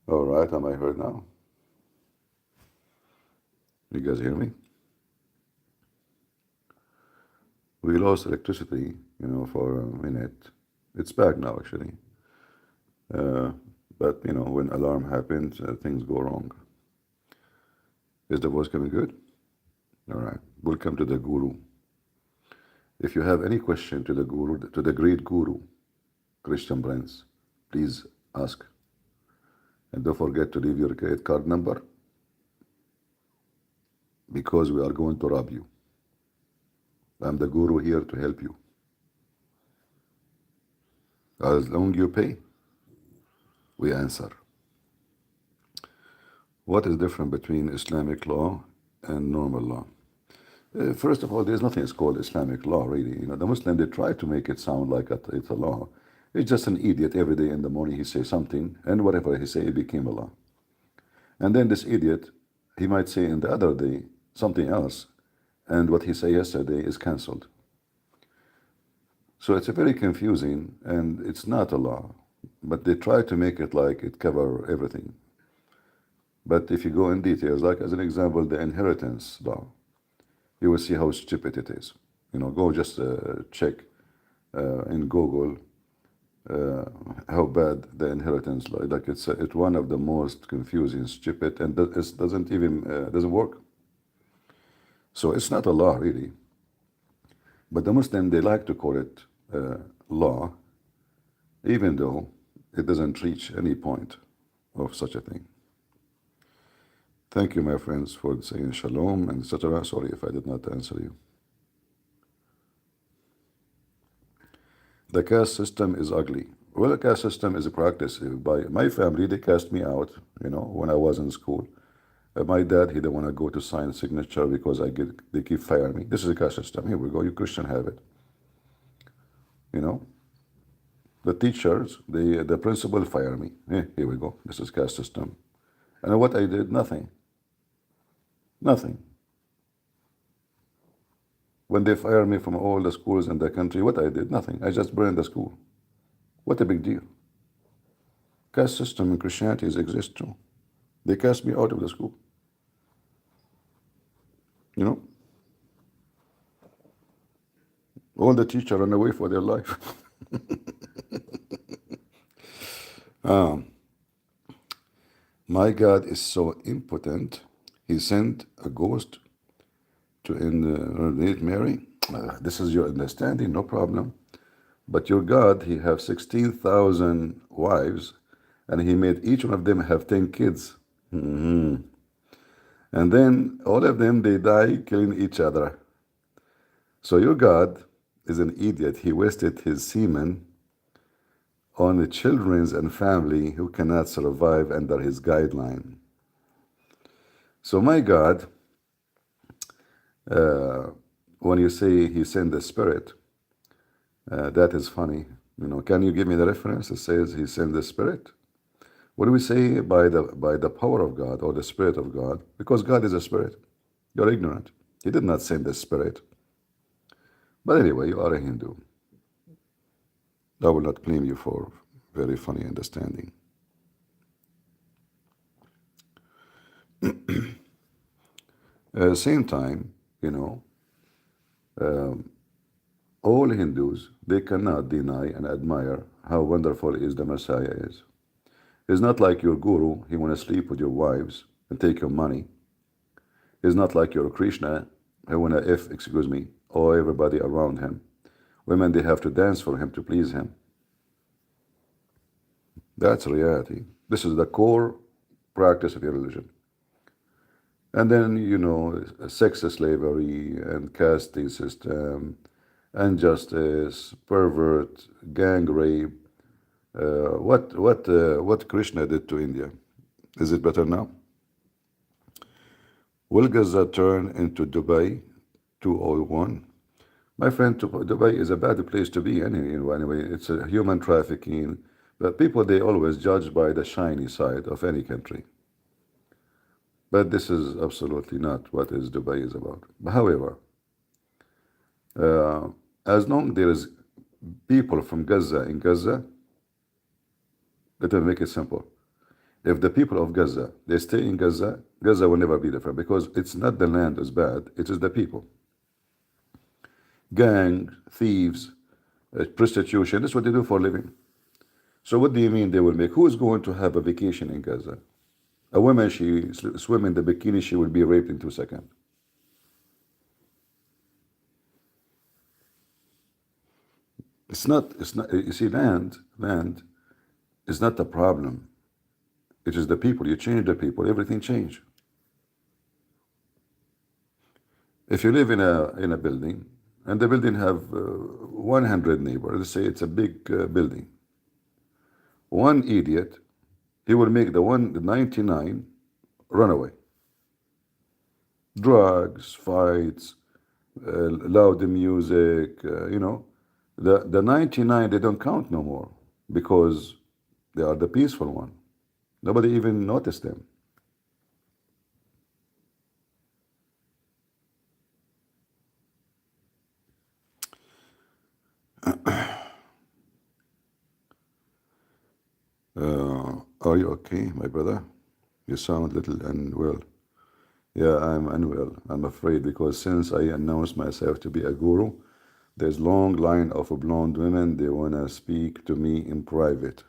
All right, am I heard now? You guys hear me? We lost electricity, for a minute. It's back now, actually. Uh, but, when alarm happens, things go wrong. Is the voice coming good? All right. Welcome to the Guru. If you have any question to the Guru, to the great Guru, Christian Prince, please ask. And don't forget to leave your credit card number because we are going to rob you. I'm the Guru here to help you. As long you pay, we answer. What is different between Islamic law and normal law? First of all, there's nothing that's called Islamic law, really. The Muslim, they try to make it sound like it's a law. It's just an idiot. Every day in the morning he says something, and whatever he say, it became a law. And then this idiot, he might say in the other day something else, and what he said yesterday is cancelled. So it's a very confusing, and it's not a law. But they try to make it like it cover everything. But if you go in details, like as an example, the inheritance law, you will see how stupid it is. Go just check in Google how bad the inheritance law. Like it's one of the most confusing, stupid, and it doesn't even doesn't work. So it's not a law really. But the Muslim, they like to call it law, even though it doesn't reach any point of such a thing. Thank you, my friends, for saying shalom and etc. Sorry if I did not answer you. The caste system is ugly. Well, the caste system is a practice. By my family, they cast me out, when I was in school. My dad, he didn't want to go to sign signature because they keep firing me. This is a caste system. Here we go. You Christian have it. The teachers, the principal fire me. Here we go. This is caste system. And what I did, nothing. Nothing. When they fired me from all the schools in the country, what I did, nothing. I just burned the school. What a big deal. Caste system in Christianity exists too. They cast me out of the school. All the teachers ran away for their life. My God is so impotent, he sent a ghost to impregnate Mary. This is your understanding, no problem. But your God, he have 16,000 wives, and he made each one of them have 10 kids. And then all of them, they die killing each other. So your God is an idiot. He wasted his semen on the children and family who cannot survive under his guideline. So my God, when you say he sent the Spirit, that is funny. Can you give me the reference? It says he sent the Spirit. What do we say by the power of God or the Spirit of God? Because God is a Spirit. You're ignorant. He did not send the Spirit. But anyway, you are a Hindu. I will not blame you for very funny understanding. Same time, all Hindus, they cannot deny and admire how wonderful is the Messiah is. He's not like your guru, he want to sleep with your wives and take your money. He's not like your Krishna, who want to or everybody around him. Women, they have to dance for him to please him. That's reality. This is the core practice of your religion. And then, sex slavery and caste system, injustice, pervert, gang rape. What Krishna did to India? Is it better now? Will Gaza turn into Dubai 201? My friend, Dubai is a bad place to be anyway. It's a human trafficking. But people, they always judge by the shiny side of any country. But this is absolutely not what Dubai is about. However, as long there is people from Gaza in Gaza, let me make it simple. If the people of Gaza, they stay in Gaza, Gaza will never be different because it's not the land is bad, it is the people. Gang, thieves, prostitution, that's what they do for a living. So what do you mean they will make? Who is going to have a vacation in Gaza? A woman, she swim in the bikini, she will be raped in 2 seconds. It's not, you see, land is not the problem. It is the people. You change the people, everything change. If you live in a building, and the building have 100 neighbors, let's say it's a big building. One idiot, he will make the 99 run away. Drugs, fights, loud music, The 99, they don't count no more because they are the peaceful one. Nobody even noticed them. Are you okay, my brother? You sound little unwell. Yeah, I'm unwell. I'm afraid because since I announced myself to be a guru, there's long line of blonde women. They wanna speak to me in private.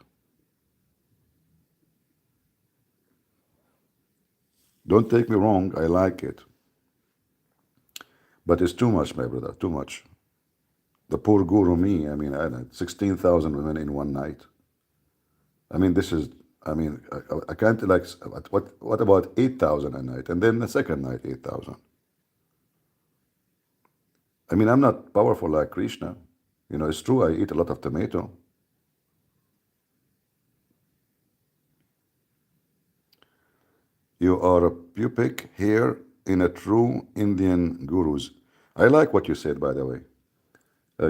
Don't take me wrong. I like it, but it's too much, my brother. Too much. The poor guru me. I mean, 16,000 women in one night. I mean, this is. I mean, I can't like. What about 8,000 a night, and then the second night 8,000? I mean, I'm not powerful like Krishna. It's true. I eat a lot of tomato. You are a pubic hair in a true Indian gurus. I like what you said, by the way.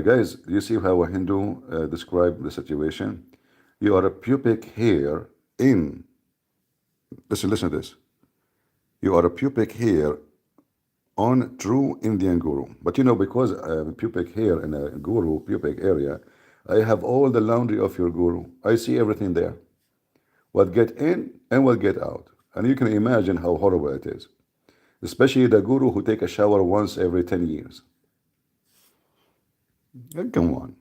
Guys, you see how a Hindu described the situation? You are a pubic hair in. Listen to this. You are a pubic hair on true Indian guru. But because pubic hair in a guru pubic area, I have all the laundry of your guru. I see everything there. What get in and what get out. And you can imagine how horrible it is. Especially the guru who take a shower once every 10 years. Come on.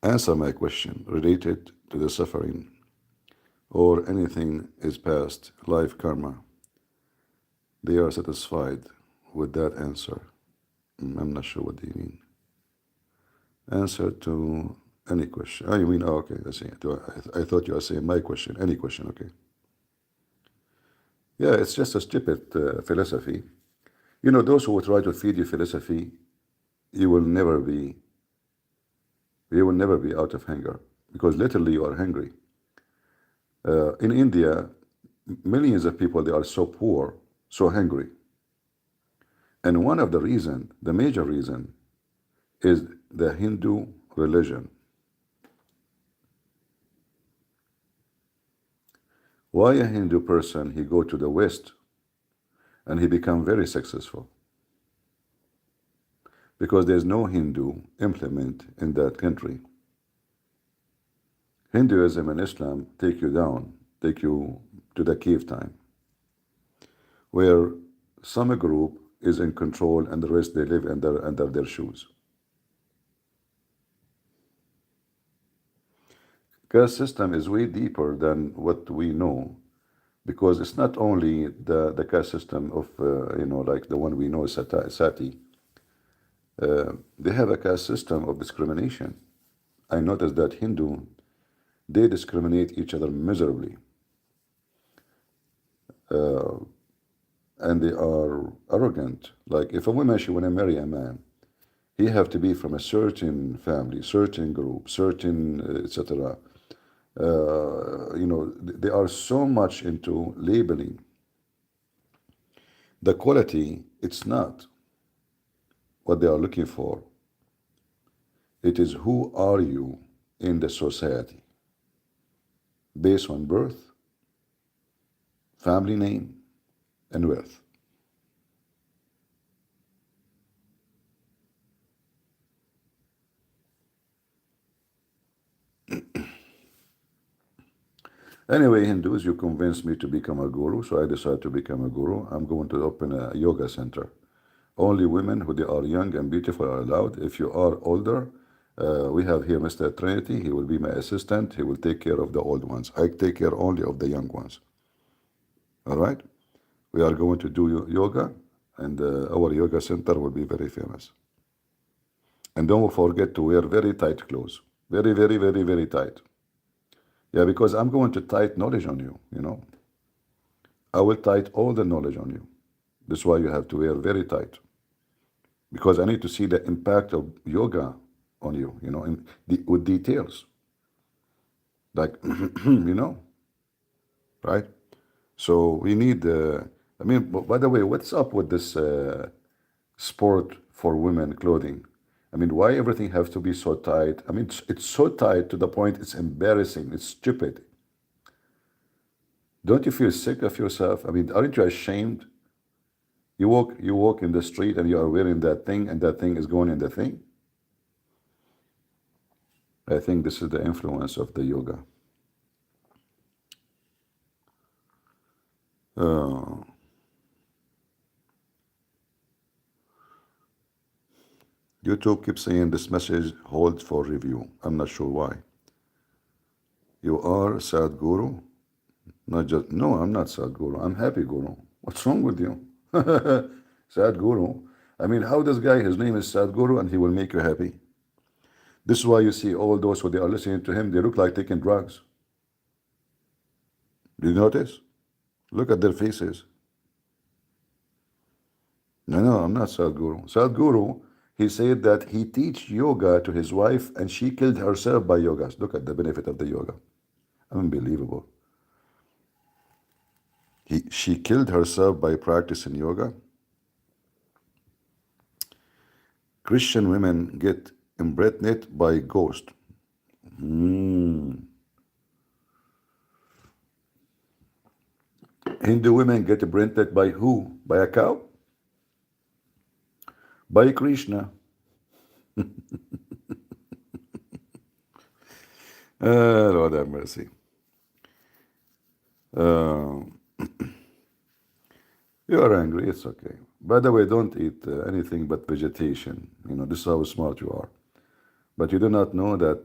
Answer my question related to the suffering or anything is past life karma. They are satisfied with that answer. I'm not sure what they mean. Answer to any question. Oh, you mean, oh, okay, I see. I thought you were saying my question. Any question, okay. Yeah, it's just a stupid philosophy. Those who will try to feed you philosophy, you will never be out of hunger because literally you are hungry. In India, millions of people, they are so poor, so hungry. And one of the reason, the major reason, is the Hindu religion. Why a Hindu person, he go to the West and he become very successful? Because there's no Hindu implement in that country. Hinduism and Islam take you down, take you to the cave time, where some group is in control and the rest they live under their shoes. Caste system is way deeper than what we know, because it's not only the caste system of like the one we know, Sati. They have a caste system of discrimination. I noticed that Hindu, they discriminate each other miserably. And they are arrogant. Like if a woman, she want to marry a man, he have to be from a certain family, certain group, certain etc. They are so much into labeling. The quality, it's not what they are looking for. It is who are you in the society, based on birth, family name, and wealth. Anyway, Hindus, you convinced me to become a guru, so I decided to become a guru. I'm going to open a yoga center. Only women who they are young and beautiful are allowed. If you are older, we have here Mr. Trinity. He will be my assistant. He will take care of the old ones. I take care only of the young ones. All right? We are going to do yoga, and our yoga center will be very famous. And don't forget to wear very tight clothes. Very, very, very, very tight. Yeah, because I'm going to tight knowledge on you, you know. I will tight all the knowledge on you. That's why you have to wear very tight. Because I need to see the impact of yoga on you, you know, with details. Like, you know, right? So we need, I mean, by the way, what's up with this sport for women clothing? I mean, why everything has to be so tight? I mean, it's so tight to the point it's embarrassing. It's stupid. Don't you feel sick of yourself? I mean, aren't you ashamed? You walk in the street and you are wearing that thing, and that thing is going in the thing. I think this is the influence of the yoga. YouTube keeps saying this message holds for review. I'm not sure why. You are Sadhguru? Not just, no, I'm not Sadhguru. I'm Happy Guru. What's wrong with you? Sadhguru. I mean, how this guy, his name is Sadhguru, and he will make you happy? This is why you see all those who they are listening to him, they look like taking drugs. Do you notice? Look at their faces. No, I'm not Sadhguru. Sadhguru, he said that he teach yoga to his wife and she killed herself by yoga. Look at the benefit of the yoga. Unbelievable. She killed herself by practicing yoga. Christian women get impregnated by ghost. Hindu women get impregnated by who? By a cow? By Krishna. Lord have mercy. You are angry, it's okay. By the way, don't eat anything but vegetation. You know, this is how smart you are. But you do not know that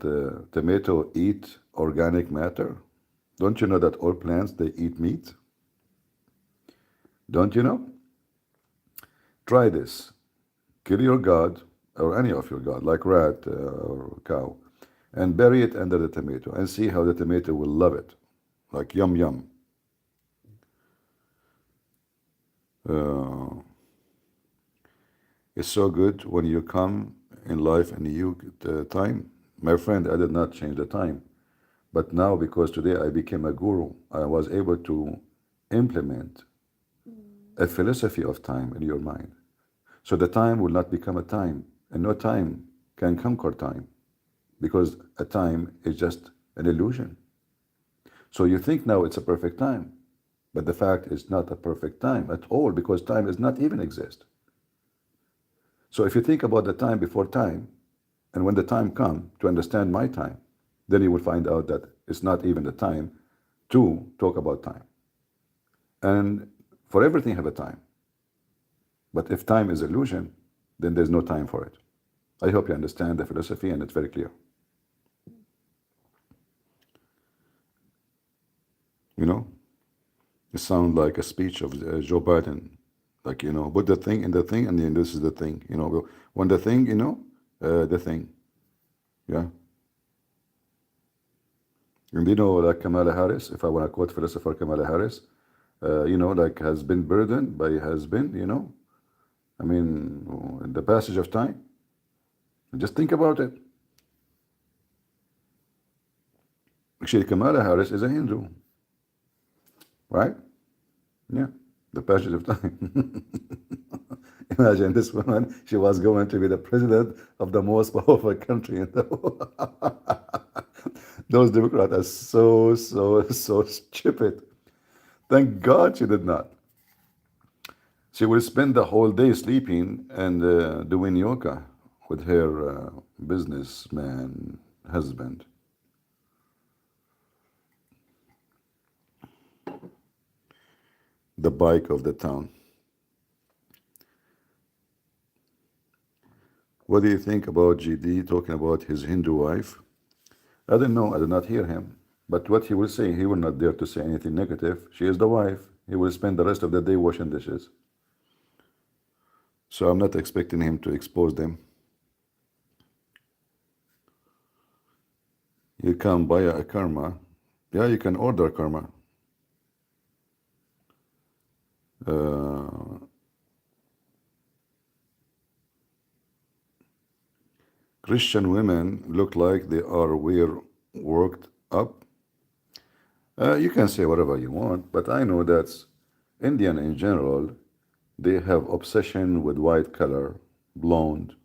tomato eat organic matter? Don't you know that all plants, they eat meat? Don't you know? Try this. Kill your god, or any of your god, like rat or cow, and bury it under the tomato, and see how the tomato will love it. Like yum yum. It's so good when you come in life and you get time. My friend, I did not change the time. But now, because today I became a guru, I was able to implement a philosophy of time in your mind. So the time will not become a time, and no time can conquer time, because a time is just an illusion. So you think now it's a perfect time, but the fact is not a perfect time at all, because time does not even exist. So if you think about the time before time, and when the time comes to understand my time, then you will find out that it's not even the time to talk about time. And for everything have a time. But if time is illusion, then there's no time for it. I hope you understand the philosophy, and it's very clear. You know, it sounds like a speech of Joe Biden. Like, you know, put the thing in the thing, and then this is the thing. You know, when the thing, you know, the thing. Yeah. And you know, like Kamala Harris, if I want to quote philosopher Kamala Harris, you know, like has been burdened by husband, you know. I mean, in the passage of time. Just think about it. Actually, Kamala Harris is a Hindu, right? Yeah, the passage of time. Imagine this woman, she was going to be the president of the most powerful country in the world. Those Democrats are so stupid. Thank God she did not. She will spend the whole day sleeping and doing yoga with her businessman husband. the bike of the town. What do you think about GD talking about his Hindu wife? I don't know. I did not hear him. But what he will say, he will not dare to say anything negative. She is the wife. He will spend the rest of the day washing dishes. So I'm not expecting him to expose them. You can buy a karma. Yeah, you can order karma. Christian women look like they are worked up. You can say whatever you want, but I know that Indian in general, they have obsession with white color, blonde.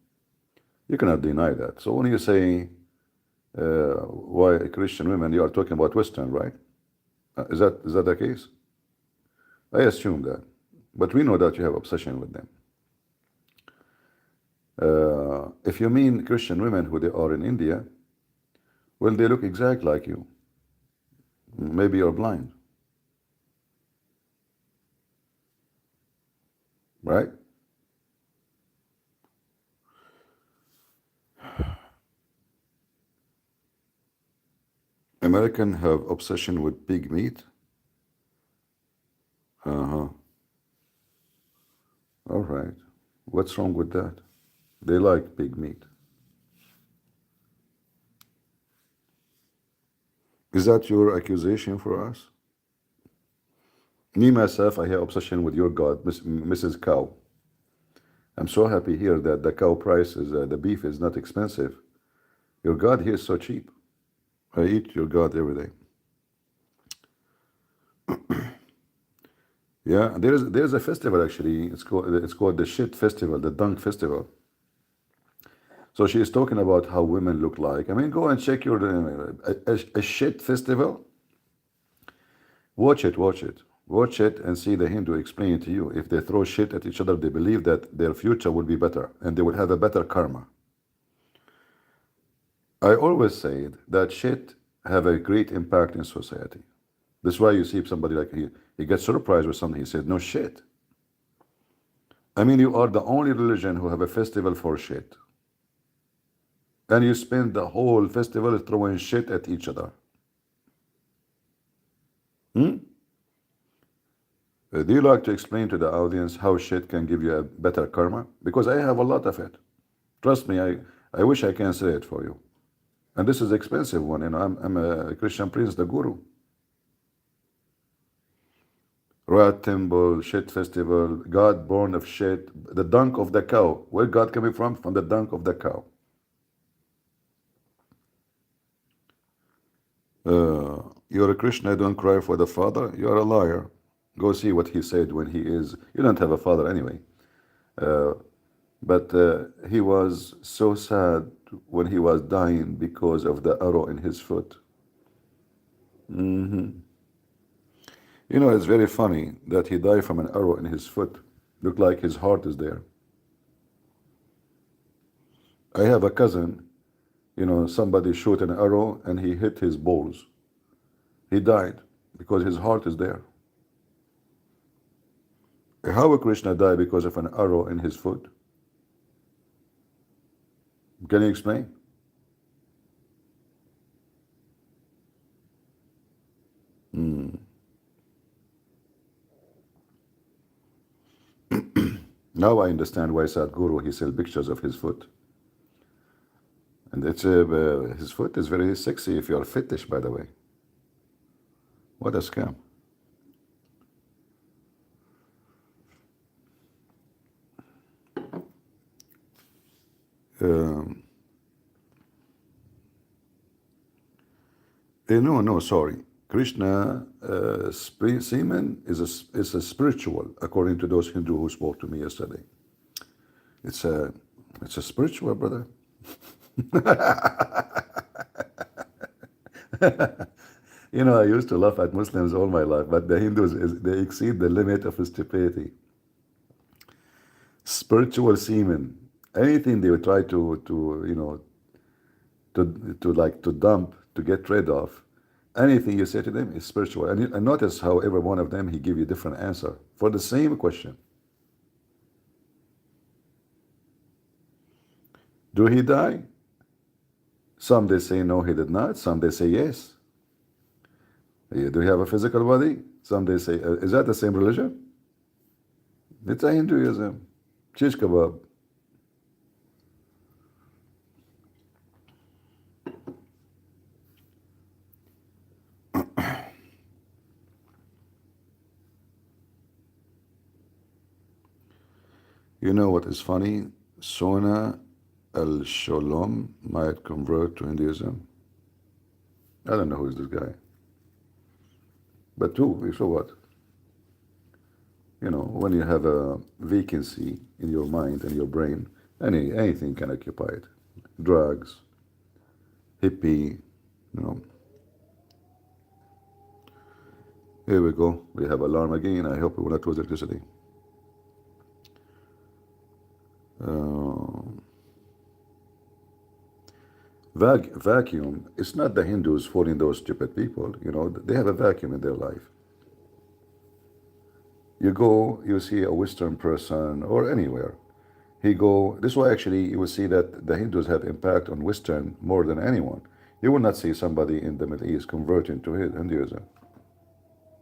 You cannot deny that. So when you say why Christian women, you are talking about Western, right? Is that the case? I assume that, but we know that you have obsession with them. If you mean Christian women who they are in India, well, they look exact like you. Maybe you're blind, right? American have obsession with pig meat. Uh-huh. All right. What's wrong with that? They like pig meat. Is that your accusation for us? Me, myself, I have obsession with your God, Mrs. Cow. I'm so happy here that the cow price is, the beef is not expensive. Your God here is so cheap. I eat your God every day. Yeah, there's a festival actually. It's called the Shit Festival, the Dunk Festival. So she is talking about how women look like. I mean, go and check your a shit festival. Watch it, watch it, and see the Hindu explain it to you. If they throw shit at each other, they believe that their future will be better and they will have a better karma. I always said that shit have a great impact in society. That's why you see somebody like he gets surprised with something. He said, "No shit." I mean, you are the only religion who have a festival for shit. And you spend the whole festival throwing shit at each other. Do you like to explain to the audience how shit can give you a better karma? Because I have a lot of it. Trust me, I wish I can say it for you. And this is expensive one. You know, I'm a Christian prince, the guru. Rat temple, shit festival, God born of shit, the dunk of the cow. Where God coming from? From the dunk of the cow. You're a Krishna, don't cry for the father. You're a liar. Go see what he said when he is. You don't have a father anyway. But he was so sad when he was dying because of the arrow in his foot. You know, it's very funny that he died from an arrow in his foot. Looked like his heart is there. I have a cousin, you know, somebody shot an arrow and he hit his balls. He died because his heart is there. How will Krishna die because of an arrow in his foot? Can you explain? Now I understand why Sadhguru, he sells pictures of his foot. And it's his foot is very sexy if you're fetish, by the way. What a scam. No, sorry. Krishna semen is a spiritual, according to those Hindu who spoke to me yesterday. It's a spiritual, brother. You know, I used to laugh at Muslims all my life, but the Hindus, they exceed the limit of stupidity. Spiritual semen, anything they would try to you know, to dump, to get rid of, Anything you say to them is spiritual. And notice how every one of them, he give you different answer for the same question. Do he die? Some they say no, he did not. Some they say yes. Do he have a physical body? Some they say, is that the same religion? It's a Hinduism. Shish kebab. You know what is funny? Sona Al-Sholom might convert to Hinduism. I don't know who is this guy. But too, so what? You know, when you have a vacancy in your mind and your brain, anything can occupy it. Drugs, hippie, you know. Here we go. We have alarm again. I hope we will not lose electricity. Vacuum. It's not the Hindus fooling those stupid people. You know, they have a vacuum in their life. You go, you see a Western person or anywhere. This is why actually you will see that the Hindus have impact on Western more than anyone. You will not see somebody in the Middle East converting to Hinduism.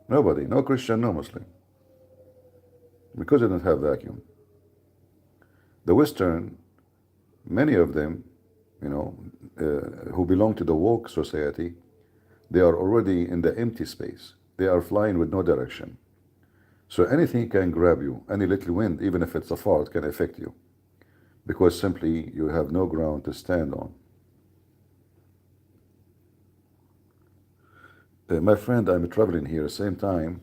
Nobody, no Christian, no Muslim. Because they don't have vacuum. The Western, many of them, you know, who belong to the woke society, they are already in the empty space. They are flying with no direction. So anything can grab you. Any little wind, even if it's a fart, can affect you. Because simply you have no ground to stand on. My friend, I'm traveling here at the same time.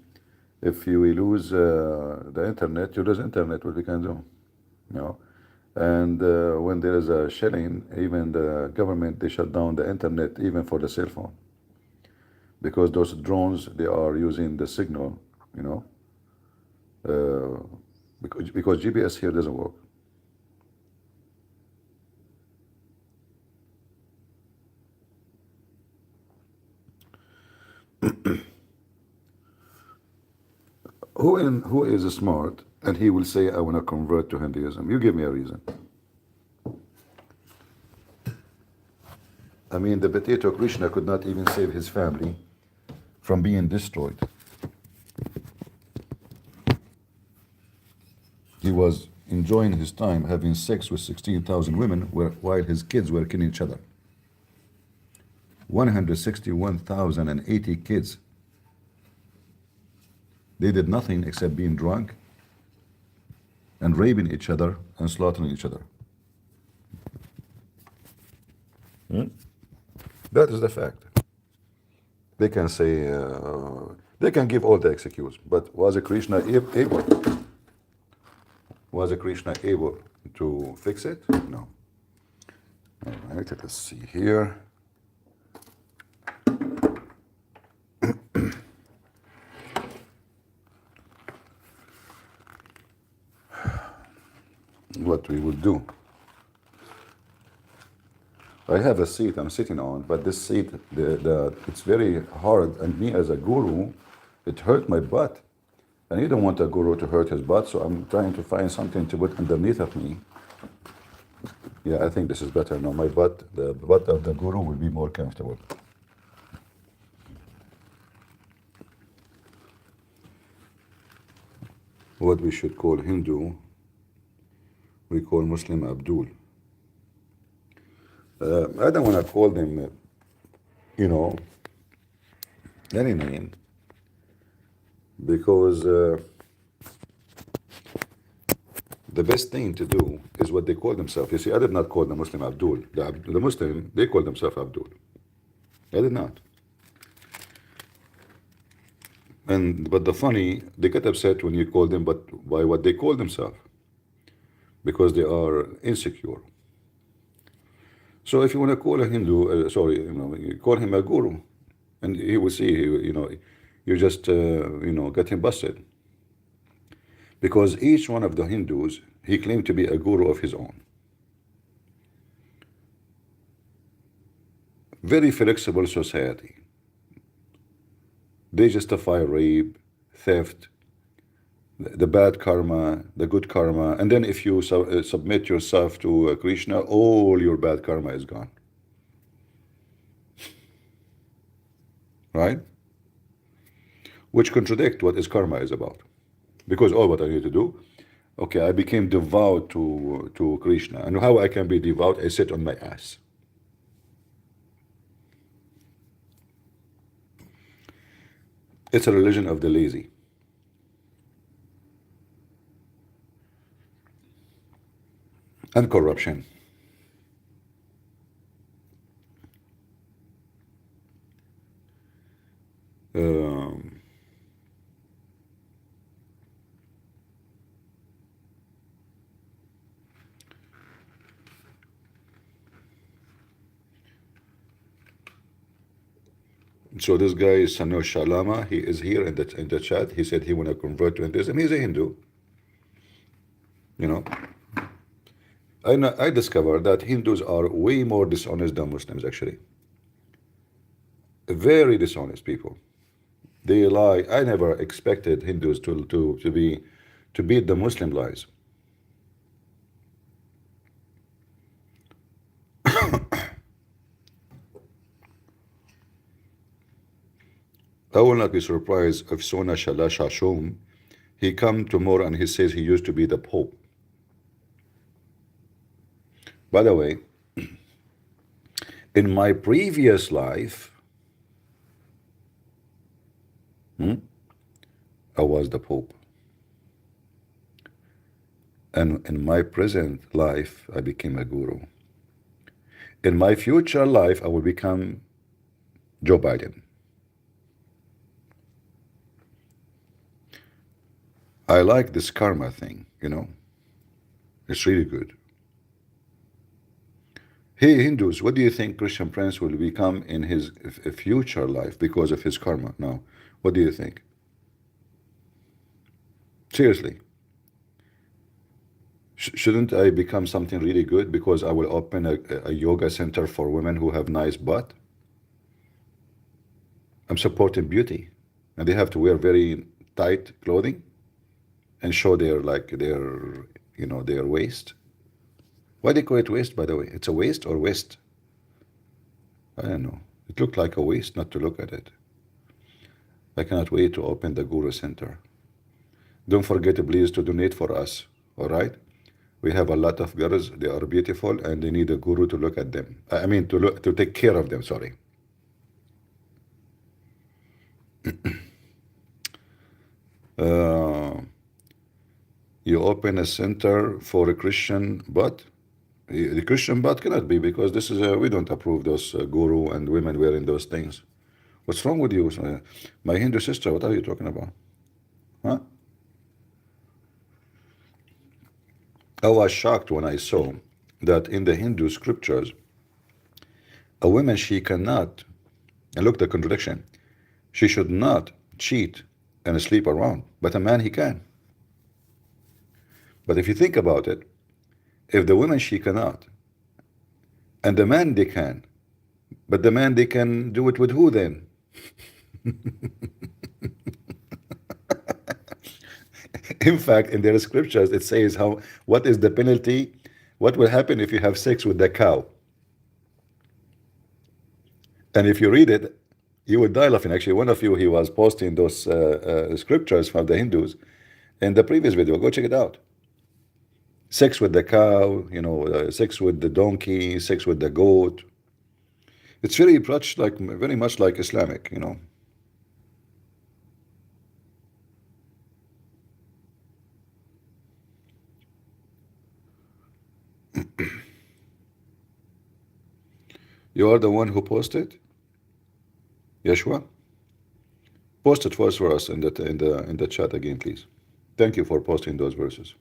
If you lose the internet, you lose internet, what we can do? You know? And when there is a shelling, even the government, they shut down the internet even for the cell phone. Because those drones, they are using the signal, you know, because GPS here doesn't work. Who is smart and he will say, I want to convert to Hinduism? You give me a reason. I mean, the potato Krishna could not even save his family from being destroyed. He was enjoying his time having sex with 16,000 women while his kids were killing each other. 161,080 kids. They did nothing except being drunk and raping each other and slaughtering each other. That is the fact. They can say, they can give all the excuse, but was Krishna able? Was Krishna able to fix it? No. All right, let us see here. What we will do. I have a seat I'm sitting on, but this seat, it's very hard, and me as a guru, it hurt my butt. And you don't want a guru to hurt his butt, so I'm trying to find something to put underneath of me. Yeah, I think this is better now. My butt, the butt of the guru will be more comfortable. What we should call Hindu, we call Muslim Abdul. I don't want to call them, you know, any name, because the best thing to do is what they call themselves. You see, I did not call the Muslim Abdul. The Muslim, they call themselves Abdul. I did not. But the funny, they get upset when you call them, but by what they call themselves, because they are insecure. So if you want to call a Hindu, you call him a guru, and he will see, you just, get him busted. Because each one of the Hindus, he claimed to be a guru of his own. Very flexible society. They justify rape, theft, the bad karma, the good karma, and then if you submit yourself to Krishna, all your bad karma is gone. Right? Which contradict what is karma is about. Because all what I need to do, okay, I became devout to Krishna. And how I can be devout? I sit on my ass. It's a religion of the lazy. And corruption. Um, so this guy is Sanosh Shalama. He is here in the chat. He said he want to convert to Hinduism. He's a Hindu. You know, I discovered that Hindus are way more dishonest than Muslims, actually. Very dishonest people. They lie. I never expected Hindus to beat the Muslim lies. I will not be surprised if Sona Shalash Hashum, he come tomorrow and he says he used to be the Pope. By the way, in my previous life, I was the Pope. And in my present life, I became a guru. In my future life, I will become Joe Biden. I like this karma thing, you know. It's really good. Hey, Hindus, what do you think Christian Prince will become in his future life because of his karma? Now, what do you think? Seriously. Shouldn't I become something really good because I will open a yoga center for women who have nice butt? I'm supporting beauty. And they have to wear very tight clothing and show their their waist. Why they call it waist, by the way? It's a waist or waist? I don't know. It looked like a waist not to look at it. I cannot wait to open the Guru Center. Don't forget, please, to donate for us. All right? We have a lot of girls. They are beautiful, and they need a guru to look at them. I mean, to take care of them. Sorry. You open a center for a Christian, but the Christian butt cannot be because this is we don't approve those guru and women wearing those things. What's wrong with you? My Hindu sister, what are you talking about? Huh? I was shocked when I saw that in the Hindu scriptures, a woman, she cannot, and look the contradiction, she should not cheat and sleep around, but a man, he can. But if you think about it, if the woman, she cannot, and the man, they can, but the man, they can do it with who then? In fact, in their scriptures, it says what is the penalty? What will happen if you have sex with the cow? And if you read it, you would die laughing. Actually, one of you, he was posting those scriptures from the Hindus in the previous video. Go check it out. Sex with the cow, sex with the donkey, sex with the goat. It's very much like Islamic, You are the one who posted, Yeshua. Post it first for us in the chat again, please. Thank you for posting those verses.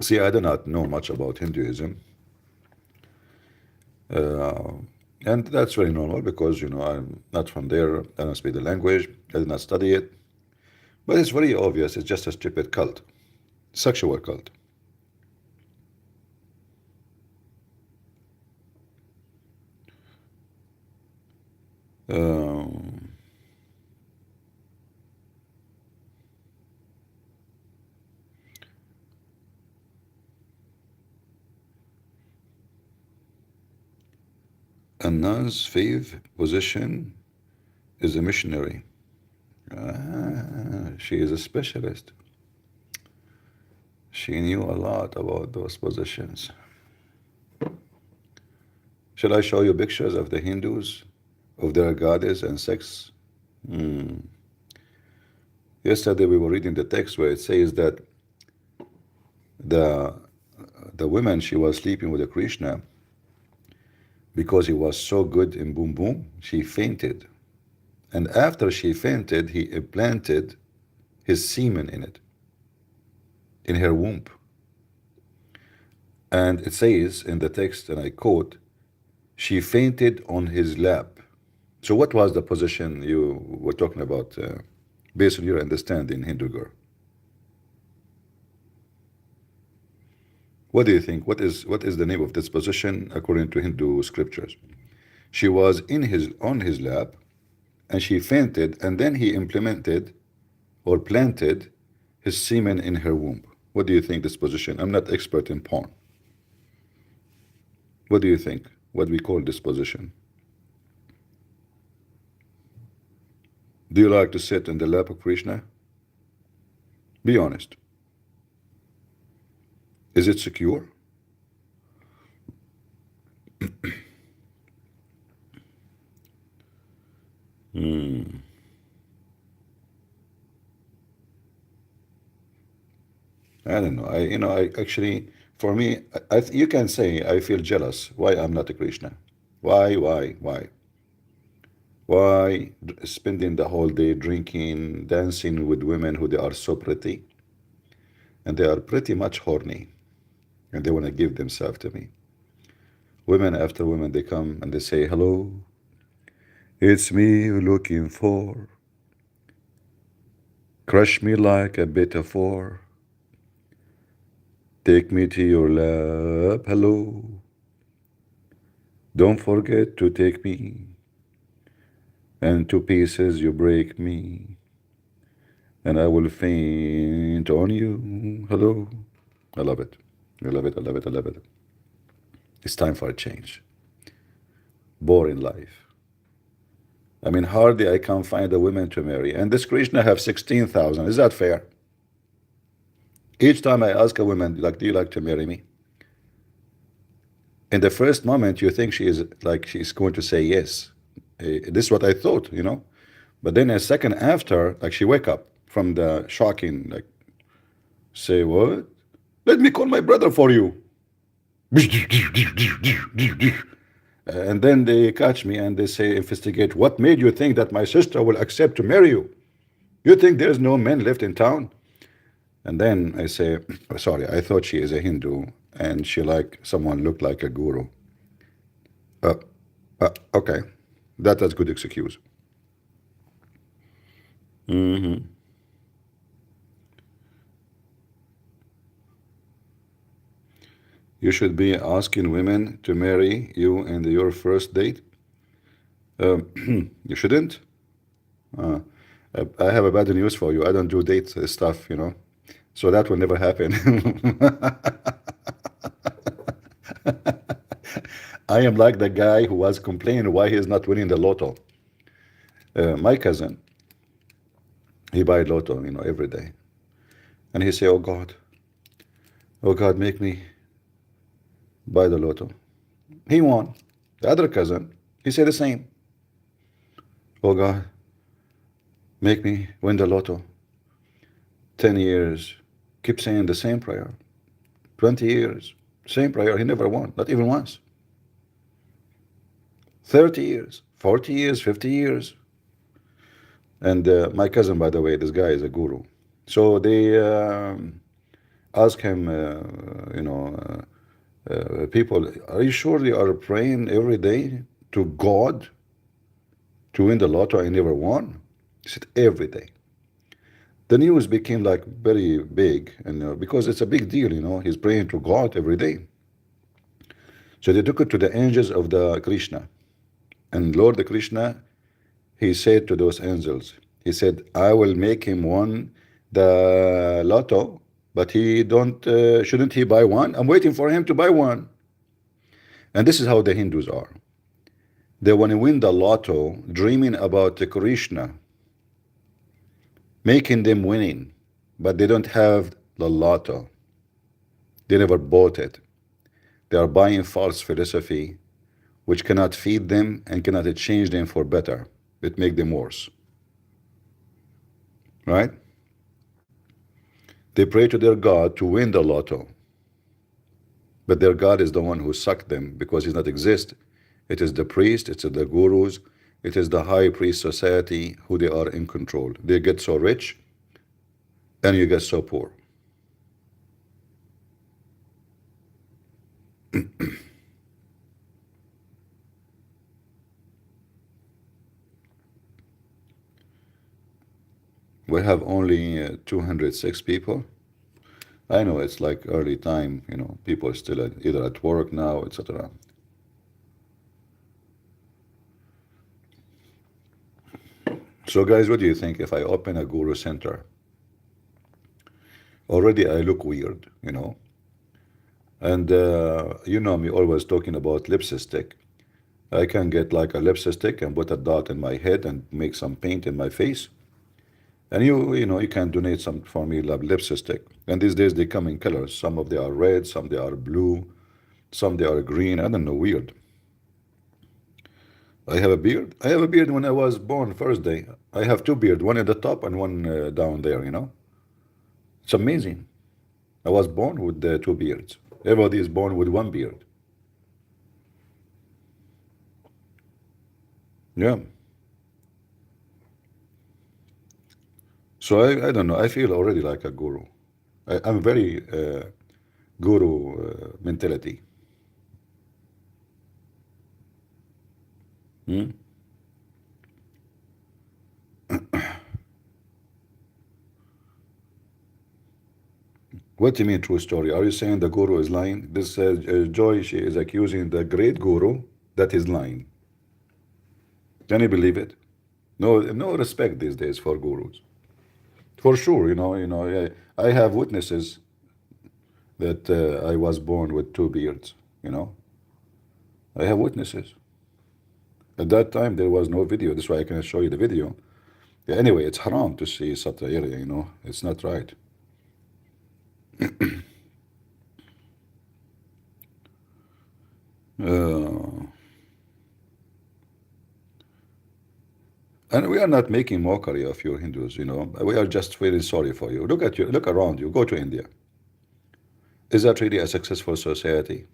See, I do not know much about Hinduism. And that's very normal because, I'm not from there. I don't speak the language. I did not study it. But it's very obvious. It's just a stupid cult, sexual cult. Um, a nun's fifth position is a missionary. She is a specialist. She knew a lot about those positions. Shall I show you pictures of the Hindus, of their goddess and sex? Yesterday we were reading the text where it says that the the woman, she was sleeping with a Krishna because he was so good in boom boom, she fainted. And after she fainted, he implanted his semen in it, in her womb. And it says in the text, and I quote, she fainted on his lap. So what was the position you were talking about, based on your understanding, Hindu girl? What do you think? What is the name of this position according to Hindu scriptures? She was on his lap, and she fainted, and then he implemented or planted his semen in her womb. What do you think this position? I'm not expert in porn. What do you think? What we call this position? Do you like to sit in the lap of Krishna? Be honest. Is it secure? I don't know. I actually, for me, you can say I feel jealous. Why I'm not a Krishna? Why? Why spending the whole day drinking, dancing with women who they are so pretty, and they are pretty much horny, and they want to give themselves to me. Women after women, they come and they say, "Hello, it's me you're looking for. Crush me like a metaphor. Take me to your lap, hello. Don't forget to take me, and to pieces you break me, and I will faint on you, hello." I love it. I love it. I love it. I love it. It's time for a change. Boring life. I mean, hardly I can find a woman to marry. And this Krishna have 16,000. Is that fair? Each time I ask a woman, like, do you like to marry me? In the first moment, you think she's going to say yes. This is what I thought, But then a second after, like she wake up from the shocking, like, say what? Let me call my brother for you. And then they catch me and they say, investigate. What made you think that my sister will accept to marry you? You think there's no men left in town? And then I say, sorry, I thought she is a Hindu and she like someone looked like a guru. Okay, that's a good excuse. You should be asking women to marry you in your first date. You shouldn't. I have a bad news for you. I don't do date stuff, so that will never happen. I am like the guy who was complaining why he is not winning the lotto. My cousin, he buy lotto, every day, and he say, oh God, make me buy the lotto. He won. The other cousin, he said the same. Oh God, make me win the lotto. 10 years, keep saying the same prayer. 20 years, same prayer. He never won, not even once. 30 years, 40 years, 50 years. And my cousin, by the way, this guy is a guru. So they ask him, people, are you sure they are praying every day to God to win the lotto? I never won. He said, every day. The news became like very big, and because it's a big deal, he's praying to God every day. So they took it to the angels of the Krishna, and Lord Krishna he said to those angels, he said, I will make him won the lotto, but he don't, shouldn't he buy one? I'm waiting for him to buy one. And this is how the Hindus are. They want to win the lotto, dreaming about Krishna, making them winning, but they don't have the lotto. They never bought it. They are buying false philosophy, which cannot feed them and cannot change them for better. It make them worse. Right? They pray to their God to win the lotto. But their God is the one who sucked them because he's not exist. It is the priest, it's the gurus, it is the high priest society who they are in control. They get so rich and you get so poor. We have only 206 people. I know it's like early time, people are still either at work now, etc. So guys, what do you think if I open a guru center? Already I look weird, and you know me always talking about lipstick. I can get like a lipstick and put a dot in my head and make some paint in my face. And you can donate some for me like lipstick. And these days they come in colors. Some of they are red, some they are blue, some they are green. I don't know, weird. I have a beard. I have a beard when I was born first day. I have two beards, one at the top and one down there. It's amazing. I was born with two beards. Everybody is born with one beard. Yeah. So I don't know. I feel already like a guru. I'm very guru mentality. Hmm? What do you mean true story? Are you saying the guru is lying? This Joy, she is accusing the great guru that is lying. Can you believe it? No, no respect these days for gurus. For sure, I have witnesses that I was born with two beards. You know, I have witnesses. At that time, there was no video. That's why I cannot show you the video. Yeah, anyway, it's haram to see such a area. It's not right. Uh, and we are not making mockery of you Hindus. We are just feeling sorry for you. Look at you. Look around you. Go to India. Is that really a successful society?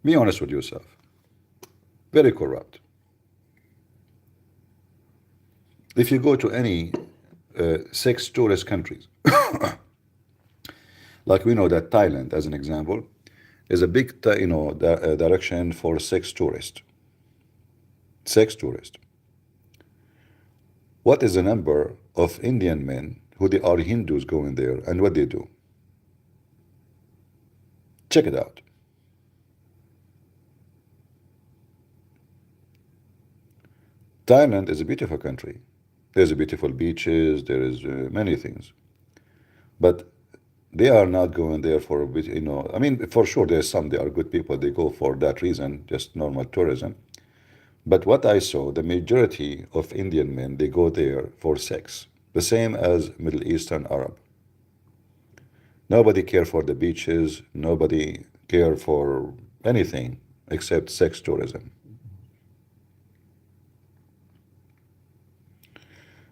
Be honest with yourself. Very corrupt. If you go to any six tourist countries, like we know that Thailand, as an example, is a big, direction for sex tourists. Sex tourists. What is the number of Indian men who they are Hindus going there and what they do? Check it out. Thailand is a beautiful country. There's beautiful beaches, there is many things. But they are not going there for a bit. I mean, for sure, there's some, they are good people, they go for that reason, just normal tourism. But what I saw, the majority of Indian men, they go there for sex, the same as Middle Eastern Arab. Nobody care for the beaches, nobody care for anything except sex tourism.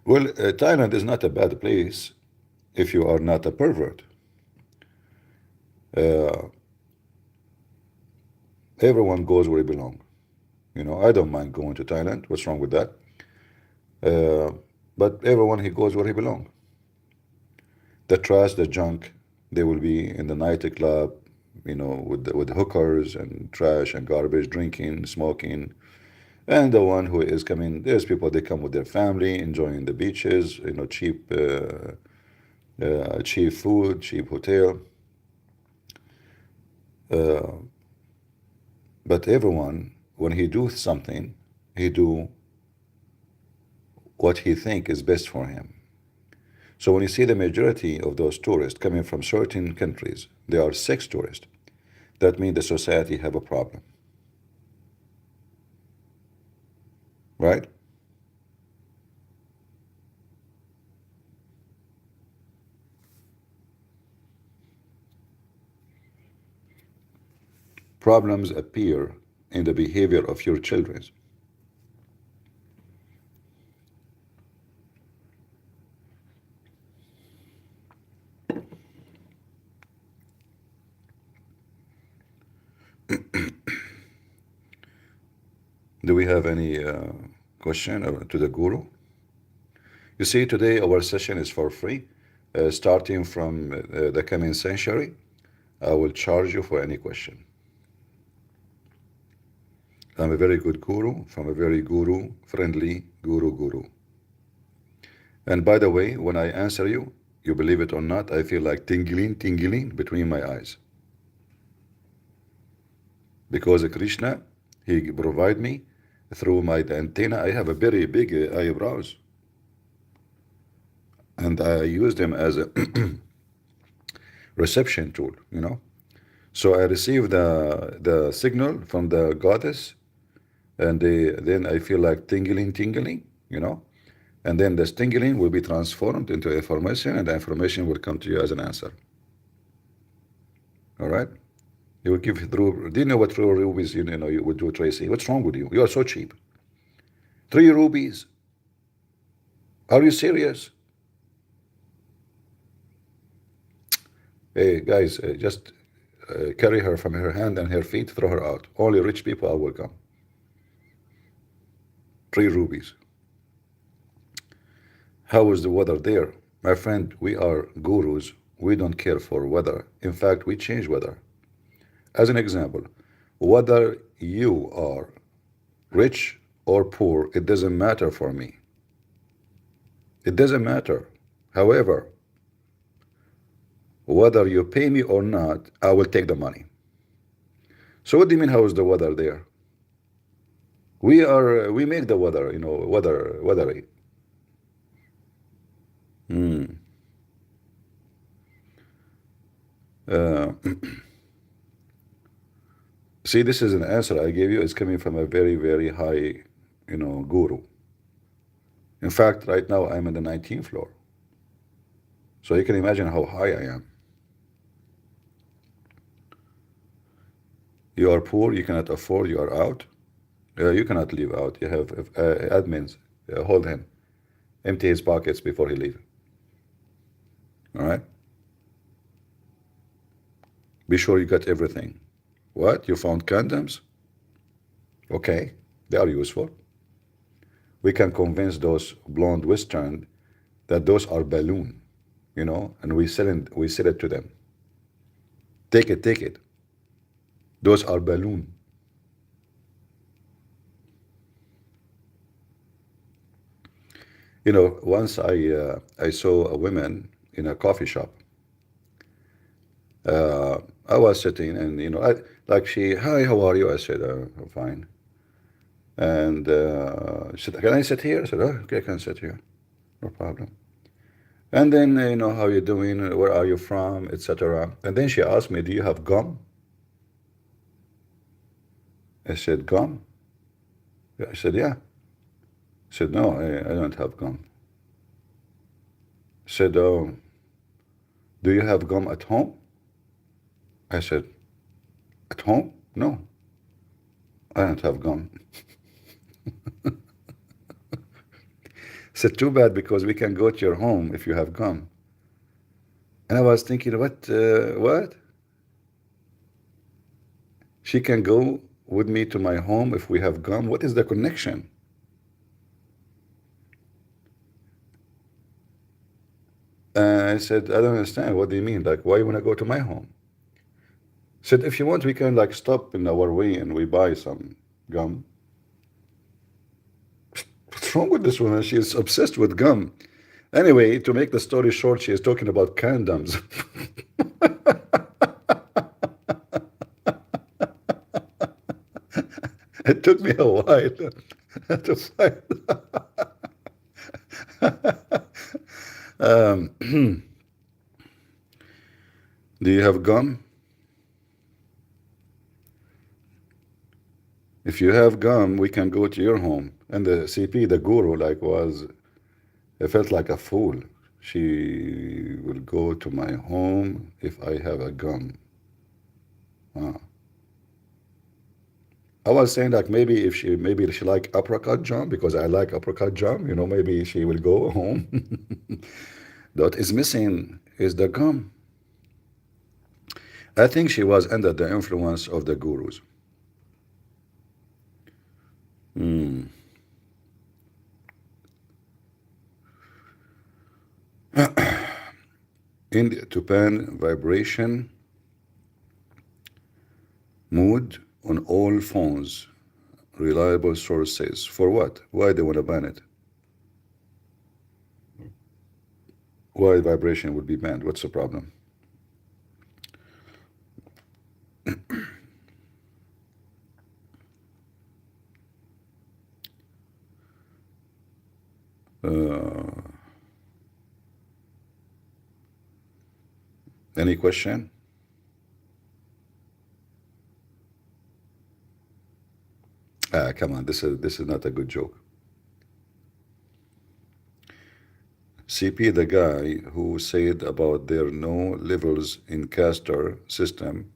Well, Thailand is not a bad place if you are not a pervert. Uh, Everyone goes where he belongs. I don't mind going to Thailand. What's wrong with that? Uh, but everyone he goes where he belongs. The trash, the junk, they will be in the nightclub, with hookers and trash and garbage, drinking, smoking. And the one who is coming, there's people they come with their family, enjoying the beaches, cheap food, cheap hotel. Uh, but everyone, when he do something, he do what he think is best for him. So when you see the majority of those tourists coming from certain countries, they are sex tourists, that means the society have a problem, right? Problems appear in the behavior of your children. Do we have any question to the guru? You see, today our session is for free. Starting from the coming century, I will charge you for any question. I'm a very good guru from a very guru-friendly guru. And by the way, when I answer you, you believe it or not, I feel like tingling between my eyes. Because Krishna, he provide me through my antenna. I have a very big eyebrows. And I use them as a reception tool, you know. So I receive the signal from the goddess, and then I feel like tingling, you know. And then this tingling will be transformed into information, and the information will come to you as an answer. All right? You will give through. Do you know what 3 rupees you know you would do, Tracy? What's wrong with you? You are so cheap. 3 rupees? Are you serious? Hey guys, just carry her from her hand and her feet, throw her out. Only rich people are welcome. 3 rupees. How is the weather there? My friend, we are gurus. We don't care for weather. In fact, we change weather. As an example, whether you are rich or poor, it doesn't matter for me. It doesn't matter. However, whether you pay me or not, I will take the money. So what do you mean, how is the weather there? We make the weather, you know, weathery. Uh, See, this is an answer I gave you. It's coming from a very high, you know, guru. In fact, right now I'm in the 19th floor. So you can imagine how high I am. You are poor, you cannot afford, you are out. You cannot leave out. You have admins. Hold him. Empty his pockets before he leaves. All right? Be sure you got everything. What? You found condoms? Okay, they are useful. We can convince those blonde Western that those are balloon, you know, and we sell it to them. Take it. Those are balloon. You know, once I saw a woman in a coffee shop. I was sitting, and you know, like hi, how are you? I said, I'm fine. And she said, can I sit here? I said, oh, okay, I can sit here, no problem. And then, you know, how you doing? Where are you from? Etc. And then she asked me, do you have gum? I said, gum? I said, yeah. I said, no, I don't have gum. I said, oh, do you have gum at home? I said, at home? No, I don't have gum. I said, too bad, because we can go to your home if you have gum. And I was thinking, what? She can go with me to my home if we have gum? What is the connection? I said, I don't understand. What do you mean? Like, why you want to go to my home? I said, if you want, we can like stop in our way and we buy some gum. What's wrong with this woman? She is obsessed with gum. Anyway, to make the story short, she is talking about condoms. It took me a while to find. Um, do you have gum? If you have gum, we can go to your home. And the CP, the guru, like was, I felt like a fool. She will go to my home if I have a gum. Uh, I was saying like maybe she like apricot jam because I like apricot jam. Maybe she will go home. What is missing is the gum. I think she was under the influence of the gurus. Mm. In Tupan vibration mood on all phones. Reliable source says. For what? Why they want to ban it? Why vibration would be banned? What's the problem? Uh, any question? Ah, come on. This is not a good joke. CP, the guy who said about there no levels in caster system,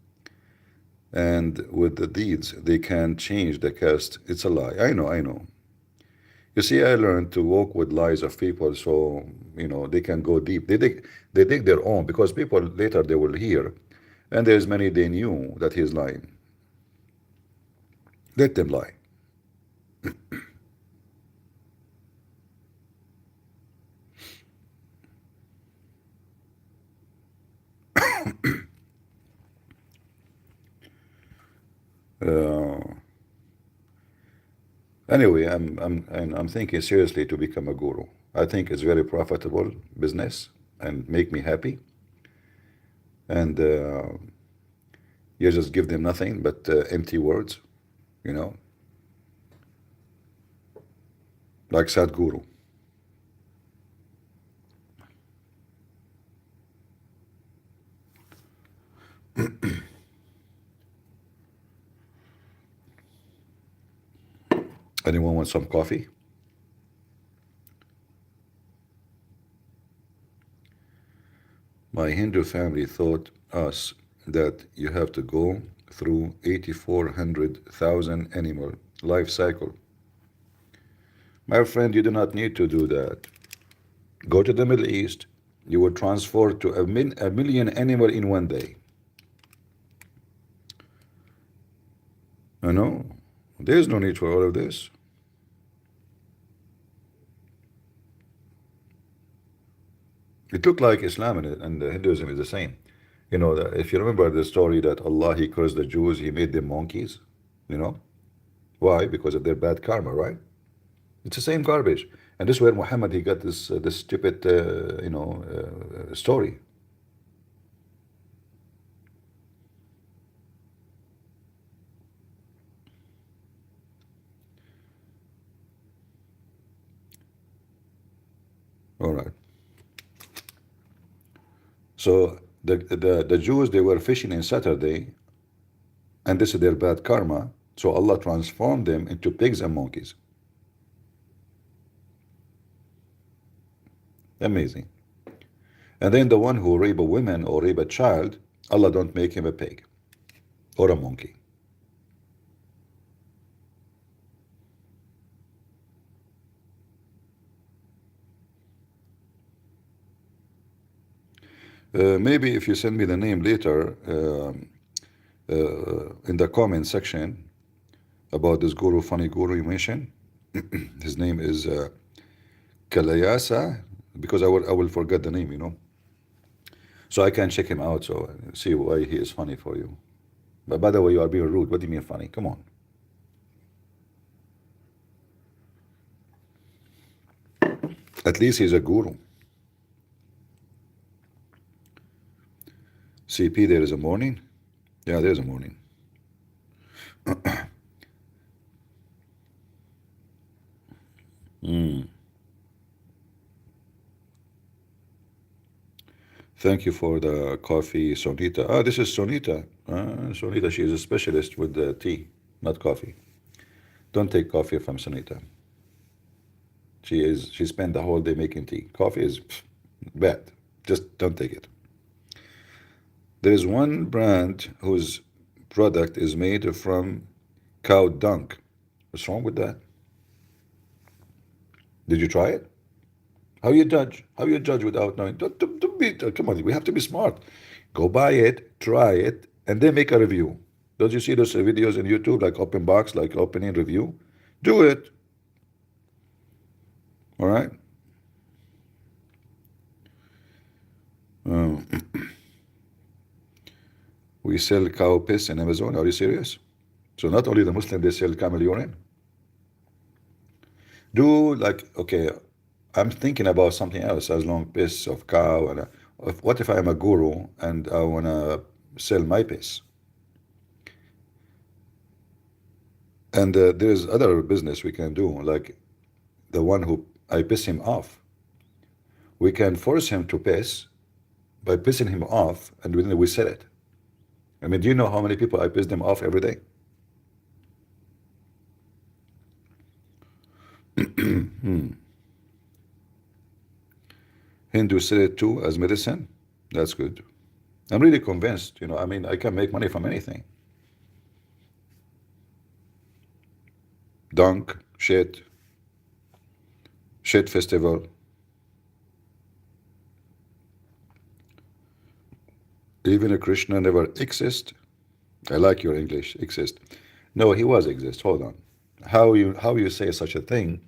and with the deeds they can change the caste. It's a lie. I know, I know. You see, I learned to walk with lies of people, so they can go deep. They dig their own because people later they will hear, and there's many they knew that he's lying. Let them lie. Uh, anyway, I'm thinking seriously to become a guru. I think it's very profitable business and make me happy. And you just give them nothing but empty words, you know, like Sadhguru. Anyone want some coffee? My Hindu family taught us that you have to go through 8400,000 animal life cycle. My friend, you do not need to do that. Go to the Middle East. You will transfer to a million animal in one day. No, there is no need for all of this. It looked like Islam and Hinduism is the same. If you remember the story that Allah, He cursed the Jews, He made them monkeys. You know why? Because of their bad karma, right? It's the same garbage. And this is where Muhammad he got this stupid story. All right. So the Jews they were fishing in Saturday, and this is their bad karma. So Allah transformed them into pigs and monkeys. Amazing. And then the one who rape a woman or rape a child, Allah don't make him a pig or a monkey. Maybe if you send me the name later in the comment section about this guru, funny guru you mentioned, his name is Kalayasa, because I will forget the name. So I can check him out, so see why he is funny for you. But by the way, you are being rude. What do you mean funny? Come on. At least he's a guru. CP, there is a morning? Yeah, there's a morning. Mm. Thank you for the coffee, Sonita. Ah, this is Sonita. Sonita, she is a specialist with the tea, not coffee. Don't take coffee from Sonita. She spent the whole day making tea. Coffee is bad. Just don't take it. There is one brand whose product is made from cow dung. What's wrong with that? Did you try it? How you judge? How you judge without knowing? Don't be. Come on, we have to be smart. Go buy it, try it, and then make a review. Don't you see those videos on YouTube like open box, like opening review? Do it. All right. Um, we sell cow piss in Amazon. Are you serious? So not only the Muslim, they sell camel urine. Do like okay. I'm thinking about something else as long piss of cow and what if I am a guru and I wanna sell my piss? And there's other business we can do, like the one who I piss him off. We can force him to piss by pissing him off, and then we sell it. I mean, do you know how many people I piss them off every day? Hindus sell it too as medicine. That's good. I'm really convinced. I mean, I can make money from anything. Dunk, shit festival. Even a Krishna never exist. I like your English. Exist. No, he was exist. Hold on. How you say such a thing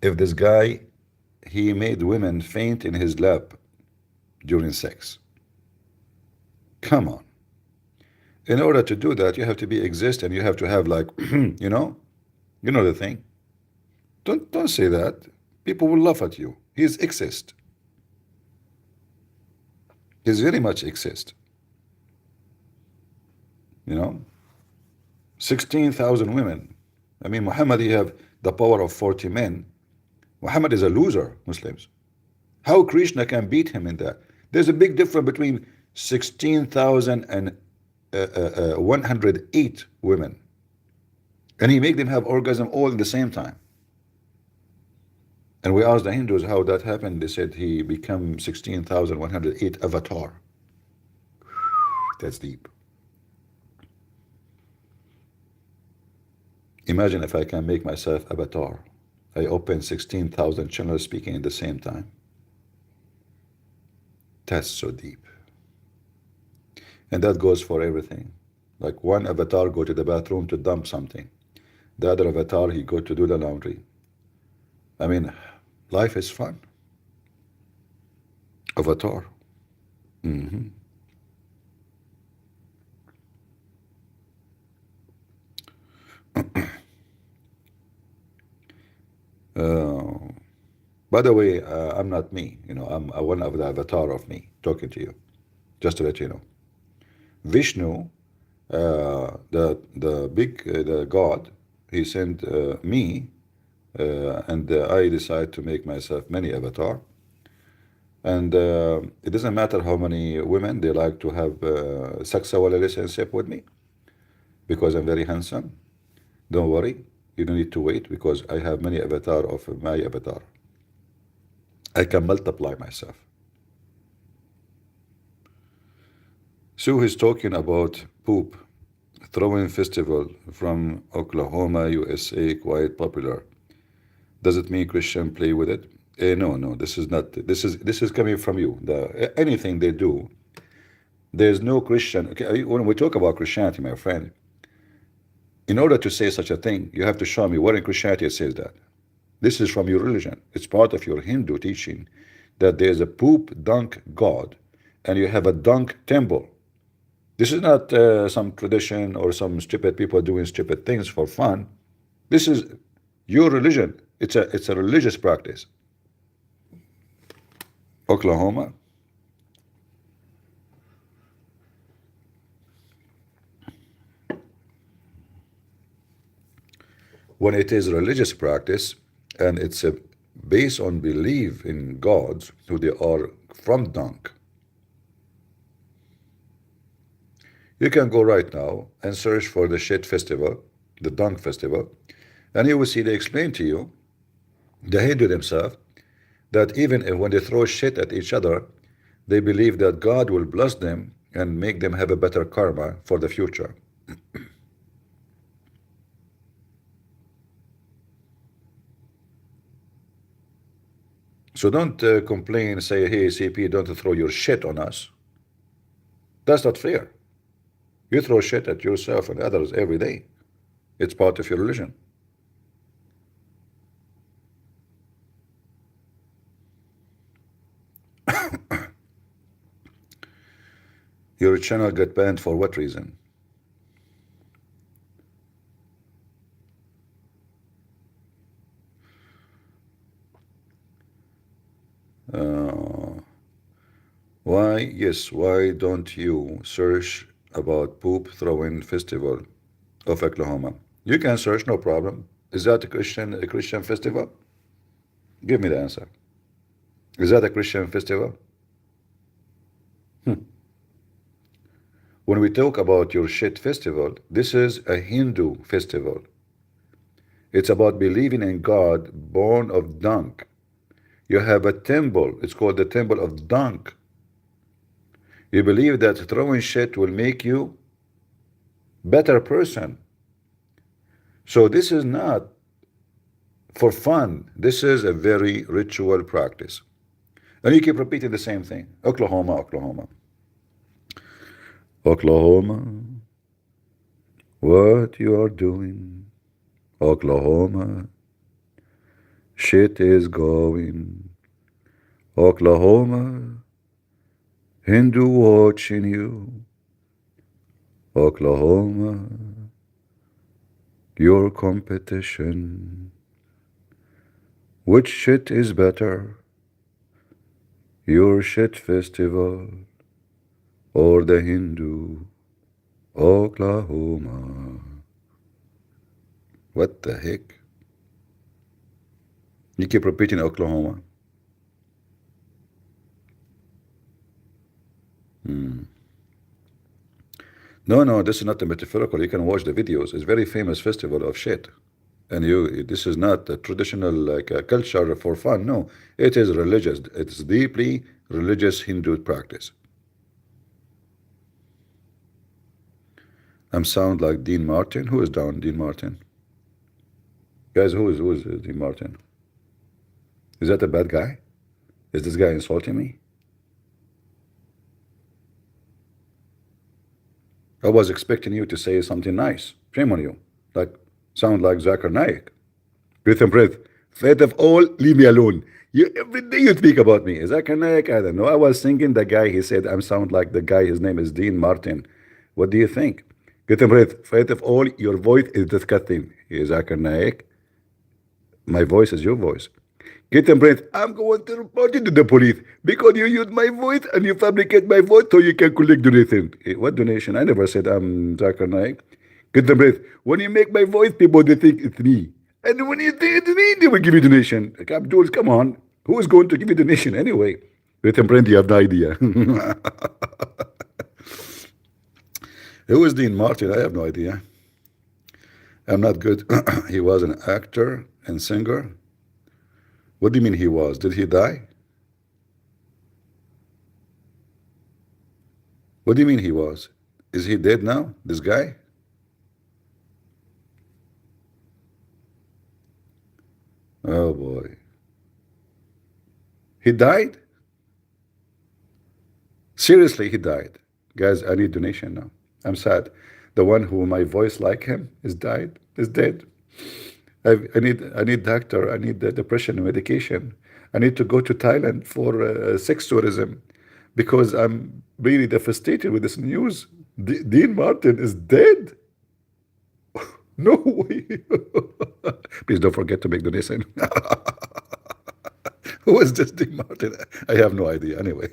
if this guy he made women faint in his lap during sex? Come on. In order to do that, you have to be exist and you have to have like you know the thing. Don't say that. People will laugh at you. He's exist. He's very much exist. 16,000 women. I mean, Muhammad, he have the power of 40 men. Muhammad is a loser, Muslims. How Krishna can beat him in that? There's a big difference between 16,000 and 108 women. And he made them have orgasm all at the same time. And we asked the Hindus how that happened. They said he became 16,108 avatar. That's deep. Imagine if I can make myself avatar. I open 16,000 channels speaking at the same time. That's so deep. And that goes for everything. Like one avatar go to the bathroom to dump something. The other avatar, he go to do the laundry. I mean, life is fun. Avatar. Mm-hmm. By the way, I'm not me. I'm one of the avatar of me talking to you. Just to let you know. Vishnu, the big the God, he sent me, and I decide to make myself many avatar. And it doesn't matter how many women they like to have sexual relationship with me, because I'm very handsome. Don't worry, you don't need to wait because I have many avatar of my avatar. I can multiply myself. Sue is talking about poop throwing festival from Oklahoma, USA, quite popular. Does it mean Christian play with it? No. This is not. This is coming from you. Anything they do, there's no Christian. Okay, when we talk about Christianity, my friend, in order to say such a thing, you have to show me where in Christianity it says that. This is from your religion. It's part of your Hindu teaching that there's a poop dunk God and you have a dunk temple. This is not some tradition or some stupid people doing stupid things for fun. This is your religion. It's a religious practice. Oklahoma. When it is religious practice and it's based on belief in gods who they are from dunk, You can go right now and search for the shit festival, the dunk festival, and you will see they explain to you, the Hindu themselves, that even when they throw shit at each other, they believe that God will bless them and make them have a better karma for the future. So don't complain, say, hey, CP, don't throw your shit on us. That's not fair. You throw shit at yourself and others every day. It's part of your religion. Your channel got banned for what reason? Uh, why? Yes, why don't you search about poop throwing festival of Oklahoma? You can search, no problem. Is that a Christian festival? Give me the answer. Is that a Christian festival? When we talk about your shit festival, this is a Hindu festival. It's about believing in God born of dunk. You have a temple, it's called the Temple of Dunk. You believe that throwing shit will make you better person. So this is not for fun. This is a very ritual practice. And you keep repeating the same thing. Oklahoma, Oklahoma. Oklahoma, what you are doing? Oklahoma, shit is going. Oklahoma, Hindu watching you. Oklahoma, your competition. Which shit is better? Your shit festival or the Hindu Oklahoma? What the heck? You keep repeating Oklahoma. No, no, this is not a metaphorical. You can watch the videos. It's a very famous festival of shit. And this is not a traditional like a culture for fun. No, it is religious. It's deeply religious Hindu practice. I'm sound like Dean Martin. Who is down Dean Martin? Guys, who is Dean Martin? Is that a bad guy? Is this guy insulting me? I was expecting you to say something nice. Shame on you. Like, sound like Zakir Naik. Breathe and breath. Fate of all, leave me alone. You every day you speak about me. Zakir Naik, I don't know. I was thinking the guy, he said, I'm sound like the guy, his name is Dean Martin. What do you think? Get and breath. Fate of all, your voice is disgusting. Zakir Naik. My voice is your voice. Get and breath. I'm going to report you to the police because you use my voice and you fabricate my voice so you can collect donation. What donation? I never said I'm Zakir Naik. Get and breath. When you make my voice, people they think it's me. And when you think it's me, they will give you donation. Like, Abdul, come on. Who is going to give you donation anyway? Get and breath, you have no idea. Who is Dean Martin? I have no idea. I'm not good. He was an actor and singer. What do you mean he was? Did he die? What do you mean he was? Is he dead now, this guy? Oh boy. He died? Seriously, he died. Guys, I need donation now. I'm sad. The one who my voice like him is died, is dead. I need doctor. I need the depression medication. I need to go to Thailand for sex tourism because I'm really devastated with this news. Dean Martin is dead. No way. Please don't forget to make donation. Who is this Dean Martin? I have no idea. Anyway,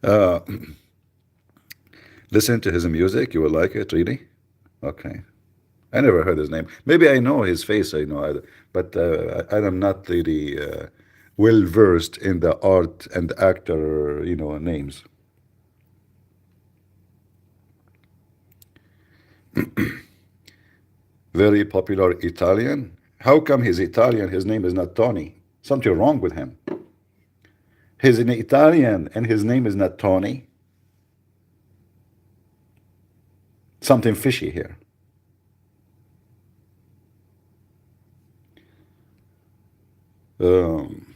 uh, listen to his music. You will like it, really. Okay. I never heard his name. Maybe I know his face, I know, but I am not really well versed in the art and actor, names. Very popular Italian. How come he's Italian? His name is not Tony. Something wrong with him. He's an Italian and his name is not Tony. Something fishy here. Um,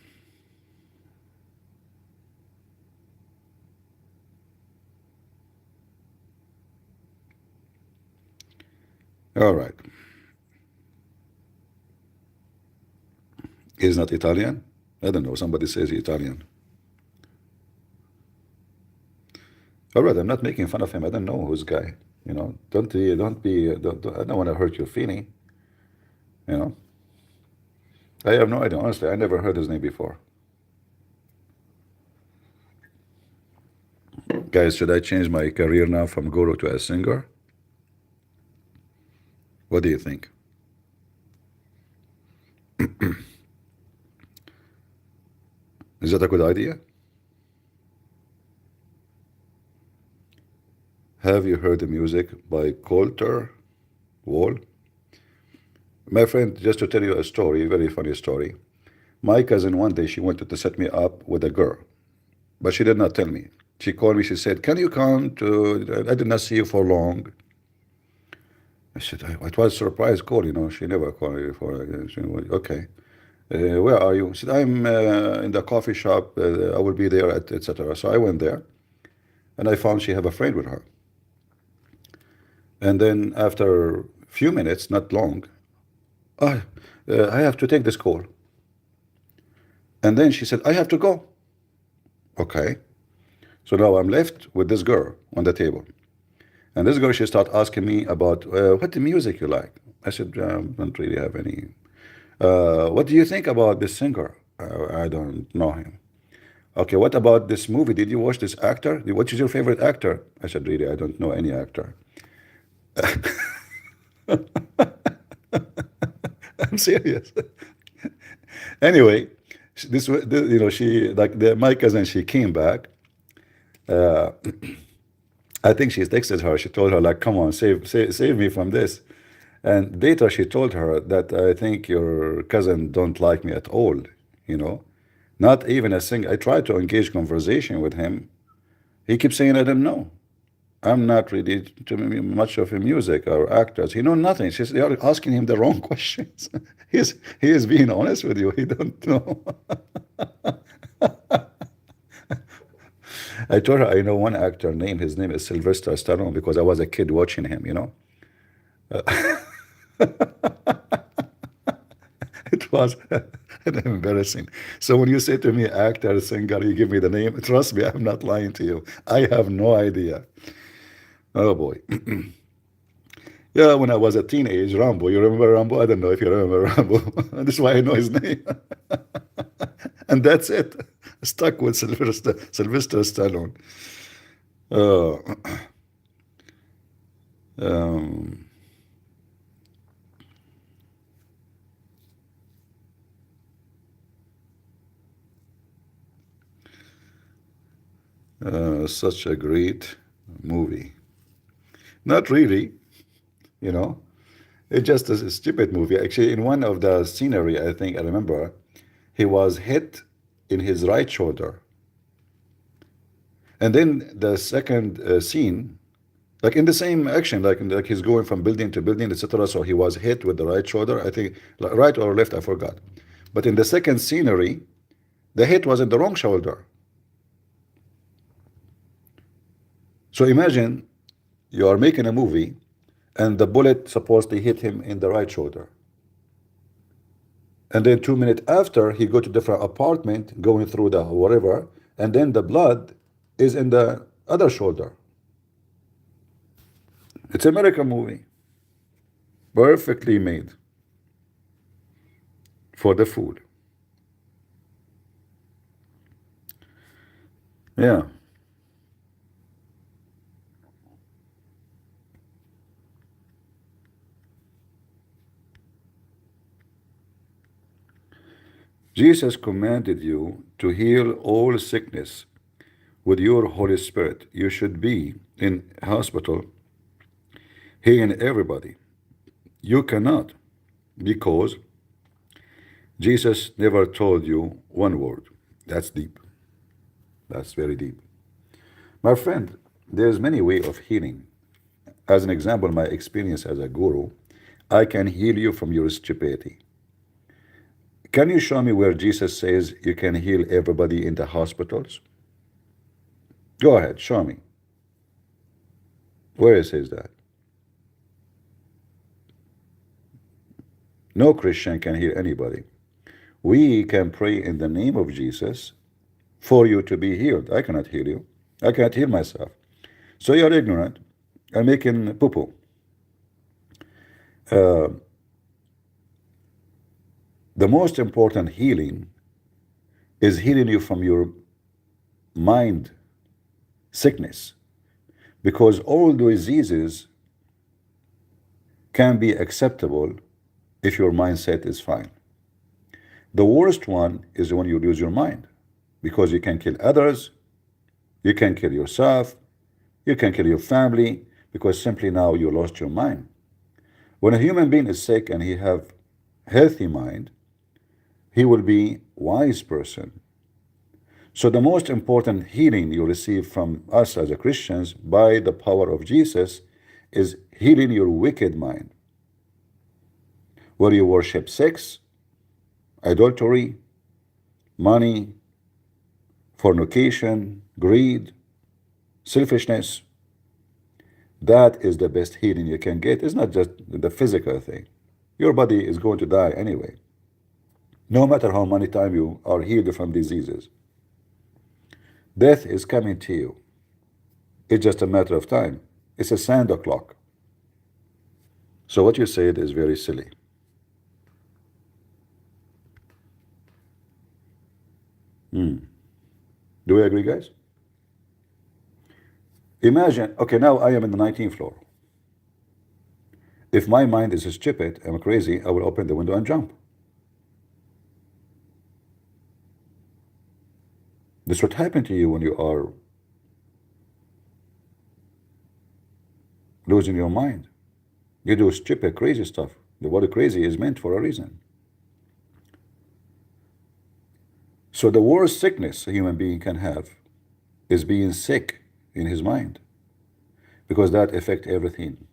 all right. He's not Italian? I don't know. Somebody says Italian. All right, I'm not making fun of him. I don't know who's guy. I don't want to hurt your feeling. You know, I have no idea. Honestly, I never heard his name before. Guys, should I change my career now from guru to a singer? What do you think? Is that a good idea? Have you heard the music by Coulter Wall? My friend, just to tell you a story, a very funny story. My cousin, one day, she wanted to set me up with a girl, but she did not tell me. She called me, she said, can you come to, I did not see you for long. I said, it was a surprise call, she never called me before. She went, okay. Where are you? She said, I'm in the coffee shop. I will be there, etc. So I went there, and I found she have a friend with her. And then after a few minutes, not long, I have to take this call. And then she said, I have to go. Okay. So now I'm left with this girl on the table. And this girl, she started asking me about what the music you like. I said, don't really have any. What do you think about this singer? I don't know him. Okay, what about this movie? Did you watch this actor? What is your favorite actor? I said, really, I don't know any actor. I'm serious. Anyway, she like my cousin. She came back. I think she texted her. She told her like, "Come on, save me from this." And later she told her that I think your cousin don't like me at all. Not even a thing. I tried to engage conversation with him. He keeps saying I don't know. I'm not really too much of a music or actors. He know nothing. You're asking him the wrong questions. He is being honest with you. He don't know. I told her I know one actor name. His name is Sylvester Stallone because I was a kid watching him. It was embarrassing. So when you say to me actor, singer, you give me the name, trust me, I'm not lying to you. I have no idea. Oh boy. Yeah, when I was a teenage, Rambo. You remember Rambo? I don't know if you remember Rambo. That's why I know his name. And that's it. Stuck with Sylvester Stallone. Uh, um, such a great movie. Not really, you know. It's just a stupid movie. Actually, in one of the scenery, I think I remember, he was hit in his right shoulder. And then the second scene, like in the same action, like he's going from building to building, etc. So he was hit with the right shoulder, I think, like right or left, I forgot. But in the second scenery, the hit was in the wrong shoulder. So imagine you are making a movie and the bullet supposed to hit him in the right shoulder. And then 2 minutes after, he go to different apartment, going through the whatever, and then the blood is in the other shoulder. It's an American movie. Perfectly made for the food. Yeah. Jesus commanded you to heal all sickness with your Holy Spirit. You should be in hospital. heal everybody. You cannot, because Jesus never told you one word. That's deep. That's very deep. My friend, there's many ways of healing. As an example, my experience as a guru, I can heal you from your stupidity. Can you show me where Jesus says you can heal everybody in the hospitals? Go ahead, show me. Where it says that? No Christian can heal anybody. We can pray in the name of Jesus for you to be healed. I cannot heal you. I cannot heal myself. So you're ignorant and making poo-poo. The most important healing is healing you from your mind sickness, because all diseases can be acceptable if your mindset is fine. The worst one is when you lose your mind, because you can kill others, you can kill yourself, you can kill your family, because simply now you lost your mind. When a human being is sick and he have healthy mind, he will be wise person. So the most important healing you receive from us as a Christians by the power of Jesus is healing your wicked mind, where you worship sex, adultery, money, fornication, greed, selfishness. That is the best healing you can get. It's not just the physical thing. Your body is going to die anyway, no matter how many times you are healed from diseases. Death is coming to you. It's just a matter of time. It's a Santa clock. So what you said is very silly. Do we agree, guys? Imagine, okay, now I am in the 19th floor. If my mind is stupid, I'm crazy, I will open the window and jump. This would happen to you when you are losing your mind. You do stupid, crazy stuff. The word crazy is meant for a reason. So the worst sickness a human being can have is being sick in his mind, because that affects everything.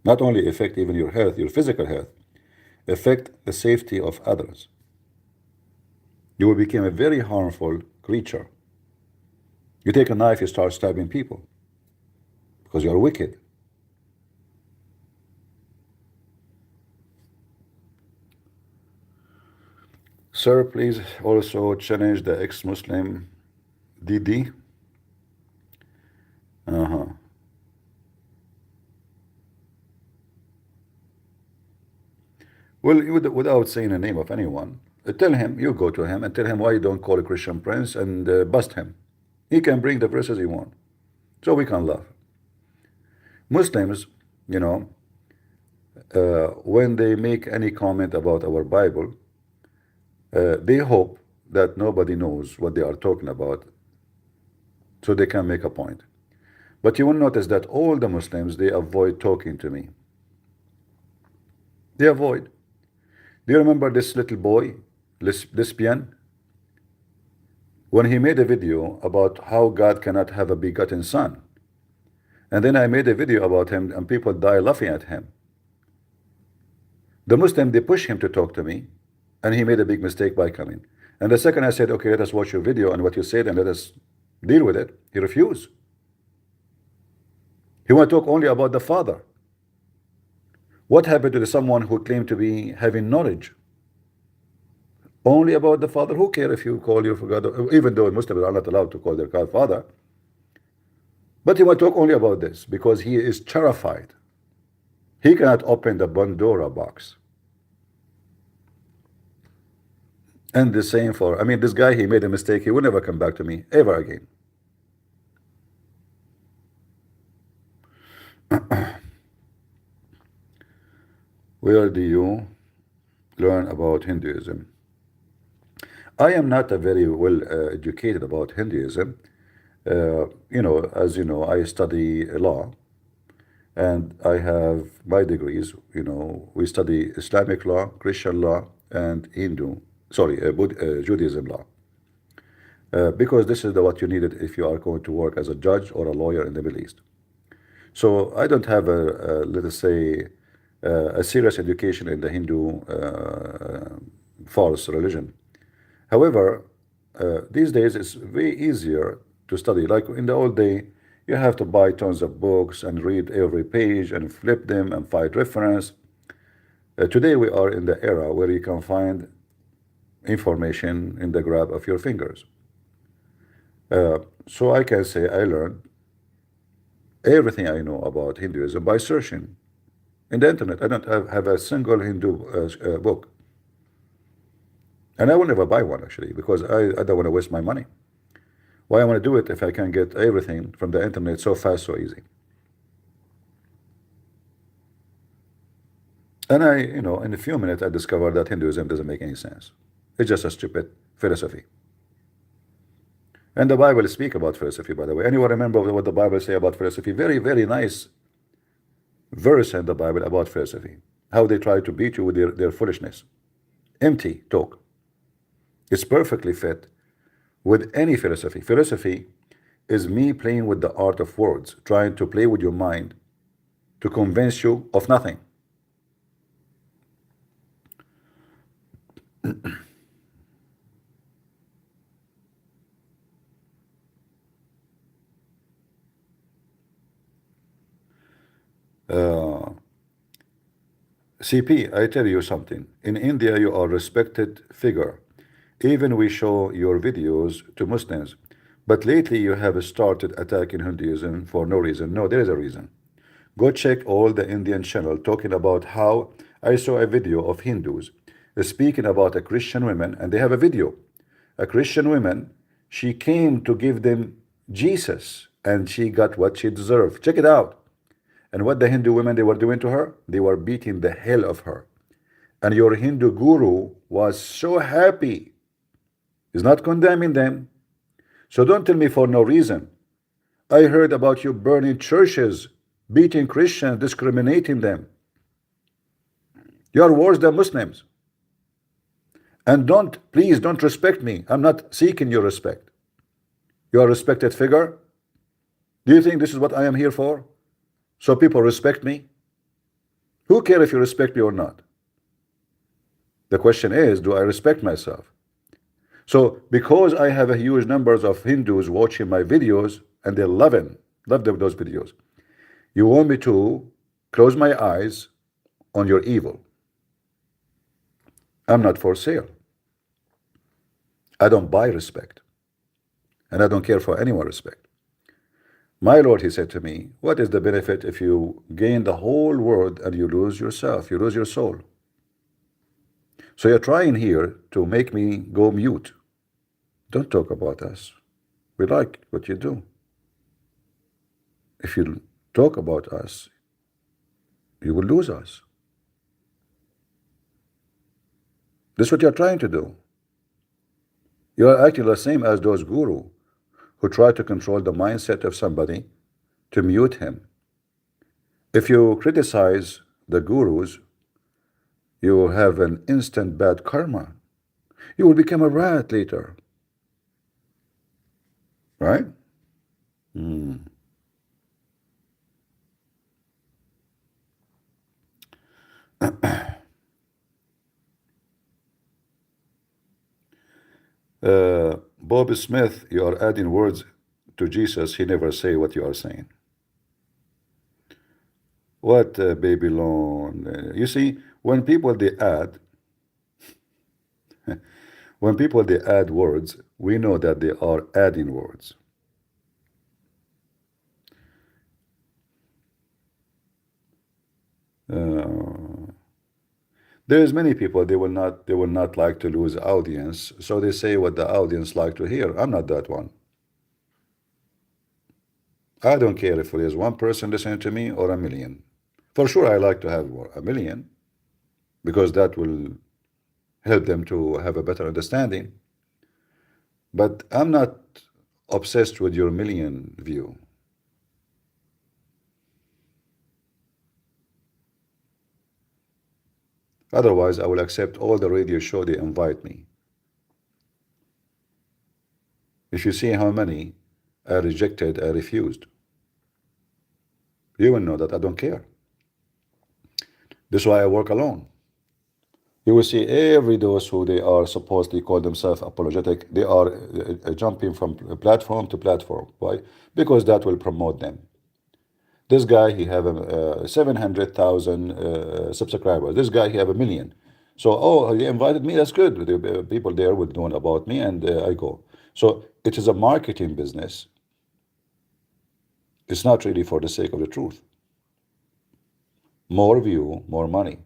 Not only affect even your health, your physical health, affect the safety of others. You will become a very harmful creature. You take a knife, you start stabbing people because you are wicked. Sir, please also challenge the ex-Muslim DD. Well, without saying the name of anyone, tell him, you go to him and tell him why you don't call a Christian prince and bust him. He can bring the verses he wants. So we can laugh. Muslims, you know, when they make any comment about our Bible, they hope that nobody knows what they are talking about, so they can make a point. But you will notice that all the Muslims, they avoid talking to me. They avoid. Do you remember this little boy, lesbian? When he made a video about how God cannot have a begotten son, and then I made a video about him and people die laughing at him. The Muslim, they push him to talk to me, and he made a big mistake by coming. And the second I said, okay, let us watch your video and what you said and let us deal with it, he refused. He want to talk only about the Father. What happened to someone who claimed to be having knowledge? Only about the Father. Who cares if you call your God, even though Muslims are not allowed to call their God Father. But he will talk only about this because he is terrified. He cannot open the Pandora box. And the same for, I mean, this guy, he made a mistake. He will never come back to me ever again. Where do you learn about Hinduism? I am not a very well educated about Hinduism. You know, as you know, I study law, and I have my degrees. We study Islamic law, Christian law, and Judaism law. Because this is what you needed if you are going to work as a judge or a lawyer in the Middle East. So I don't have let us say, a serious education in the Hindu false religion. However, these days it's way easier to study. Like in the old day, you have to buy tons of books and read every page and flip them and find reference. Today we are in the era where you can find information in the grab of your fingers. So I can say I learned everything I know about Hinduism by searching in the internet. I don't have a single Hindu book. And I will never buy one actually because I don't want to waste my money. Why I want to do it if I can get everything from the internet so fast, so easy? And in a few minutes, I discovered that Hinduism doesn't make any sense. It's just a stupid philosophy. And the Bible speaks about philosophy, by the way. Anyone remember what the Bible say about philosophy? Very, very nice verse in the Bible about philosophy. How they try to beat you with their foolishness. Empty talk. It's perfectly fit with any philosophy. Philosophy is me playing with the art of words, trying to play with your mind to convince you of nothing. CP, I tell you something. In India, you are a respected figure. Even we show your videos to Muslims. But lately, you have started attacking Hinduism for no reason. No, there is a reason. Go check all the Indian channel talking about how I saw a video of Hindus speaking about a Christian woman, and they have a video. A Christian woman, she came to give them Jesus, and she got what she deserved. Check it out. And what the Hindu women they were doing to her? They were beating the hell of her. And your Hindu guru was so happy. He's not condemning them. So don't tell me for no reason. I heard about you burning churches, beating Christians, discriminating them. You are worse than Muslims. And please don't respect me. I'm not seeking your respect. You are a respected figure. Do you think this is what I am here for? So people respect me? Who cares if you respect me or not? The question is, do I respect myself? So because I have a huge numbers of Hindus watching my videos and they love those videos, you want me to close my eyes on your evil. I'm not for sale. I don't buy respect. And I don't care for anyone respect. My Lord, he said to me, what is the benefit if you gain the whole world and you lose yourself, you lose your soul? So you're trying here to make me go mute. Don't talk about us. We like what you do. If you talk about us, you will lose us. This is what you're trying to do. You are acting the same as those gurus who try to control the mindset of somebody to mute him. If you criticize the gurus, you will have an instant bad karma. You will become a rat later. Right? Bob Smith, you are adding words to Jesus. He never say what you are saying. What Babylon? You see, when people they add words, we know that they are adding words. There's many people they will not like to lose audience, so they say what the audience like to hear. I'm not that one. I don't care if there's one person listening to me or a million. For sure, I like to have a million because that will help them to have a better understanding. But I'm not obsessed with your million view. Otherwise, I will accept all the radio show they invite me. If you see how many I rejected, I refused, you will know that I don't care. This is why I work alone. You will see every those who they are supposedly call themselves apologetic, they are jumping from platform to platform. Why? Because that will promote them. This guy, he have 700,000 subscribers. This guy, he have 1 million. So, oh, he invited me. That's good. The people there will know about me, and I go. So it is a marketing business. It's not really for the sake of the truth. More view, more money.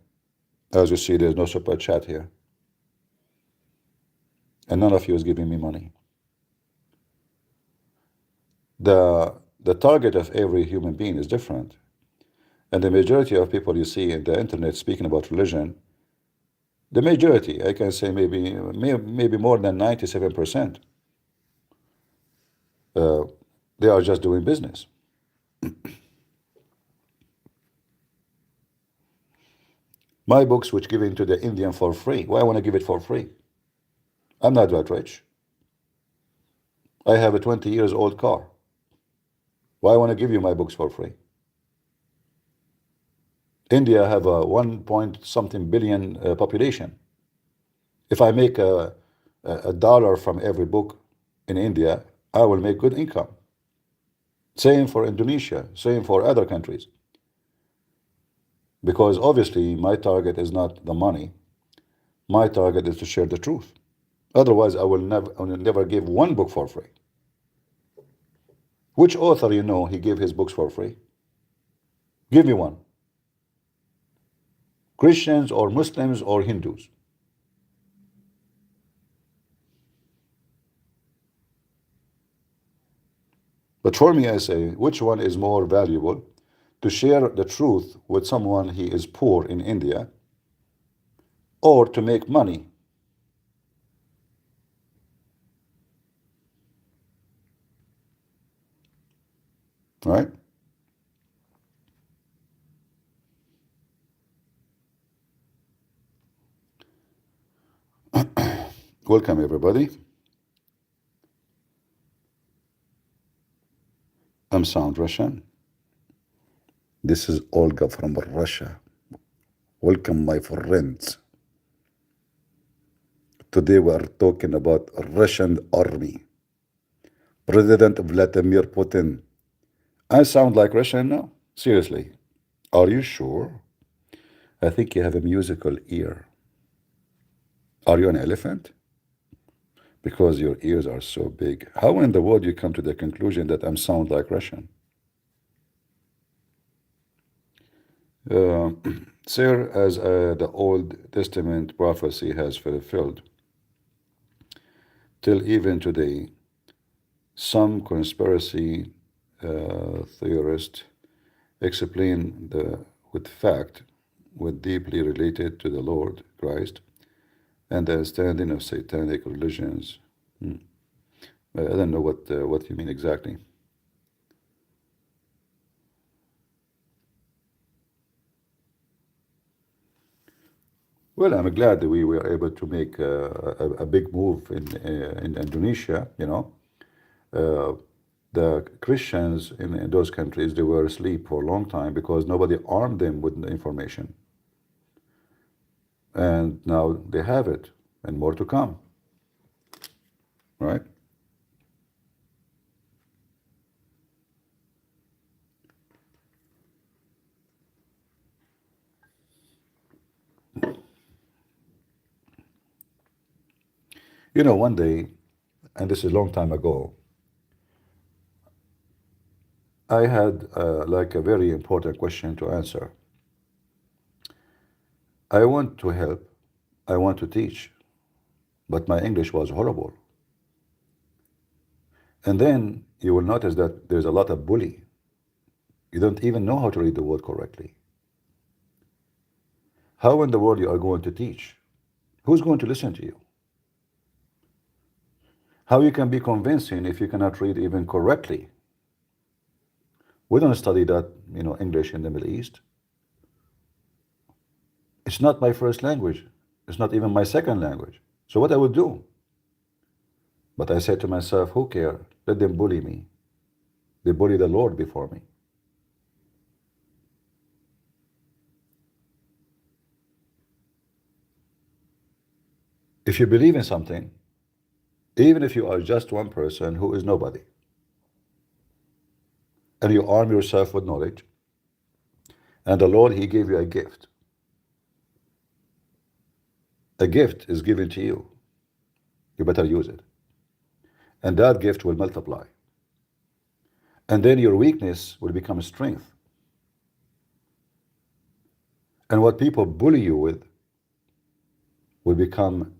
As you see, there's no super chat here, and none of you is giving me money. The target of every human being is different. And the majority of people you see in the internet speaking about religion, the majority, I can say maybe more than 97%, they are just doing business. My books, which given to the Indian for free, why I want to give it for free? I'm not that rich. I have a 20 years old car. Why I want to give you my books for free? India have a 1 point something billion population. If I make a dollar from every book in India, I will make good income. Same for Indonesia, same for other countries. Because obviously my target is not the money. My target is to share the truth. Otherwise, I will never give one book for free. Which author you know he gave his books for free? Give me one. Christians or Muslims or Hindus? But for me, I say, which one is more valuable? To share the truth with someone he is poor in India, or to make money? Right? Welcome, everybody. I'm Sound Russian. This is Olga from Russia. Welcome, my friends. Today we are talking about Russian army. President Vladimir Putin. I sound like Russian now? Seriously. Are you sure? I think you have a musical ear. Are you an elephant? Because your ears are so big. How in the world you come to the conclusion that I sound like Russian? Sir, as the Old Testament prophecy has fulfilled, till even today, some conspiracy theorists explain with fact, with deeply related to the Lord Christ and the understanding of satanic religions. I don't know what you mean exactly. Well, I'm glad that we were able to make a big move in Indonesia. You know, the Christians in those countries, they were asleep for a long time because nobody armed them with the information. And now they have it, and more to come. Right? You know, one day, and this is a long time ago, I had like a very important question to answer. I want to help, I want to teach, but my English was horrible. And then you will notice that there's a lot of bully. You don't even know how to read the word correctly. How in the world you are going to teach? Who's going to listen to you? How you can be convincing if you cannot read even correctly? We don't study that, English in the Middle East. It's not my first language. It's not even my second language. So what I would do? But I said to myself, who care? Let them bully me. They bully the Lord before me. If you believe in something, even if you are just one person who is nobody, and you arm yourself with knowledge, and the Lord, He gave you a gift. A gift is given to you. You better use it. And that gift will multiply. And then your weakness will become a strength. And what people bully you with will become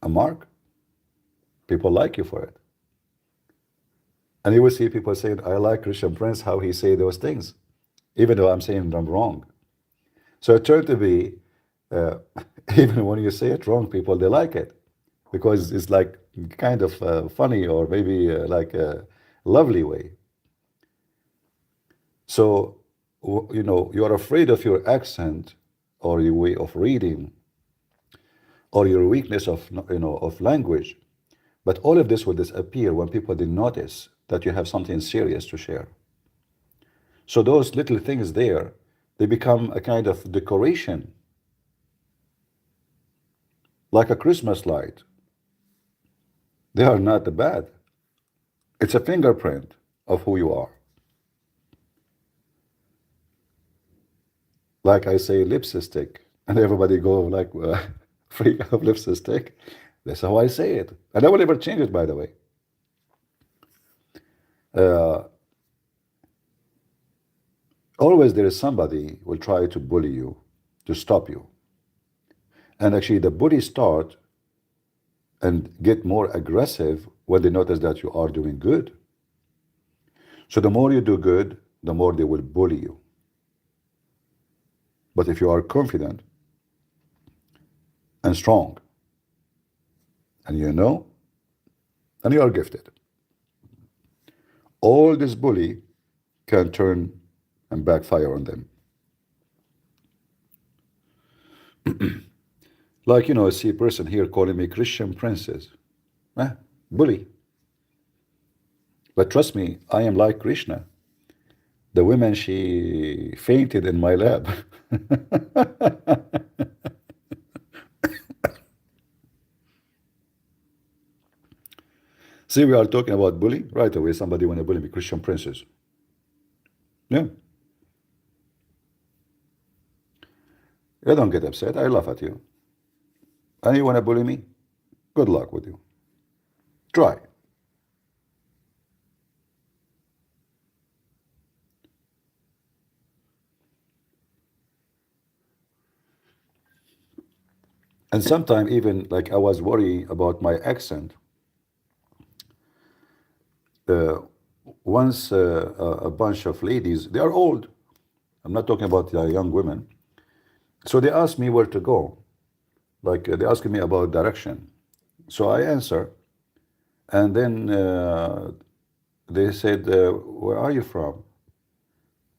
a mark. People like you for it. And you will see people saying, I like Christian Prince, how he say those things, even though I'm saying them wrong. So it turned to be, even when you say it wrong, people, they like it. Because it's like kind of funny, or maybe like a lovely way. So, you know, you are afraid of your accent, or your way of reading, or your weakness of, you know, of language. But all of this will disappear when people did notice that you have something serious to share. So those little things there, they become a kind of decoration, like a Christmas light. They are not bad. It's a fingerprint of who you are. Like I say, lipstick, and everybody go like freak of lipstick. That's how I say it, and I will never change it. By the way, always there is somebody will try to bully you, to stop you, and actually the bully start and get more aggressive when they notice that you are doing good. So the more you do good, the more they will bully you. But if you are confident and strong, and you know, and you are gifted, all this bully can turn and backfire on them. Like, you know, I see a person here calling me Christian princess. Bully. But trust me, I am like Krishna. The woman, she fainted in my lap. See, we are talking about bully. Right away, somebody want to bully me, Christian princess. Yeah. You don't get upset. I laugh at you. And you want to bully me? Good luck with you. Try. And sometimes even like I was worried about my accent. Uh, Once a bunch of ladies, they are old. I'm not talking about young women. So they asked me where to go. Like they asking me about direction. So I answer, and then they said, "Where are you from?"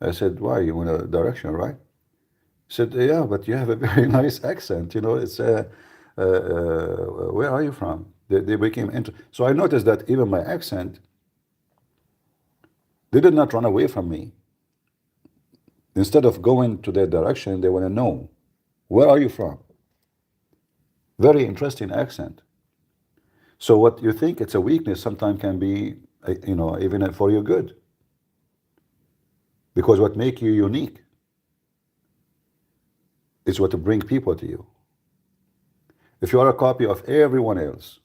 I said, "Why? You want a direction, right?" Said, "Yeah, but you have a very nice accent. You know, it's where are you from?" They became so I noticed that even my accent, they did not run away from me. Instead of going to their direction, they want to know, where are you from? Very interesting accent. So what you think it's a weakness sometimes can be, you know, even for your good. Because what make you unique is what to bring people to you. If you are a copy of everyone else,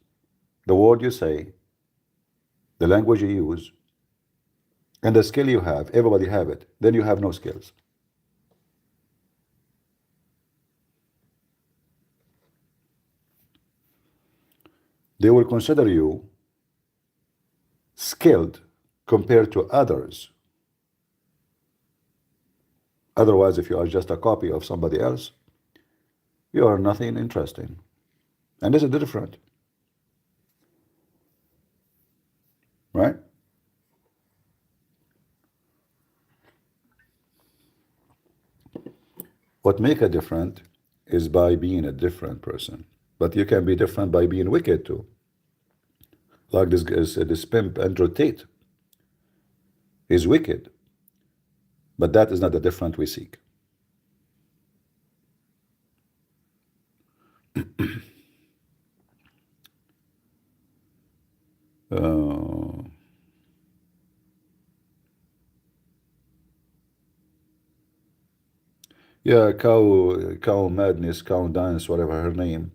the word you say, the language you use, and the skill you have, everybody have it, then you have no skills. They will consider you skilled compared to others. Otherwise, if you are just a copy of somebody else, you are nothing interesting. And this is different, right? What make a different is by being a different person. But you can be different by being wicked too. Like this pimp Andrew Tate. He's wicked. But that is not the different we seek. Uh, yeah, cow madness, cow dance, whatever her name.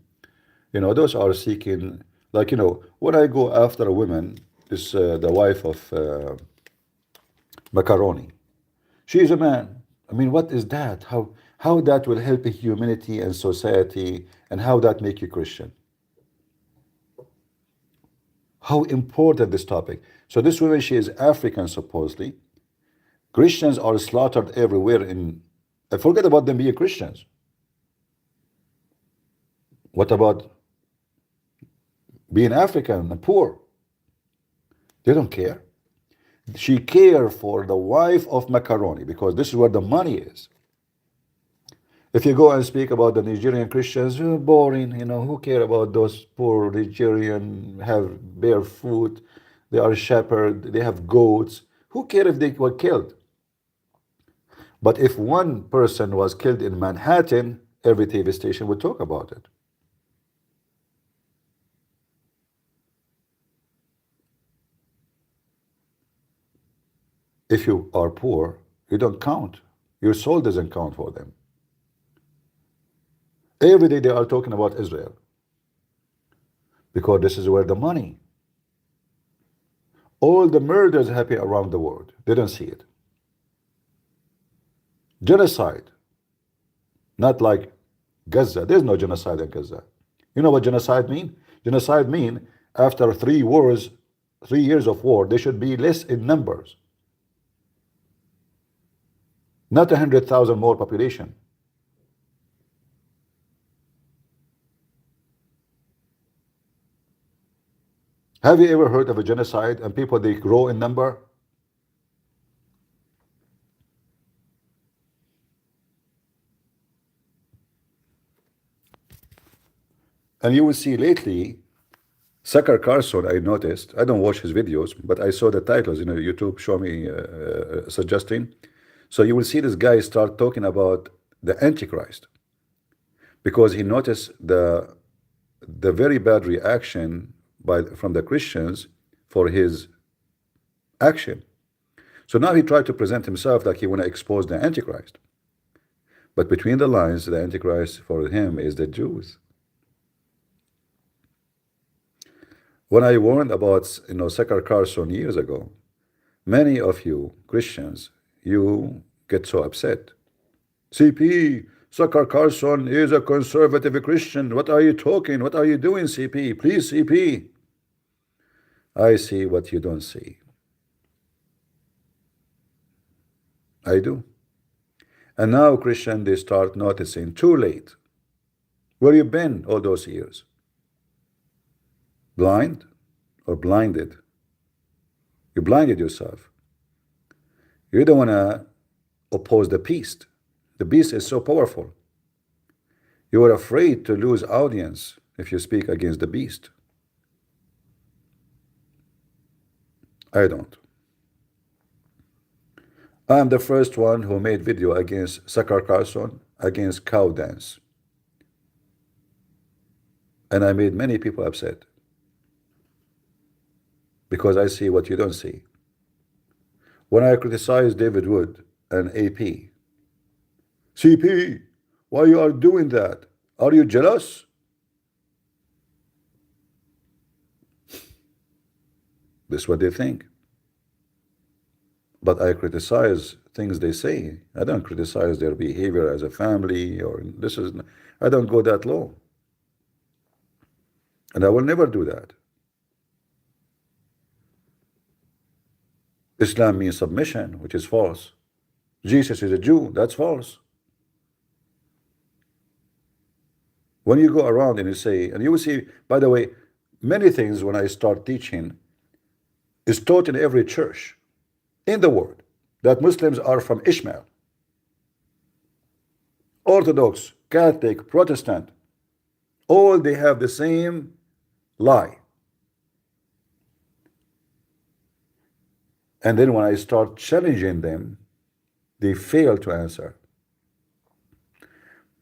Those are seeking, like, when I go after a woman, this the wife of Macaroni. She is a man. I mean, what is that? How that will help humanity and society, and how that make you Christian? How important this topic. So this woman, she is African supposedly. Christians are slaughtered everywhere in. Forget about them being Christians. What about being African and poor? They don't care. She cared for the wife of Macaroni because this is where the money is. If you go and speak about the Nigerian Christians, boring, who care about those poor Nigerian, have barefoot, they are shepherd, they have goats. Who care if they were killed? But if one person was killed in Manhattan, every TV station would talk about it. If you are poor, you don't count. Your soul doesn't count for them. Every day they are talking about Israel because this is where the money. All the murders happen around the world. They don't see it. Genocide. Not like Gaza. There's no genocide in Gaza. You know what genocide mean? Genocide mean after 3 years of war, they should be less in numbers. Not 100,000 more population. Have you ever heard of a genocide and people, they grow in number? And you will see lately, Tucker Carlson, I noticed, I don't watch his videos, but I saw the titles, YouTube show me suggesting. So you will see this guy start talking about the Antichrist because he noticed the very bad reaction from the Christians for his action. So now he tried to present himself like he want to expose the Antichrist. But between the lines, the Antichrist for him is the Jews. When I warned about Tucker Carlson years ago, many of you Christians, you get so upset. CP, Tucker Carlson is a conservative Christian. What are you talking? What are you doing, CP? Please, CP. I see what you don't see. I do. And now Christian, they start noticing too late. Where you been all those years? Blind or blinded? You blinded yourself. You don't want to oppose the beast. The beast is so powerful. You are afraid to lose audience if you speak against the beast. I don't. I am the first one who made video against Tucker Carlson, against cow dance. And I made many people upset. Because I see what you don't see. When I criticize David Wood and AP, CP, why you are doing that? Are you jealous? This is what they think. But I criticize things they say. I don't criticize their behavior as a family, or I don't go that low. And I will never do that. Islam means submission, which is false. Jesus is a Jew, that's false. When you go around and you say, and you will see, by the way, many things when I start teaching is taught in every church in the world, that Muslims are from Ishmael. Orthodox, Catholic, Protestant, all they have the same lie. And then when I start challenging them, they fail to answer.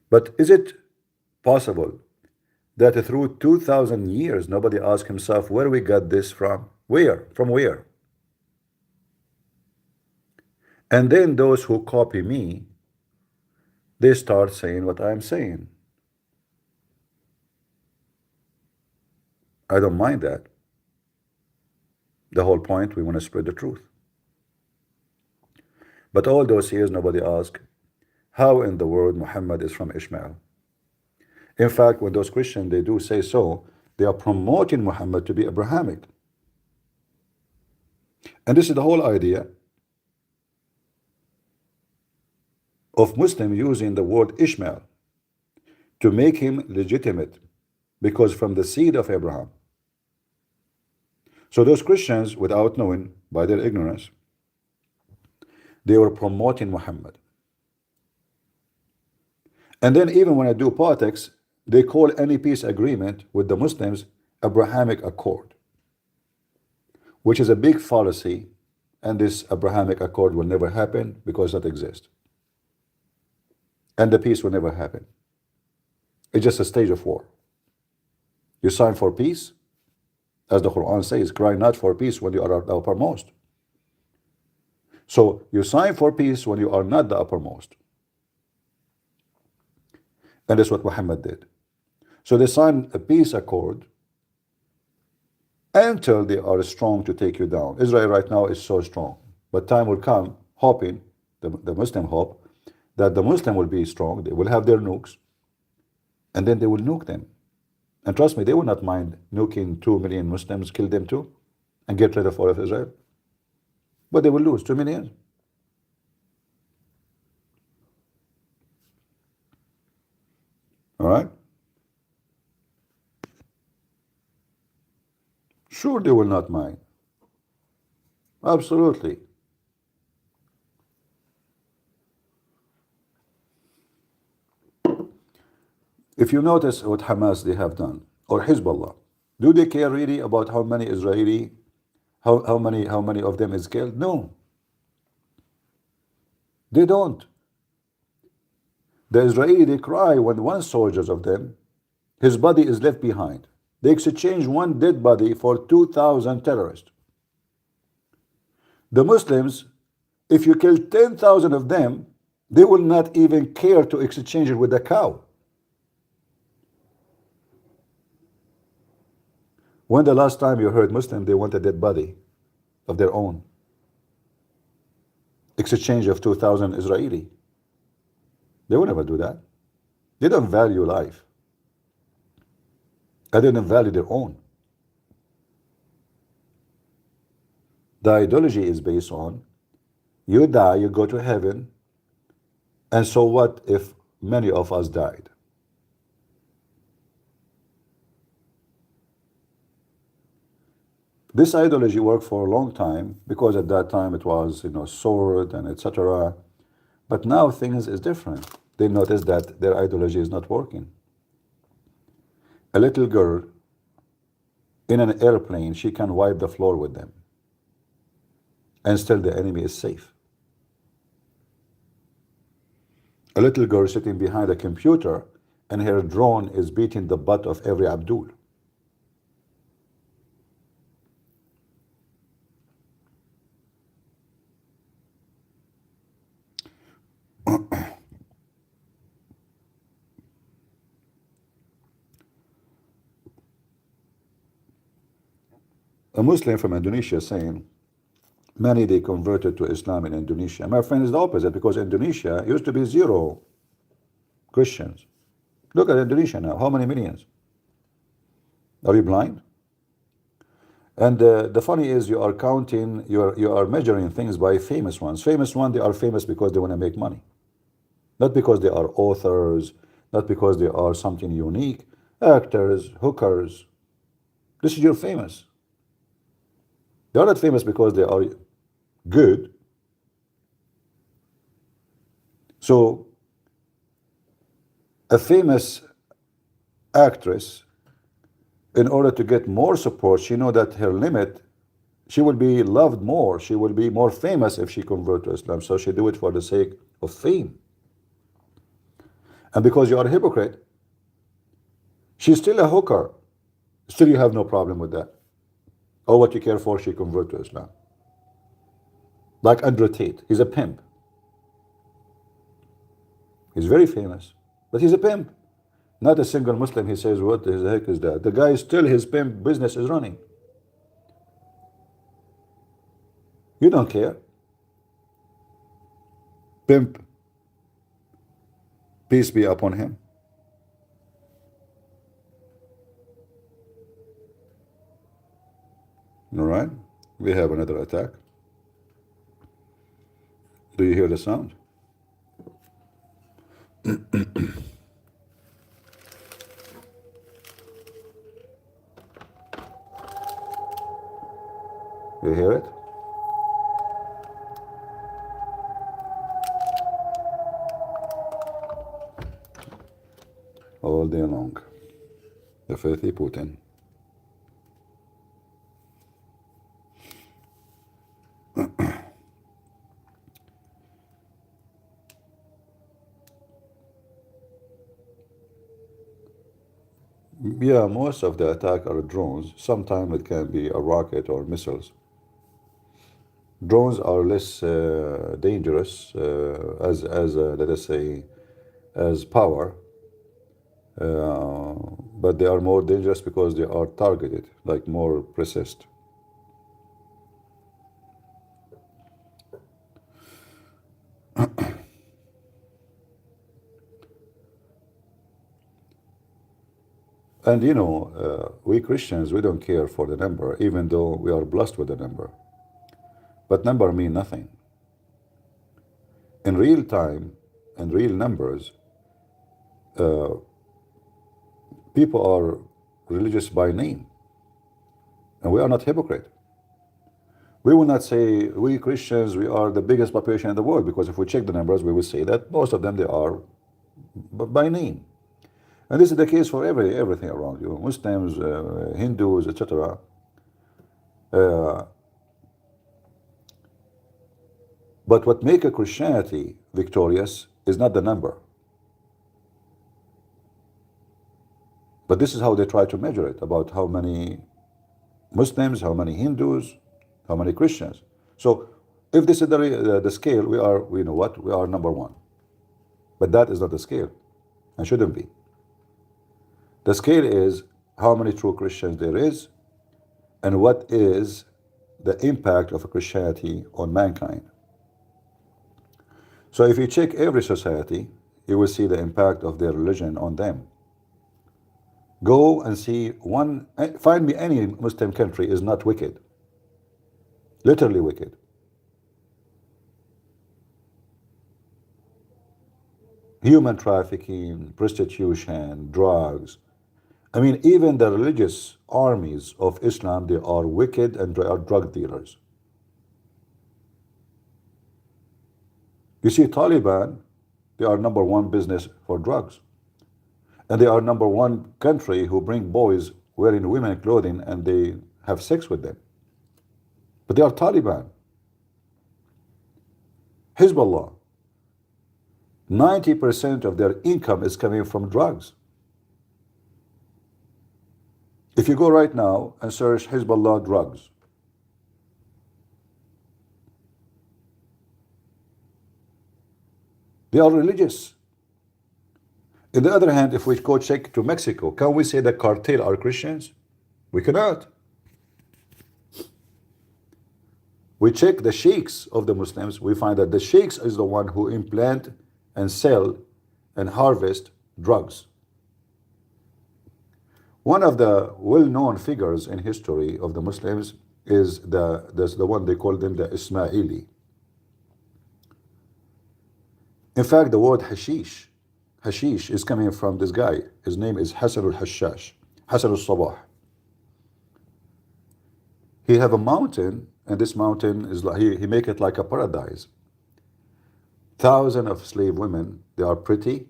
But is it possible that through 2,000 years nobody asked himself where we got this from? Where? From where? And then those who copy me, they start saying what I'm saying. I don't mind that. The whole point, we want to spread the truth. But all those years nobody asked, how in the world Muhammad is from Ishmael? In fact, when those Christians, they do say so, they are promoting Muhammad to be Abrahamic. And this is the whole idea of Muslim using the word Ishmael to make him legitimate, because from the seed of Abraham. So those Christians, without knowing, by their ignorance, they were promoting Muhammad. And then even when I do politics, they call any peace agreement with the Muslims Abrahamic Accord, which is a big fallacy, and this Abrahamic Accord will never happen because it doesn't exist. And the peace will never happen. It's just a stage of war. You sign for peace, as the Quran says, cry not for peace when you are the uppermost. So you sign for peace when you are not the uppermost. And that's what Muhammad did. So they signed a peace accord until they are strong to take you down. Israel right now is so strong, but time will come, hoping, the Muslim hope, that the Muslim will be strong, they will have their nukes, and then they will nuke them. And trust me, they will not mind nuking 2 million Muslims, kill them too, and get rid of all of Israel. But they will lose 2 million. All right? Sure, they will not mind. Absolutely. If you notice what Hamas they have done, or Hezbollah, do they care really about how many Israeli, how many of them is killed? No. They don't. The Israeli, they cry when one soldier of them, his body is left behind. They exchange one dead body for 2,000 terrorists. The Muslims, if you kill 10,000 of them, they will not even care to exchange it with a cow. When the last time you heard Muslim, they want a dead body of their own? Exchange of 2,000 Israeli. They will never do that. They don't value life. They don't value their own. The ideology is based on you die, you go to heaven, and so what if many of us died? This ideology worked for a long time because at that time it was, sword and etc. But now things is different. They notice that their ideology is not working. A little girl in an airplane, she can wipe the floor with them, and still the enemy is safe. A little girl sitting behind a computer, and her drone is beating the butt of every Abdul. A Muslim from Indonesia saying, many they converted to Islam in Indonesia. My friend, is the opposite, because Indonesia used to be 0 Christians. Look at Indonesia now. How many millions? Are you blind? And the funny is, you are counting, you are measuring things by famous ones. Famous ones, they are famous because they want to make money, not because they are authors, not because they are something unique. Actors, hookers. This is your famous. They are not famous because they are good. So A famous actress, in order to get more support, she know that her limit, she will be loved more, she will be more famous if she convert to Islam, so she do it for the sake of fame. And because you are a hypocrite, she's still a hooker, still you have no problem with that. Oh, what you care for, she convert to Islam. Like Andrew Tate, he's a pimp. He's very famous, but he's a pimp. Not a single Muslim, he says, what the heck is that? The guy still, his pimp business is running. You don't care. Pimp, peace be upon him. All right, we have another attack. Do you hear the sound? You hear it? All day long. The filthy Putin. Yeah, most of the attack are drones. Sometimes it can be a rocket or missiles. Drones are less dangerous as let us say, as power, but they are more dangerous because they are targeted, like more precise. And you know, we Christians, we don't care for the number, even though we are blessed with the number. But number mean nothing. In real time, in real numbers, people are religious by name. And we are not hypocrite. We will not say, we Christians, we are the biggest population in the world, because if we check the numbers, we will say that most of them, they are by name. And this is the case for everything around you, Muslims, Hindus, etc. But what makes a Christianity victorious is not the number. But this is how they try to measure it, about how many Muslims, how many Hindus, how many Christians. So if this is the scale, we know what? We are number one. But that is not the scale, and shouldn't be. The scale is how many true Christians there is, and what is the impact of a Christianity on mankind. So if you check every society, you will see the impact of their religion on them. Go and see one, find me any Muslim country is not wicked. Literally wicked. Human trafficking, prostitution, drugs. I mean, even the religious armies of Islam, they are wicked and they are drug dealers. You see, Taliban, they are number one business for drugs. And they are number one country who bring boys wearing women clothing and they have sex with them. But they are Taliban. Hezbollah, 90% of their income is coming from drugs. If you go right now and search Hezbollah drugs, they are religious. On the other hand, if we go check to Mexico, can we say the cartel are Christians? We cannot. We check the sheikhs of the Muslims, we find that the sheikhs is the one who implant and sell and harvest drugs. One of the well-known figures in history of the Muslims is the one they call them the Ismaili. In fact, the word hashish is coming from this guy. His name is Hassan al-Hashash, Hassan al-Sabah. He have a mountain, and this mountain is like, he make it like a paradise. Thousands of slave women, they are pretty,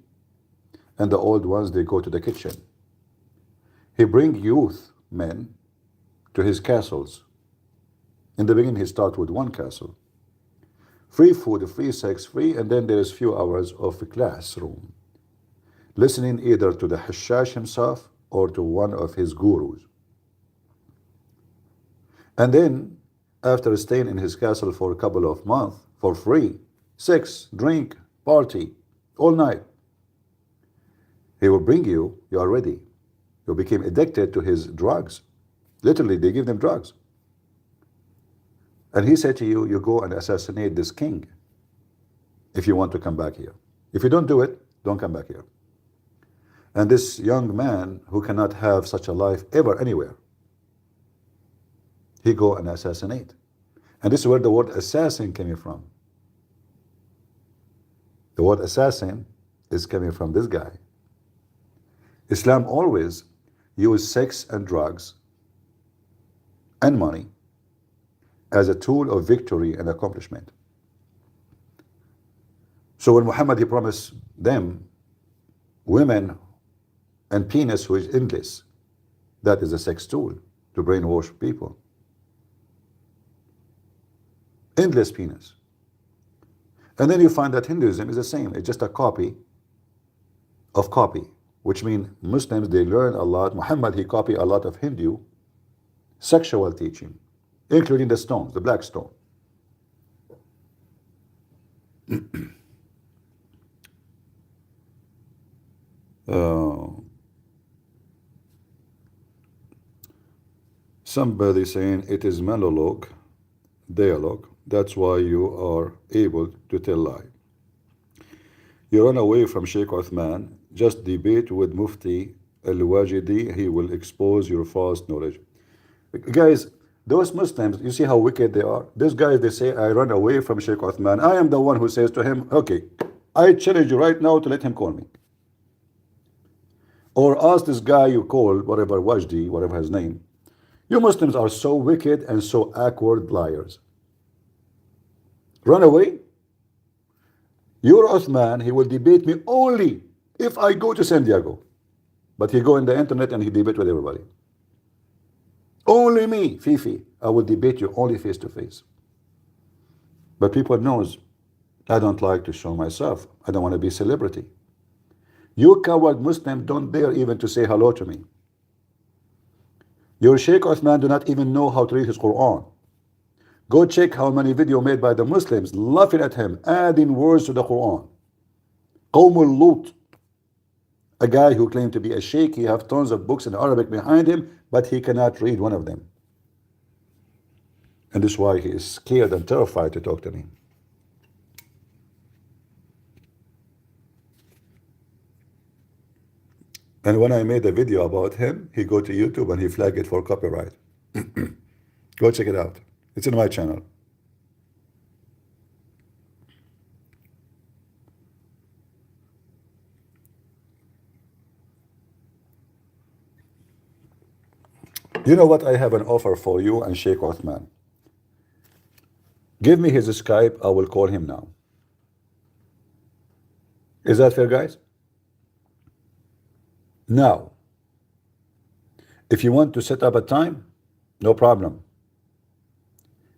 and the old ones, they go to the kitchen. He bring youth men to his castles. In the beginning, he start with one castle. Free food, free sex, free, and then there is few hours of a classroom, listening either to the Hashash himself or to one of his gurus. And then, after staying in his castle for a couple of months for free, sex, drink, party, all night, he will bring you, you are ready. You became addicted to his drugs. Literally, they give them drugs. And he said to you, you go and assassinate this king if you want to come back here. If you don't do it, don't come back here. And this young man who cannot have such a life ever anywhere, he go and assassinate. And this is where the word assassin came from. The word assassin is coming from this guy. Islam always used sex and drugs and money as a tool of victory and accomplishment. So when Muhammad, he promised them women and penis who is endless, that is a sex tool to brainwash people. Endless penis. And then you find that Hinduism is the same. It's just a copy of copy, which means Muslims, they learn a lot. Muhammad, he copied a lot of Hindu sexual teaching, including the stones, the black stone. Somebody saying it is monologue, dialogue. That's why you are able to tell lie. You run away from Sheikh Uthman. Just debate with Mufti Al-Wajidi. He will expose your false knowledge. Guys, those Muslims, you see how wicked they are? These guys, they say, I run away from Sheikh Uthman. I am the one who says to him, okay, I challenge you right now to let him call me. Or ask this guy you call, whatever, Wajdi, whatever his name. You Muslims are so wicked and so awkward liars. Run away? Your Uthman, he will debate me only if I go to San Diego. But he go in the internet and he debate with everybody. Only me, Fifi, I will debate you only face to face. But people knows I don't like to show myself. I don't want to be a celebrity. You coward Muslims don't dare even to say hello to me. Your Sheikh Uthman do not even know how to read his Quran. Go check how many video made by the Muslims laughing at him, adding words to the Quran. Qawmul Lut, a guy who claimed to be a sheikh, he have tons of books in Arabic behind him, but he cannot read one of them. And this is why he is scared and terrified to talk to me. And when I made a video about him, he go to YouTube and he flagged it for copyright. Go check it out. It's in my channel. You know what? I have an offer for you and Sheikh Uthman. Give me his Skype. I will call him now. Is that fair, guys? Now, if you want to set up a time, no problem.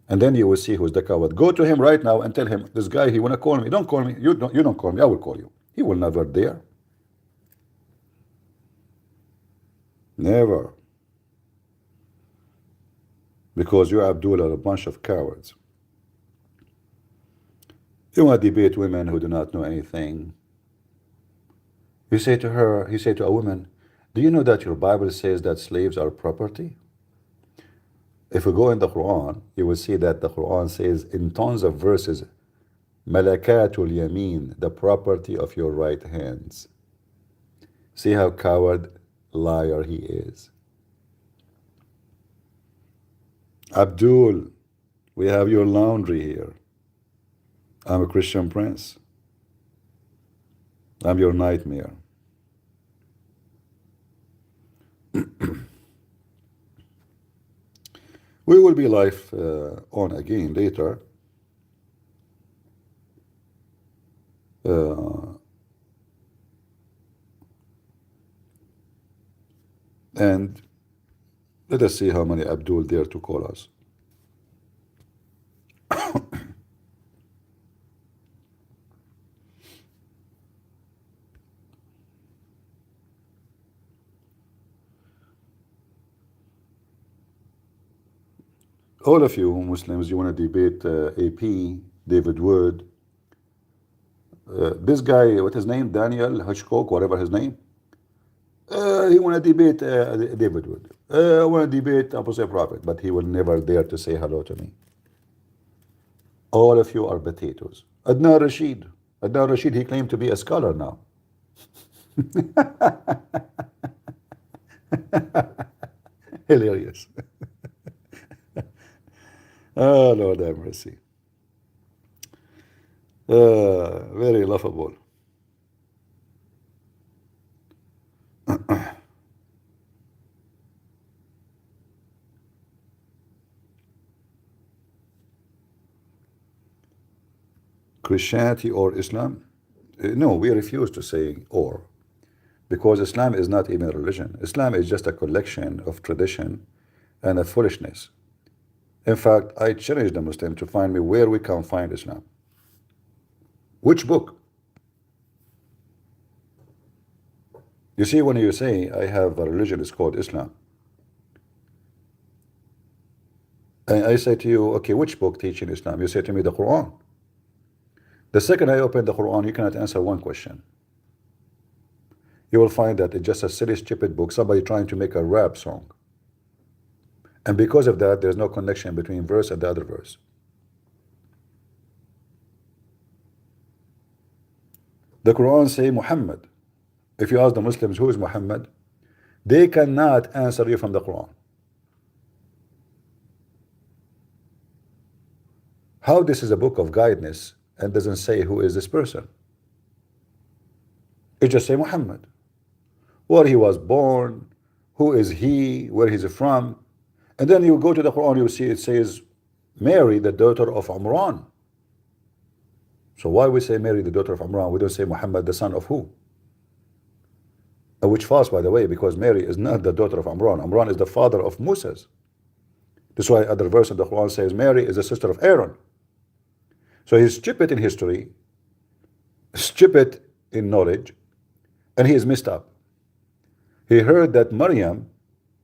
And then you will see who's the coward. Go to him right now and tell him, this guy, he want to call me. Don't call me. You don't call me. I will call you. He will never dare. Never. Because you, Abdul, are a bunch of cowards. You want to debate women who do not know anything. You say to her, he say to a woman, do you know that your Bible says that slaves are property? If we go in the Quran, you will see that the Quran says in tons of verses, Malakatul Yameen, the property of your right hands. See how coward, liar he is. Abdul, we have your laundry here. I'm a Christian prince. I'm your nightmare. We will be live on again later. And let us see how many Abdul dare to call us. All of you Muslims, you want to debate AP, David Wood, this guy, what his name, Daniel Hitchcock, whatever his name. He want to debate David Wood. Want to debate Apostle Prophet, but he will never dare to say hello to me. All of you are potatoes. Adnan Rashid. Adnan Rashid, he claimed to be a scholar now. Hilarious. Oh, Lord have mercy. Very laughable. Christianity or Islam? No, we refuse to say or, because Islam is not even a religion. Islam is just a collection of tradition and a foolishness. In fact, I challenge the Muslim to find me where we can find Islam. Which book? You see, when you say I have a religion, it's called Islam. And I say to you, okay, which book teaching Islam? You say to me, the Quran. The second I open the Quran, you cannot answer one question. You will find that it's just a silly, stupid book, somebody trying to make a rap song. And because of that, there's no connection between verse and the other verse. The Quran say Muhammad. If you ask the Muslims who is Muhammad, they cannot answer you from the Quran. How this is a book of guidance and doesn't say who is this person? It just say Muhammad. Where he was born, who is he, where he's from. And then you go to the Quran, you see it says Mary, the daughter of Imran. So why we say Mary, the daughter of Imran? We don't say Muhammad, the son of who? Which false, by the way, because Mary is not the daughter of Imran. Imran is the father of Moses. That's why other verse of the Quran says Mary is the sister of Aaron. So he's stupid in history, stupid in knowledge, and he is messed up. He heard that Maryam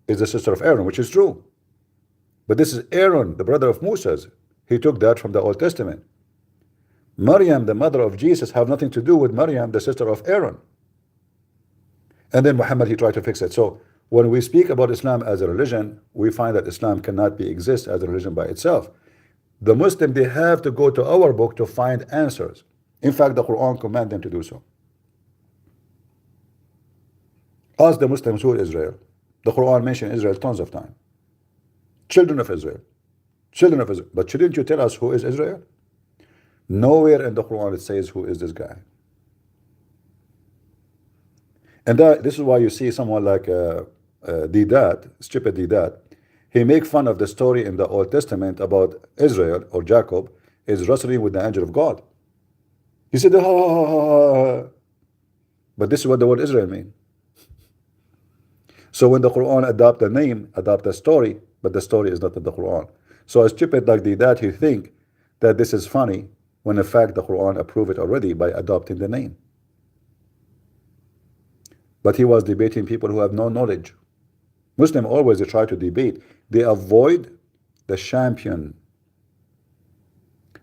is the sister of Aaron, which is true. But this is Aaron, the brother of Moses. He took that from the Old Testament. Maryam, the mother of Jesus, have nothing to do with Maryam, the sister of Aaron. And then Muhammad, he tried to fix it. So when we speak about Islam as a religion, we find that Islam cannot exist as a religion by itself. The Muslim, they have to go to our book to find answers. In fact, the Quran commands them to do so. Ask the Muslims who is Israel. The Quran mentions Israel tons of time. Children of Israel. Children of Israel. But shouldn't you tell us who is Israel? Nowhere in the Quran it says who is this guy. And this is why you see someone like Didat, stupid Didat, he make fun of the story in the Old Testament about Israel or Jacob is wrestling with the angel of God. He said, ah. But this is what the word Israel means. So when the Quran adopt the name, adopt the story, but the story is not in the Quran. So a stupid like Didat, he think that this is funny when in fact the Quran approved it already by adopting the name. But he was debating people who have no knowledge. Muslims always they try to debate. They avoid the champion.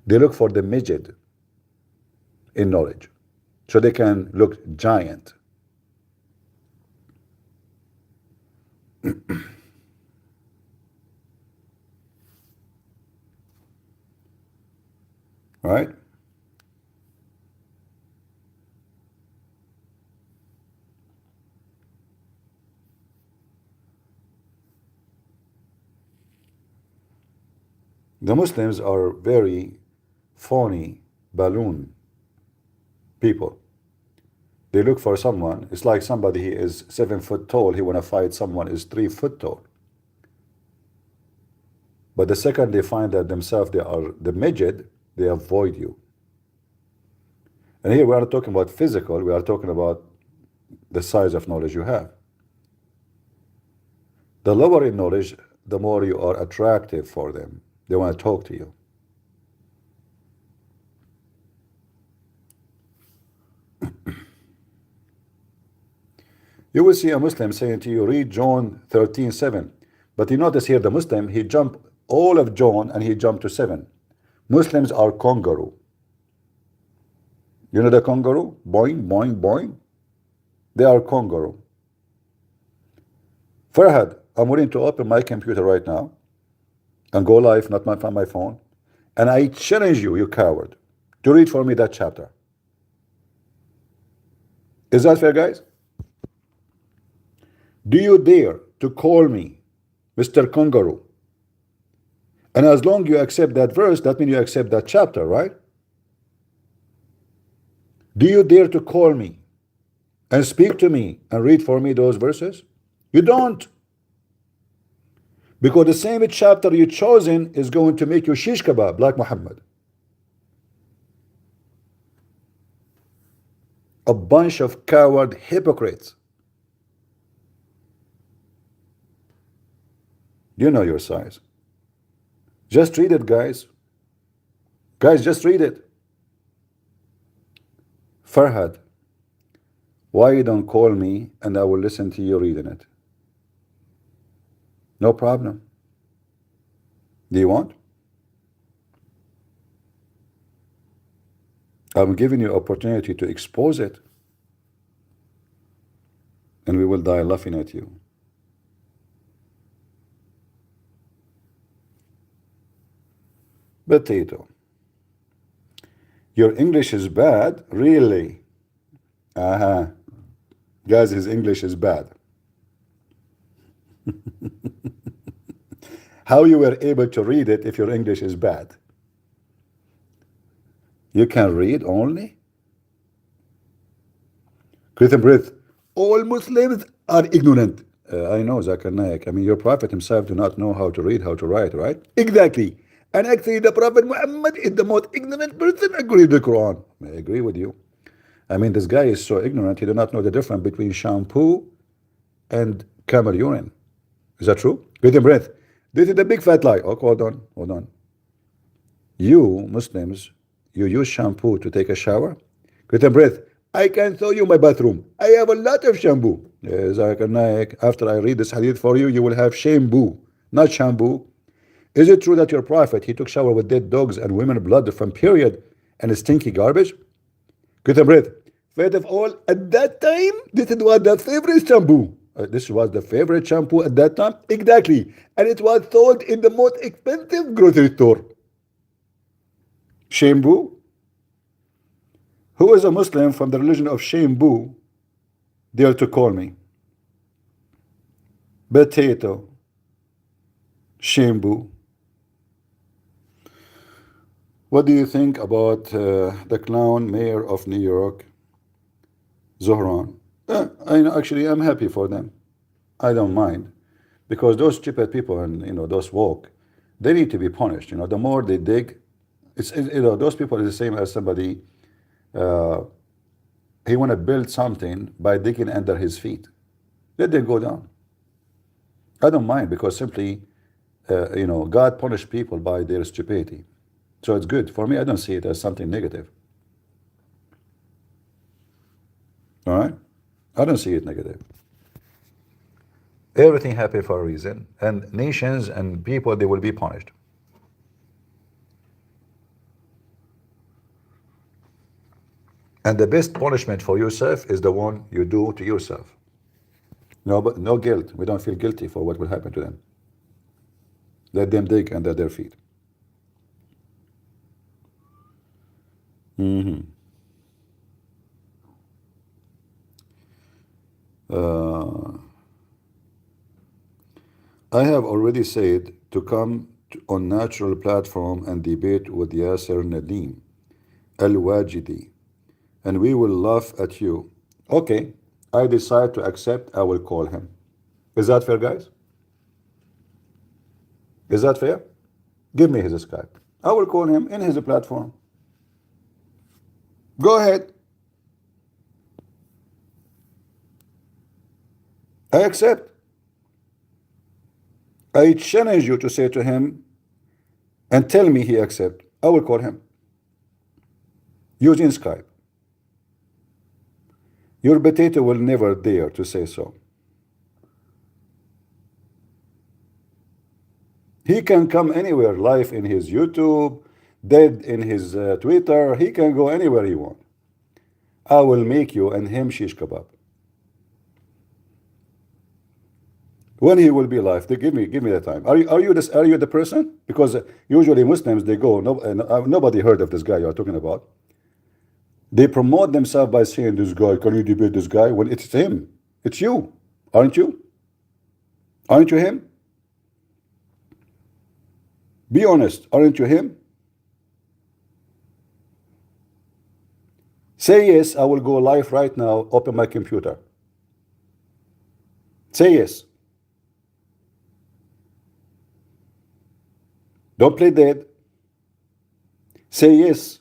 They look for the midget in knowledge, so they can look giant. Right? The Muslims are very phony balloon people. They look for someone. It's like somebody he is 7 foot tall. He want to fight someone is 3 foot tall. But the second they find that themselves they are the midget, they avoid you. And here we are talking about physical. We are talking about the size of knowledge you have. The lower in knowledge, the more you are attractive for them. They want to talk to you. You will see a Muslim saying to you, read John 13:7. But you notice here the Muslim, he jumped all of John and he jumped to 7. Muslims are kangaroo. You know the kangaroo? Boing, boing, boing. They are kangaroo. Farhad, I'm willing to open my computer right now and go live, not from my phone. And I challenge you, you coward, to read for me that chapter. Is that fair, guys? Do you dare to call me Mr. Kangaroo? And as long you accept that verse, that means you accept that chapter, right? Do you dare to call me and speak to me and read for me those verses? You don't. Because the same chapter you chosen is going to make you shish kebab like Muhammad. A bunch of coward hypocrites. You know your size. Just read it, guys. Guys, just read it. Farhad, why you don't call me and I will listen to you reading it? No problem. Do you want? I'm giving you opportunity to expose it. And we will die laughing at you. Potato. Your English is bad? Really? Guys, his English is bad. How you were able to read it if your English is bad? You can read only? Christian breath. All Muslims are ignorant. I know, Zakir Naik. I mean, your Prophet himself do not know how to read, how to write, right? Exactly. And actually, the Prophet Muhammad is the most ignorant person according to the Quran. I agree with you. I mean, this guy is so ignorant, he do not know the difference between shampoo and camel urine. Is that true? Christian breath. This is the big fat lie. Oh, hold on, hold on. You Muslims, you use shampoo to take a shower? Christian breath. I can show you my bathroom. I have a lot of shampoo. Zakir Naik, after I read this hadith for you, you will have shampoo, not shampoo. Is it true that your prophet, he took shower with dead dogs and women blood from period and stinky garbage? Christian breath. First of all, at that time, this was the favorite shampoo. This was the favorite shampoo at that time? Exactly. And it was sold in the most expensive grocery store. Shampoo? Who is a Muslim from the religion of shampoo dare to call me? Potato. Shampoo. What do you think about the clown mayor of New York, Zohran? Actually, I'm happy for them. I don't mind. Because those stupid people and those woke, they need to be punished. The more they dig, those people are the same as somebody. He want to build something by digging under his feet. Let them go down. I don't mind because simply, God punished people by their stupidity. So it's good. For me, I don't see it as something negative. All right? I don't see it negative. Everything happened for a reason. And nations and people, they will be punished. And the best punishment for yourself is the one you do to yourself. No, but no guilt. We don't feel guilty for what will happen to them. Let them dig under their feet. I have already said to come on natural platform and debate with Yasser Nadim Al-Wajidi, and we will laugh at you. Okay, I decide to accept. I will call him. Is that fair, guys? Is that fair? Give me his Skype. I will call him in his platform. Go ahead. I accept. I challenge you to say to him and tell me he accept. I will call him using Skype. Your potato will never dare to say so. He can come anywhere, live in his YouTube, dead in his Twitter. He can go anywhere he wants. I will make you and him shish kebab. When he will be live, they give me the time. Are you the person? Because usually Muslims they go. Nobody heard of this guy you are talking about. They promote themselves by saying, "This guy, can you debate this guy?" When it's him, it's you, aren't you? Aren't you him? Be honest, aren't you him? Say yes. I will go live right now. Open my computer. Say yes. Don't play dead. Say yes.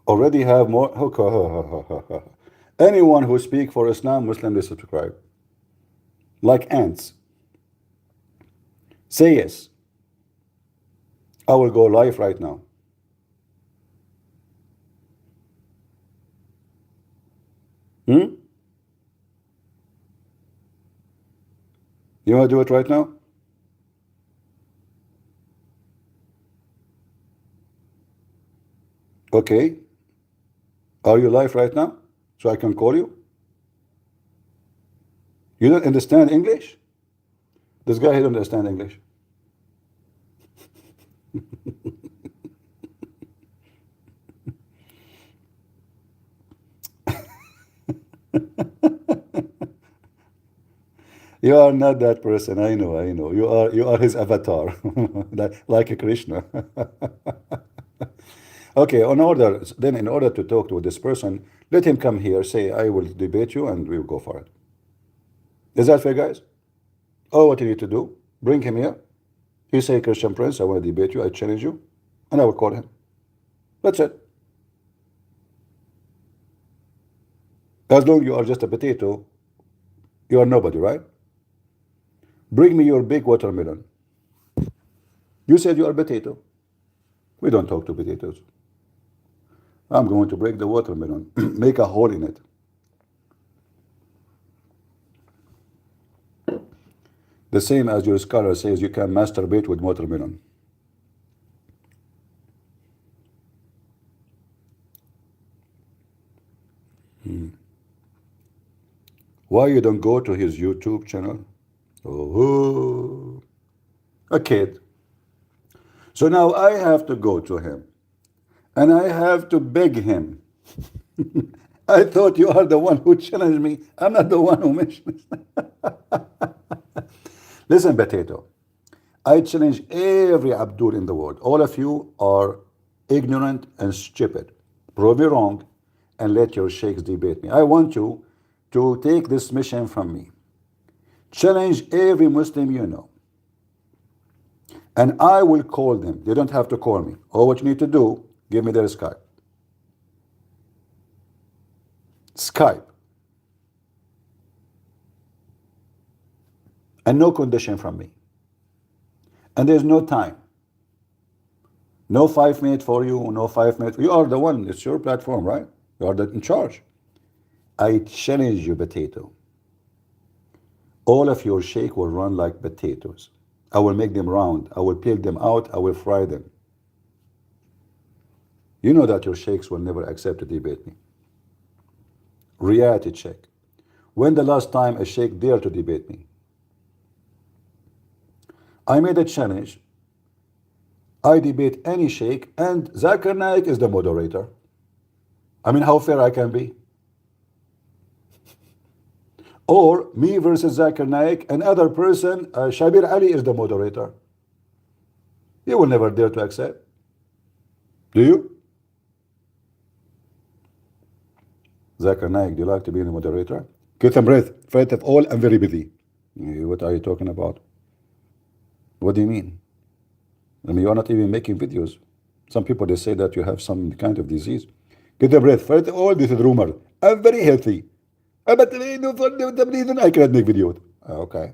Already have more. Anyone who speak for Islam, Muslim, they subscribe. Like ants. Say yes. I will go live right now. You want to do it right now? Okay. Are you live right now? So I can call you? You don't understand English? This guy, he don't understand English. You are not that person. I know. You are his avatar, like a Krishna. Okay, in order to talk to this person, let him come here, say, I will debate you, and we will go for it. Is that fair, guys? Oh, what you need to do, bring him here. You say, Christian Prince, I want to debate you, I challenge you, and I will call him. That's it. As long as you are just a potato, you are nobody, right? Bring me your big watermelon. You said you are a potato. We don't talk to potatoes. I'm going to break the watermelon, make a hole in it. The same as your scholar says you can masturbate with watermelon. Why you don't go to his YouTube channel? Oh, a kid. So now I have to go to him and I have to beg him. I thought you are the one who challenged me. I'm not the one who mentioned it. Listen, potato. I challenge every Abdul in the world. All of you are ignorant and stupid. Prove me wrong and let your sheikhs debate me. I want you to take this mission from me. Challenge every Muslim you know. And I will call them. They don't have to call me. All what you need to do, give me their Skype. Skype. And no condition from me. And there's no time. No 5 minutes for you, no 5 minutes. You are the one, it's your platform, right? You are in charge. I challenge you, potato. All of your sheikh will run like potatoes. I will make them round. I will peel them out. I will fry them. You know that your sheikhs will never accept to debate me. Reality check. When the last time a sheikh dared to debate me? I made a challenge. I debate any sheikh and Zakir Naik is the moderator. I mean, how fair I can be? Or me versus Zakir Naik, another person, Shabir Ali is the moderator. You will never dare to accept. Do you? Zakir Naik, do you like to be the moderator? Get a breath. First of all, I'm very busy. What are you talking about? What do you mean? I mean, you are not even making videos. Some people, they say that you have some kind of disease. Get a breath. First of all, this is rumor. I'm very healthy. But the reason I cannot make video. Okay.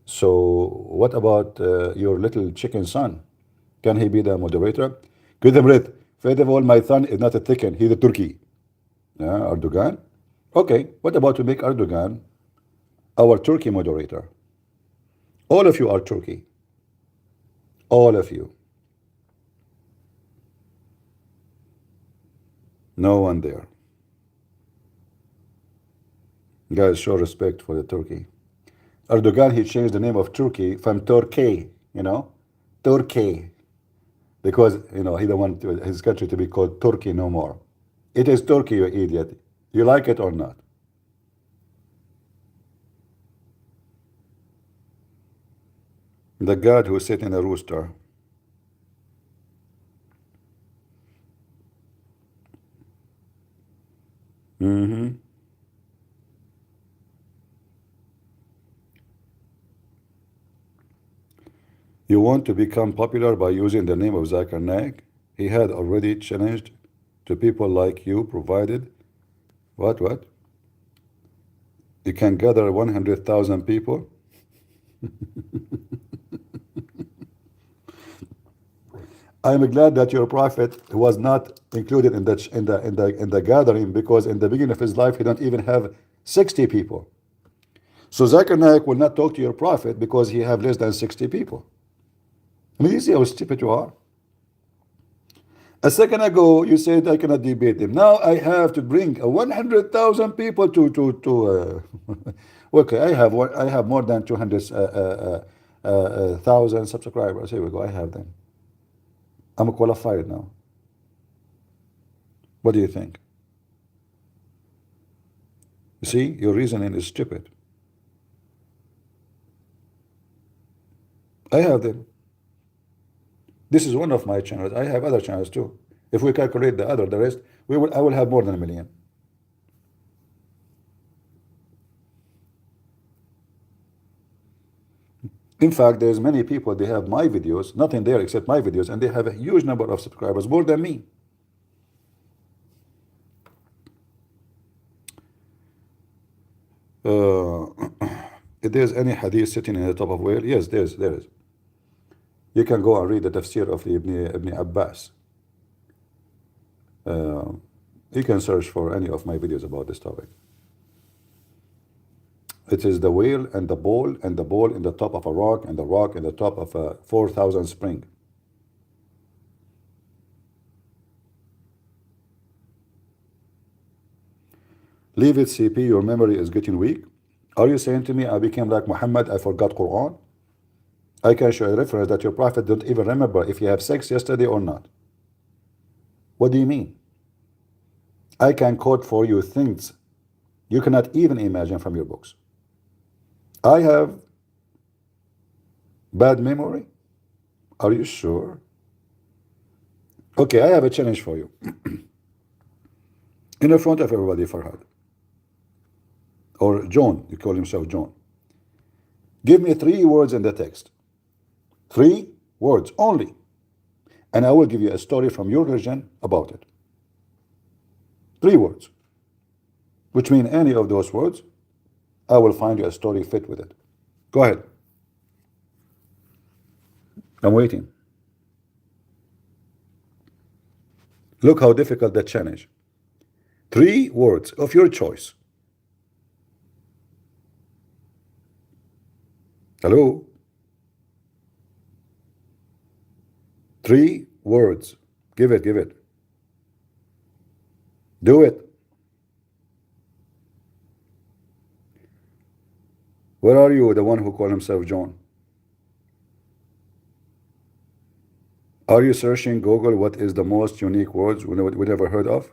So what about your little chicken son? Can he be the moderator? كده مريت. First of all, my son is not a chicken, he's a turkey. Erdogan. Okay, what about to make Erdogan our Turkey moderator? All of you are Turkey. All of you. No one there. Guys, show respect for the Turkey. Erdogan, he changed the name of Turkey from Turkey, Turkey. Because, he don't want his country to be called Turkey no more. It is Turkey, you idiot. You like it or not? The God who sits in a rooster. Mm-hmm. You want to become popular by using the name of Zakir Naik? He had already challenged to people like you, provided what? You can gather 100,000 people. I'm glad that your prophet was not included in the gathering, because in the beginning of his life he don't even have 60 people. So Zakir Naik will not talk to your prophet because he have less than 60 people. I mean, you see how stupid you are. A second ago, you said I cannot debate him. Now I have to bring 100,000 people to. Okay, I have more than 200,000 subscribers. Here we go. I have them. I'm qualified now. What do you think? You see, your reasoning is stupid. I have them. This is one of my channels. I have other channels too. If we calculate the rest, I will have more than 1 million. In fact, there's many people, they have my videos, nothing there except my videos, and they have a huge number of subscribers, more than me. If there's any hadith sitting in the top of whale, yes, there is. You can go and read the tafsir of Ibn Abbas. You can search for any of my videos about this topic. It is the whale and the ball in the top of a rock, and the rock in the top of a 4,000 spring. Leave it, CP, your memory is getting weak. Are you saying to me I became like Muhammad, I forgot Quran? I can show a reference that your prophet don't even remember if you have sex yesterday or not. What do you mean? I can quote for you things you cannot even imagine from your books. I have bad memory? Are you sure? Okay, I have a challenge for you. In the front of everybody, Farhad. Or John, you call himself John. Give me 3 words in the text. 3 words only. And I will give you a story from your religion about it. 3 words. Which mean any of those words, I will find you a story fit with it. Go ahead. I'm waiting. Look how difficult that challenge. 3 words of your choice. Hello? 3 words. Give it. Do it. Where are you, the one who called himself John? Are you searching Google what is the most unique words we never heard of?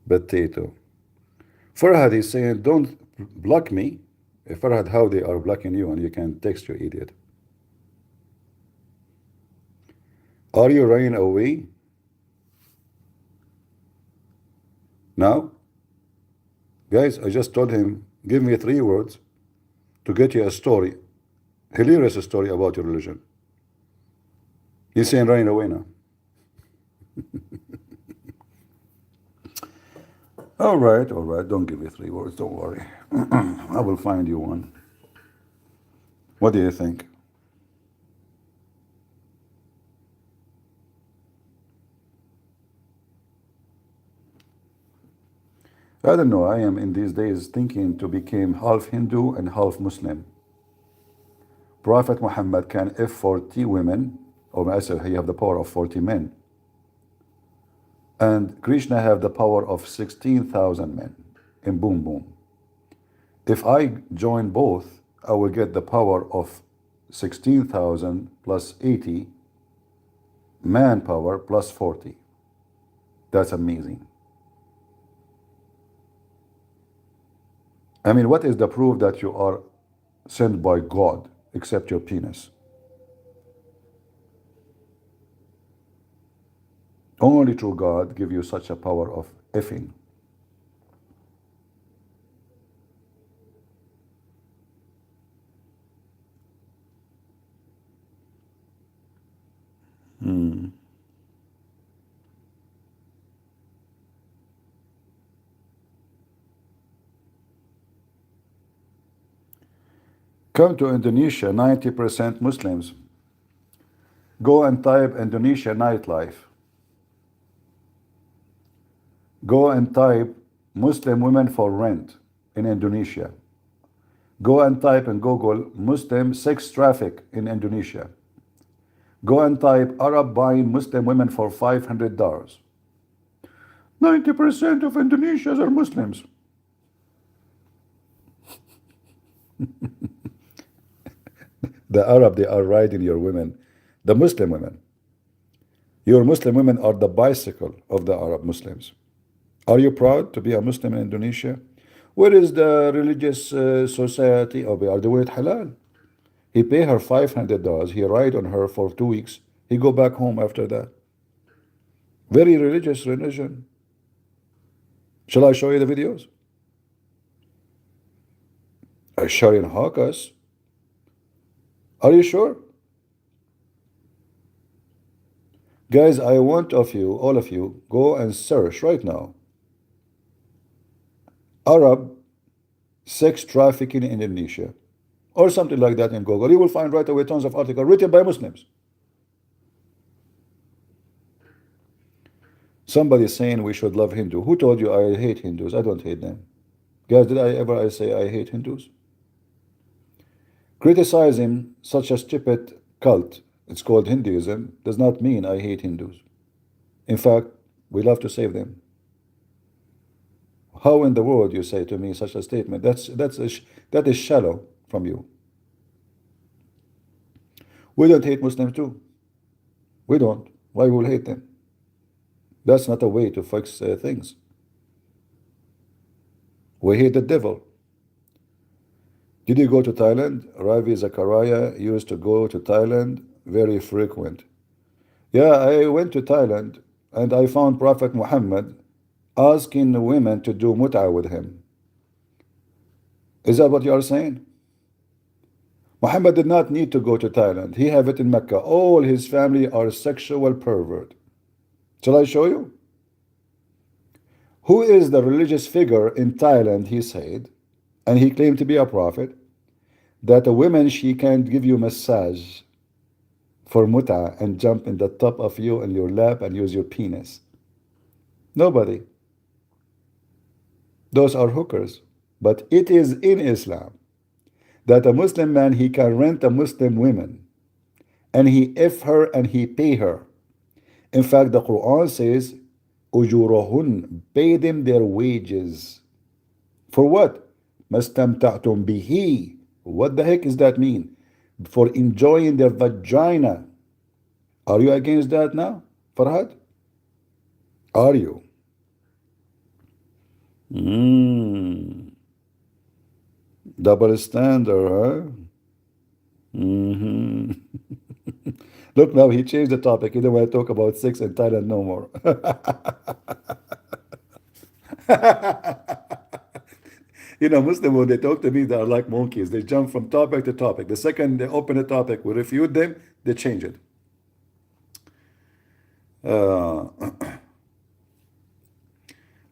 Potato. Farhad is saying, don't block me. Farhad, how they are blocking you and you can text, you idiot. Are you running away? Now? Guys, I just told him, give me 3 words to get you a story, hilarious story about your religion. He's saying running away now. All right, all right. Don't give me 3 words. Don't worry. I will find you one. What do you think? I don't know. I am in these days thinking to become half Hindu and half Muslim. Prophet Muhammad can F 40 women, or I say he have the power of 40 men. And Krishna have the power of 16,000 men in boom boom. If I join both, I will get the power of 16,000 plus 80 manpower plus 40. That's amazing. I mean, what is the proof that you are sent by God except your penis? Only true God give you such a power of effing. Come to Indonesia, 90% Muslims. Go and type Indonesia nightlife. Go and type Muslim women for rent in Indonesia. Go and type in Google Muslim sex traffic in Indonesia. Go and type Arab buying Muslim women for $500. 90% of Indonesians are Muslims. The Arab, they are riding your women, the Muslim women. Your Muslim women are the bicycle of the Arab Muslims. Are you proud to be a Muslim in Indonesia? Where is the religious society? Oh, are doing it halal. He pay her $500. He ride on her for 2 weeks. He go back home after that. Very religious religion. Shall I show you the videos? Sharin Hakas. Are you sure? Guys, I want of you, all of you, go and search right now. Arab sex trafficking in Indonesia. Or something like that in Google. You will find right away tons of articles written by Muslims. Somebody saying we should love Hindu. Who told you I hate Hindus? I don't hate them. Guys, did I ever say I hate Hindus? Criticizing such a stupid cult, it's called Hinduism, does not mean I hate Hindus. In fact, we love to save them. How in the world you say to me such a statement? That is shallow from you. We don't hate Muslims too. We don't. Why we will hate them? That's not a way to fix things. We hate the devil. Did you go to Thailand? Ravi Zachariah used to go to Thailand very frequent. Yeah, I went to Thailand and I found Prophet Muhammad asking the women to do mut'ah with him. Is that what you are saying? Muhammad did not need to go to Thailand. He have it in Mecca. All his family are sexual pervert. Shall I show you? Who is the religious figure in Thailand, he said, and he claimed to be a prophet, that a woman, she can give you massage for mut'ah and jump in the top of you in your lap and use your penis. Nobody. Those are hookers. But it is in Islam that a Muslim man, he can rent a Muslim woman and he F her and he pay her. In fact, the Quran says, Ujurohun, pay them their wages. For what? Mastamta'tum bihi. What the heck does that mean? For enjoying their vagina. Are you against that now, Farhad? Are you? Double standard, huh? Look, now he changed the topic. He don't want to talk about sex in Thailand no more. You know, Muslim, when they talk to me, they are like monkeys. They jump from topic to topic. The second they open a topic, we refute them, they change it. Uh,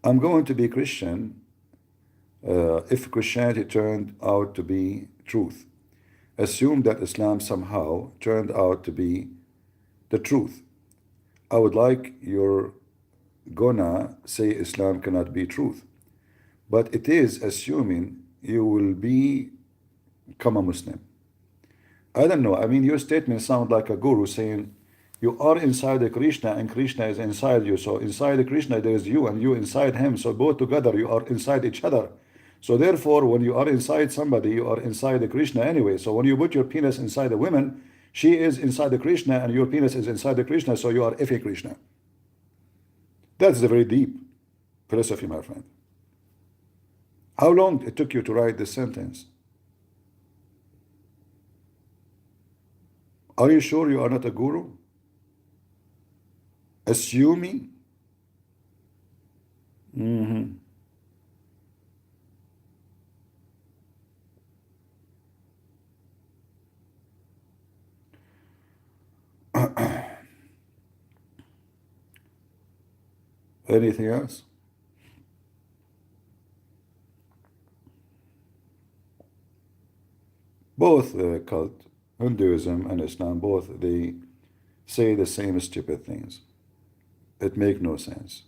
I'm going to be Christian if Christianity turned out to be truth. Assume that Islam somehow turned out to be the truth. I would like you're gonna say Islam cannot be truth, but it is assuming you will become a Muslim. I don't know. I mean, your statement sounds like a guru saying you are inside the Krishna and Krishna is inside you. So inside the Krishna there is you and you inside him. So both together you are inside each other. So therefore, when you are inside somebody, you are inside the Krishna anyway. So when you put your penis inside a woman, she is inside the Krishna and your penis is inside the Krishna. So you are effing Krishna. That's a very deep philosophy, my friend. How long it took you to write this sentence? Are you sure you are not a guru? Assuming? Anything else? Both cult, Hinduism and Islam, both they say the same stupid things. It makes no sense.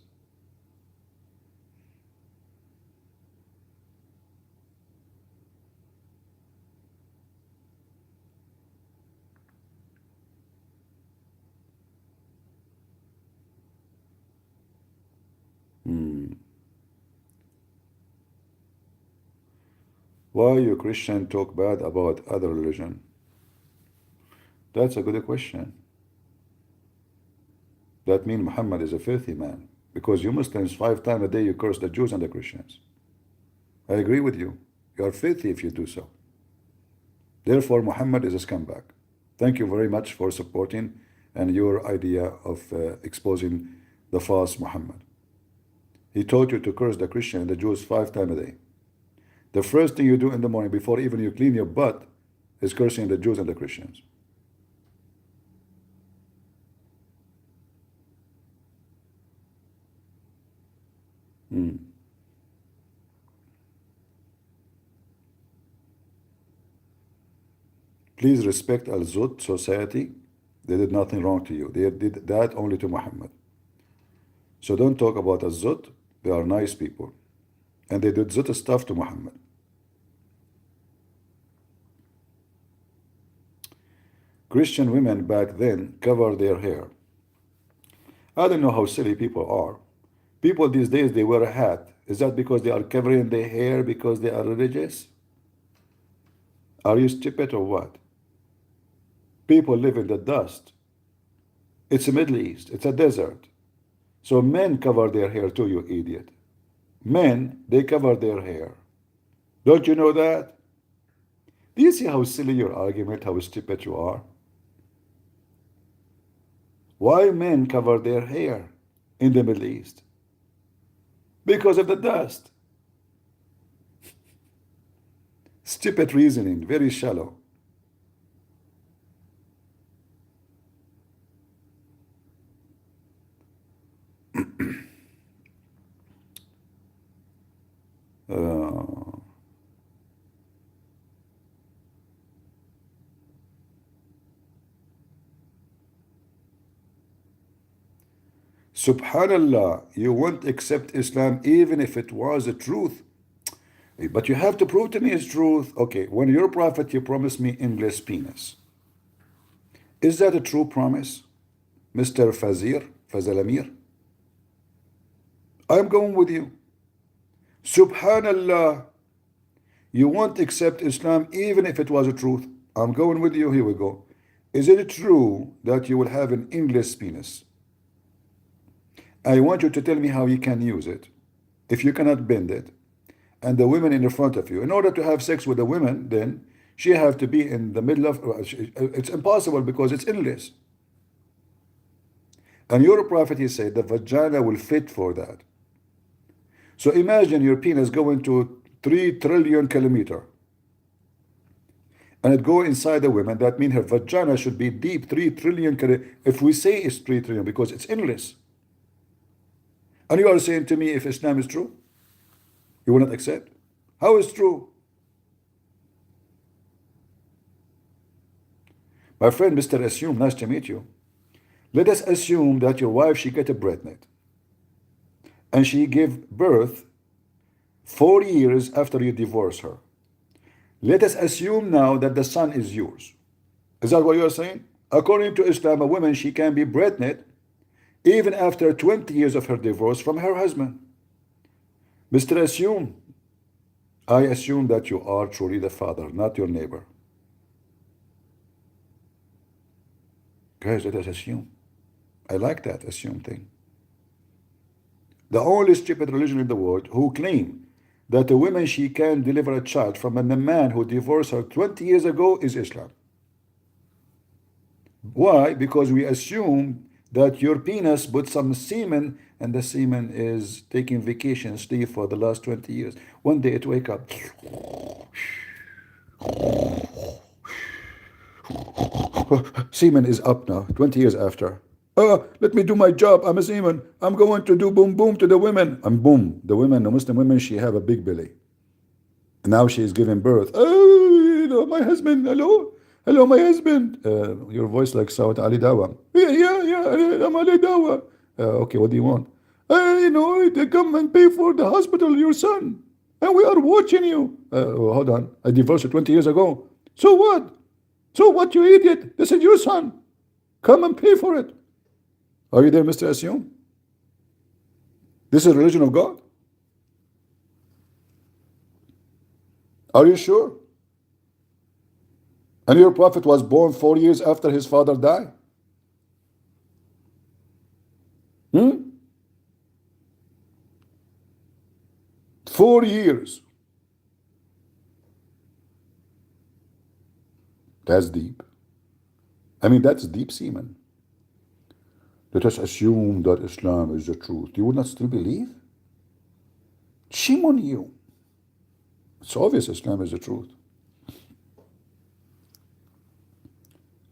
Why you Christian talk bad about other religion? That's a good question. That means Muhammad is a filthy man. Because you Muslims 5 times a day you curse the Jews and the Christians. I agree with you. You are filthy if you do so. Therefore, Muhammad is a scumbag. Thank you very much for supporting and your idea of exposing the false Muhammad. He taught you to curse the Christian and the Jews 5 times a day. The first thing you do in the morning before even you clean your butt is cursing the Jews and the Christians. Please respect Al-Zut society. They did nothing wrong to you. They did that only to Muhammad. So don't talk about Al-Zut. They are nice people. And they did Zut stuff to Muhammad. Christian women back then cover their hair. I don't know how silly people are. People these days, they wear a hat. Is that because they are covering their hair because they are religious? Are you stupid or what? People live in the dust. It's the Middle East. It's a desert. So men cover their hair too, you idiot. Men, they cover their hair. Don't you know that? Do you see how silly your argument, how stupid you are? Why men cover their hair in the Middle East? Because of the dust. Stupid reasoning, very shallow. Subhanallah, you won't accept Islam even if it was the truth. But you have to prove to me it's truth. Okay, when you're a prophet, you promised me endless penis. Is that a true promise, Mr. Fazalamir? I'm going with you. Subhanallah, you won't accept Islam even if it was a truth. I'm going with you. Here we go. Is it true that you will have an endless penis? I want you to tell me how you can use it. If you cannot bend it, and the women in the front of you, in order to have sex with the women, then she have to be in the middle of, it's impossible because it's endless. And your prophet, he said, the vagina will fit for that. So imagine your penis going to 3 trillion kilometers. and it go inside the woman, that means her vagina should be deep, 3 trillion. If we say it's 3 trillion, because it's endless. And you are saying to me if Islam is true, you will not accept? How is true? My friend, Mr. Assume, nice to meet you. Let us assume that your wife, she get pregnant, and she gave birth 4 years after you divorce her. Let us assume now that the son is yours. Is that what you are saying? According to Islam, a woman, she can be pregnant even after 20 years of her divorce from her husband. Mr. Assume, I assume that you are truly the father, not your neighbor. Guys, let us assume. I like that assume thing. The only stupid religion in the world who claim that a woman, she can deliver a child from a man who divorced her 20 years ago is Islam. Why? Because we assume that your penis put some semen, and the semen is taking vacation sleep for the last 20 years. One day it wake up. Semen is up now, 20 years after. Let me do my job. I'm a semen. I'm going to do boom boom to the women. And boom, the women, the Muslim women, she have a big belly. And now she is giving birth. Oh, my husband. Hello, hello, my husband. Your voice like Saud Ali Dawa. Yeah. I'm Ali Dawa. Okay, what do you want? They come and pay for the hospital, your son, and we are watching you. Hold on. I divorced you 20 years ago. So what? So what, you idiot? This is your son. Come and pay for it. Are you there, Mr. Assume? This is religion of God? Are you sure? And your prophet was born 4 years after his father died? 4 years. That's deep. I mean, that's deep semen. Let us assume that Islam is the truth. You would not still believe? Shame on you. It's obvious Islam is the truth.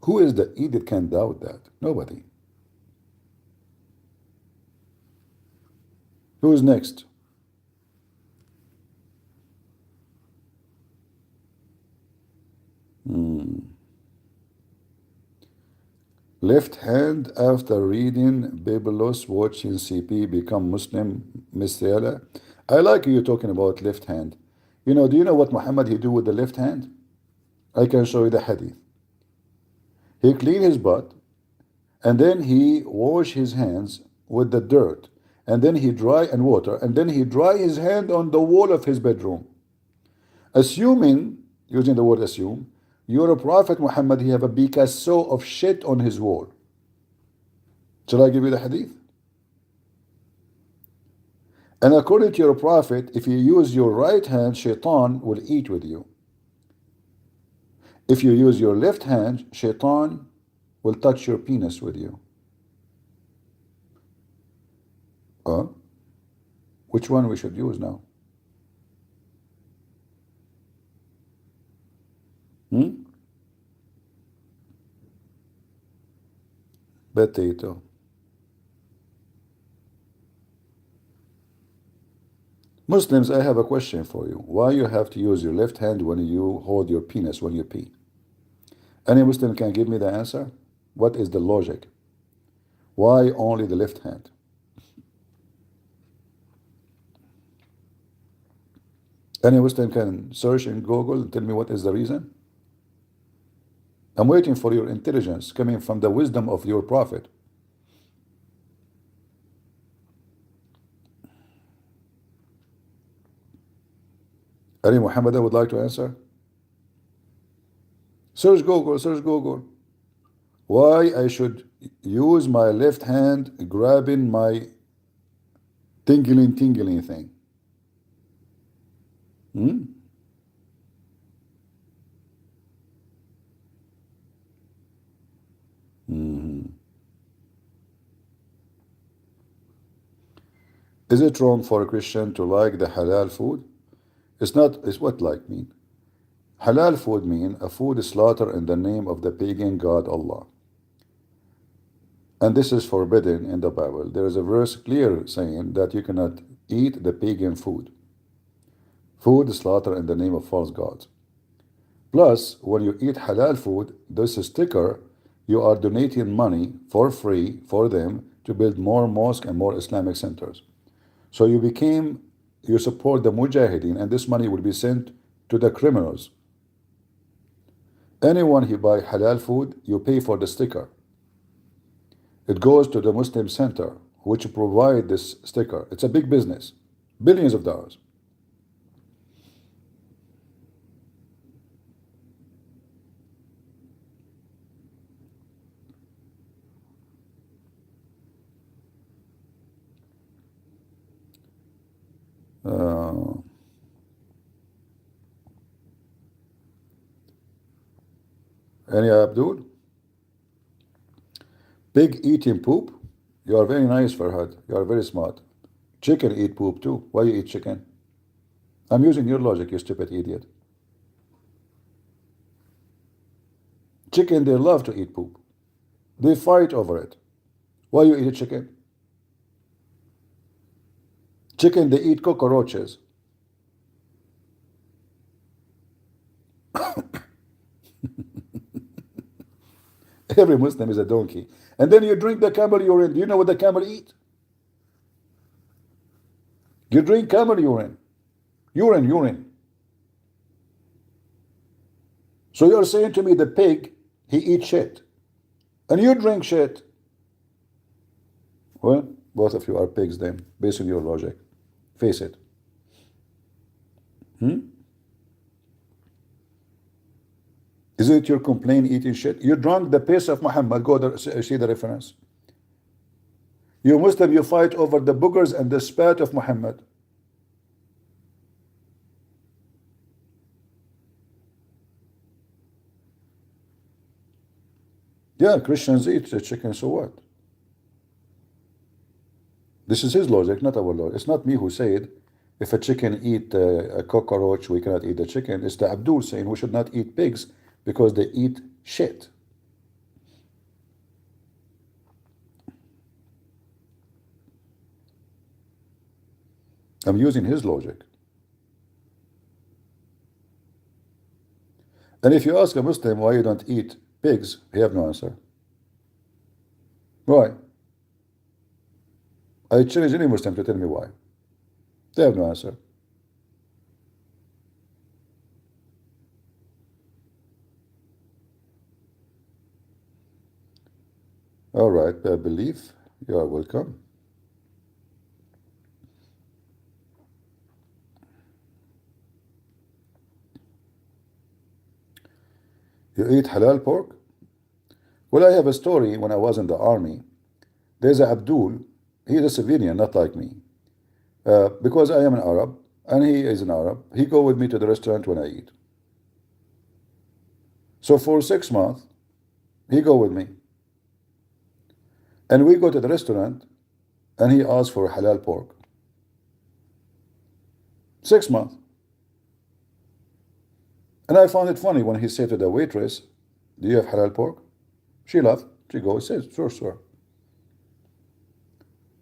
Who is the idiot can doubt that? Nobody. Who is next? Left hand after reading Biblos, watching CP become Muslim, Miss Yala. I like you talking about left hand. Do you know what Muhammad he do with the left hand? I can show you the hadith. He clean his butt, and then he wash his hands with the dirt, and then he dry and water, and then he dry his hand on the wall of his bedroom. Assuming, using the word assume, your Prophet Muhammad, he have a Picasso of shit on his wall. Shall I give you the hadith? And according to your Prophet, if you use your right hand, shaitan will eat with you. If you use your left hand, shaitan will touch your penis with you. Which one we should use now? Potato. Muslims, I have a question for you. Why you have to use your left hand when you hold your penis when you pee? Any Muslim can give me the answer? What is the logic? Why only the left hand? Any Muslim can search in Google and tell me what is the reason? I'm waiting for your intelligence coming from the wisdom of your Prophet. Any Muhammadan would like to answer? Search Google, search Google. Why I should use my left hand grabbing my tingling thing? Is it wrong for a Christian to like the halal food? It's not. It's what like mean? Halal food mean a food slaughtered in the name of the pagan god Allah. And this is forbidden in the Bible. There is a verse clear saying that you cannot eat the pagan food. Food slaughtered in the name of false gods. Plus, when you eat halal food, this sticker, you are donating money for free for them to build more mosques and more Islamic centers. So you support the mujahideen, and this money will be sent to the criminals. Anyone who buy halal food, you pay for the sticker. It goes to the Muslim center, which provide this sticker. It's a big business, billions of dollars. Any Abdul? Pig eating poop? You are very nice, Farhad. You are very smart. Chicken eat poop too. Why you eat chicken? I'm using your logic, you stupid idiot. Chicken, they love to eat poop. They fight over it. Why you eat chicken? Chicken, they eat cockroaches. Every Muslim is a donkey. And then you drink the camel urine. Do you know what the camel eat? You drink camel urine. Urine. So you're saying to me the pig, he eats shit. And you drink shit. Well, both of you are pigs then, based on your logic. Face it. Is it your complaint eating shit? You drunk the piss of Muhammad. Go there, see the reference. You Muslim, you fight over the boogers and the spat of Muhammad. Yeah, Christians eat the chicken, so what? This is his logic, not our logic. It's not me who said if a chicken eat a cockroach, we cannot eat the chicken. It's the Abdul saying we should not eat pigs because they eat shit. I'm using his logic. And if you ask a Muslim why you don't eat pigs, he have no answer. Why? I challenge any Muslim to tell me why. They have no answer. All right, I believe you are welcome. You eat halal pork? Well, I have a story. When I was in the army, there's a Abdul. He's a civilian, not like me. Because I am an Arab and he is an Arab, he go with me to the restaurant when I eat. So for 6 months, he go with me. And we go to the restaurant and he asks for halal pork. 6 months. And I found it funny when he said to the waitress, do you have halal pork? She laughed. She goes, says, sure.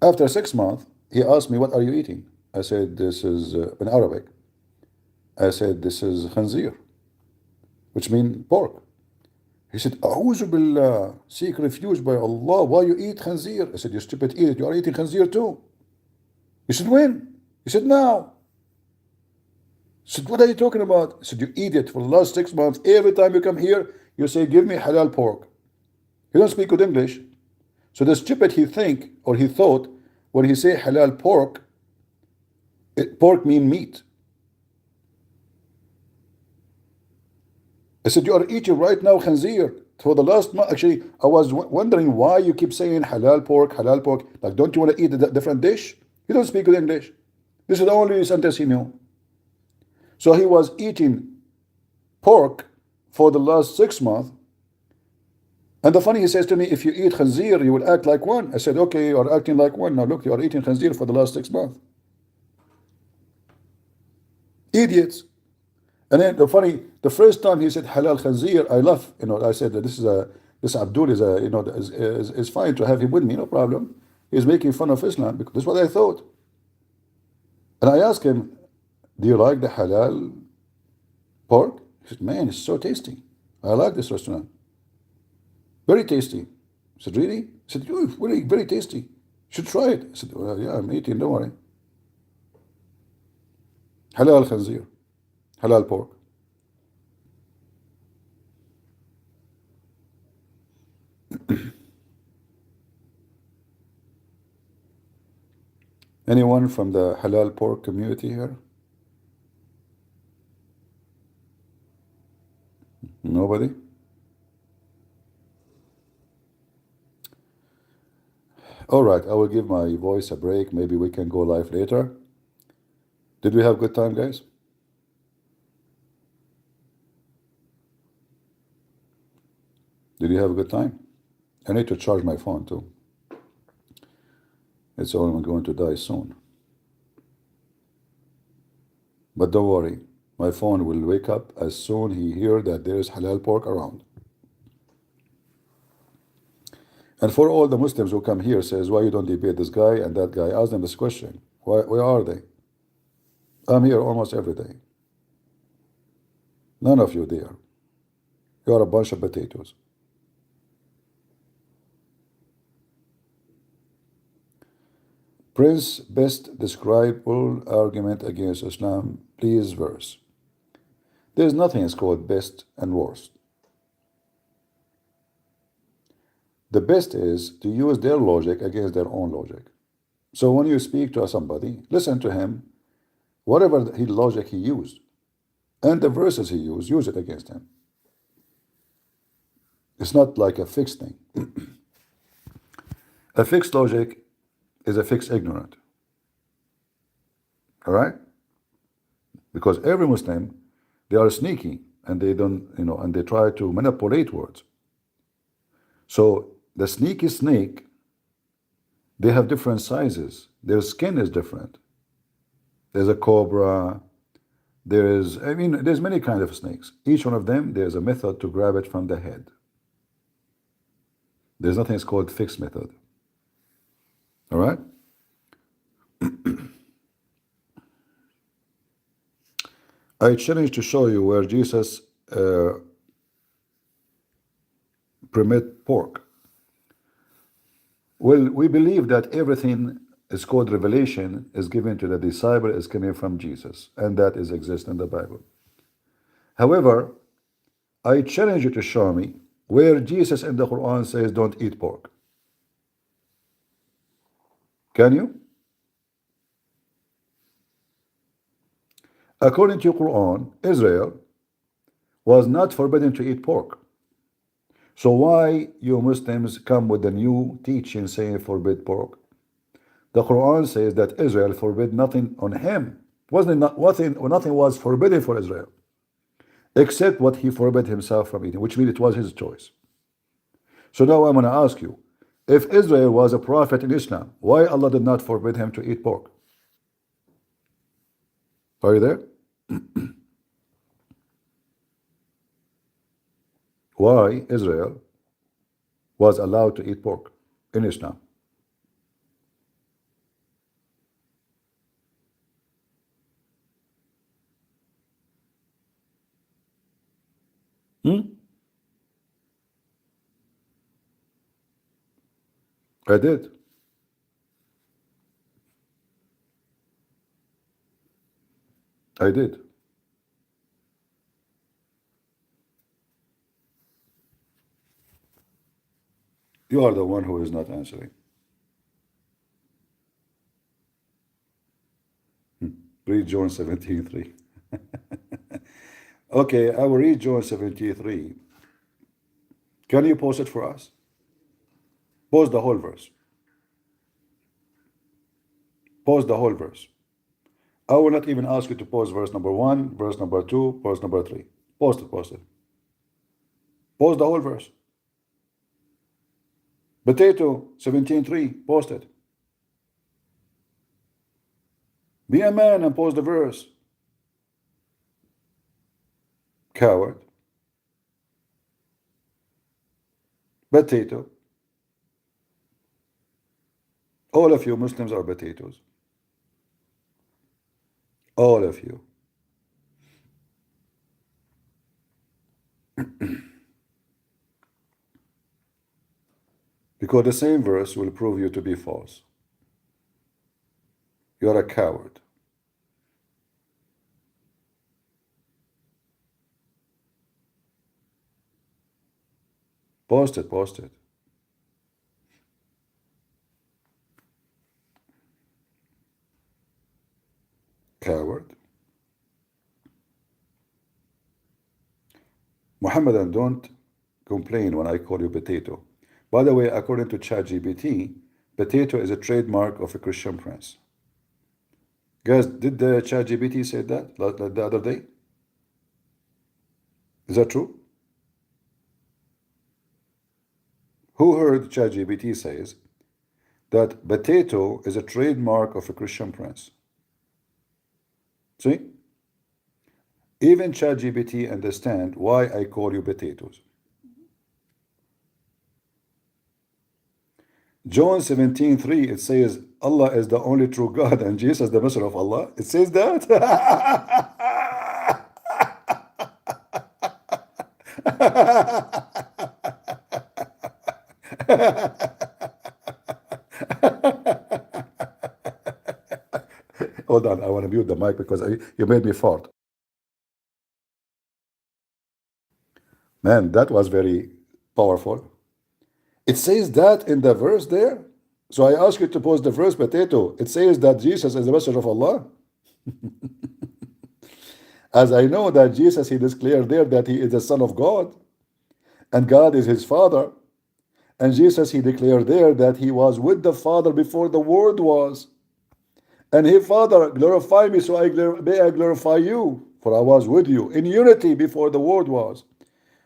After 6 months, he asked me, what are you eating? I said, this is, in Arabic, I said, this is khanzir, which means pork. He said, A'udhu billah, seek refuge by Allah, why you eat khanzir? I said, you stupid idiot, you are eating khanzir too. He said, when? He said, now. I said, what are you talking about? I said, you idiot, for the last 6 months, every time you come here, you say, give me halal pork. You don't speak good English. So the stupid he thought, when he say halal pork, pork mean meat. I said, you are eating right now khanzir. For the last month, actually, I was wondering why you keep saying halal pork. Like, don't you want to eat a different dish? You don't speak good English. This is the only sentence he knew. So he was eating pork for the last 6 months. And the funny, he says to me, if you eat khanzir, you will act like one. I said, okay, you are acting like one. Now look, you are eating khanzir for the last 6 months. Idiots. And then the first time he said halal khanzir, I laugh. I said that this Abdul is is fine to have him with me, no problem. He's making fun of Islam because that's what I thought. And I asked him, do you like the halal pork? He said, man, it's so tasty. I like this restaurant. Very tasty. I said, really? He said, oh, very, very tasty. You should try it. I said, well, yeah, I'm eating, don't worry. Halal khanzir. Halal pork. Anyone from the halal pork community here? Nobody? All right, I will give my voice a break. Maybe we can go live later. Did we have good time, guys? Did you have a good time? I need to charge my phone too. It's only going to die soon. But don't worry, my phone will wake up as soon he hear that there is halal pork around. And for all the Muslims who come here says, why you don't debate this guy and that guy? Ask them this question. Where are they? I'm here almost every day. None of you there. You are a bunch of potatoes. Prince, best describable argument against Islam, please verse. There's nothing is called best and worst. The best is to use their logic against their own logic. So when you speak to somebody, listen to him, whatever logic he used, and the verses he used, use it against him. It's not like a fixed thing. A fixed logic is a fixed ignorant. All right? Because every Muslim, they are sneaky and they don't, and they try to manipulate words. So the sneaky snake, they have different sizes. Their skin is different. There's a cobra. There's many kinds of snakes. Each one of them, there's a method to grab it from the head. There's nothing that's called fixed method. All right? I challenge to show you where Jesus permit pork. Well, we believe that everything is called revelation is given to the disciple is coming from Jesus, and that is exist in the Bible. However, I challenge you to show me where Jesus in the Quran says don't eat pork. Can you? According to Quran, Israel was not forbidden to eat pork. So why you Muslims come with a new teaching saying forbid pork? The Quran says that Israel forbid nothing on him. Nothing was forbidden for Israel except what he forbid himself from eating, which means it was his choice. So now I'm going to ask you, if Israel was a prophet in Islam, why Allah did not forbid him to eat pork? Are you there? Why Israel was allowed to eat pork in Islam? I did. I did. You are the one who is not answering. Read John 17:3. Okay, I will read John 17:3. Can you post it for us? Post the whole verse. Post the whole verse. I will not even ask you to post verse number 1, verse number 2, verse number 3. Post it, post it. Post the whole verse. Potato 17:3. Post it. Be a man and post the verse. coward, potato. All of you Muslims are potatoes. All of you. Because the same verse will prove you to be false. You're a coward. Post it, post it. Coward. Muhammadan, don't complain when I call you potato. By the way, according to ChatGPT, potato is a trademark of a Christian prince. Guys, did the ChatGPT say that the other day? Is that true? Who heard ChatGPT says that potato is a trademark of a Christian prince? See? Even ChatGPT understand why I call you potatoes. John 17:3, it says Allah is the only true God and Jesus the messenger of Allah. It says that. Hold on, I want to mute the mic because you made me fart. Man, that was very powerful. It says that in the verse there. So I ask you to post the verse, potato. It says that Jesus is the messenger of Allah. As I know that Jesus, he declared there that he is the Son of God and God is his Father. And Jesus, he declared there that he was with the Father before the Word was. And he, Father, glorify me, so may I glorify you, for I was with you in unity before the Word was.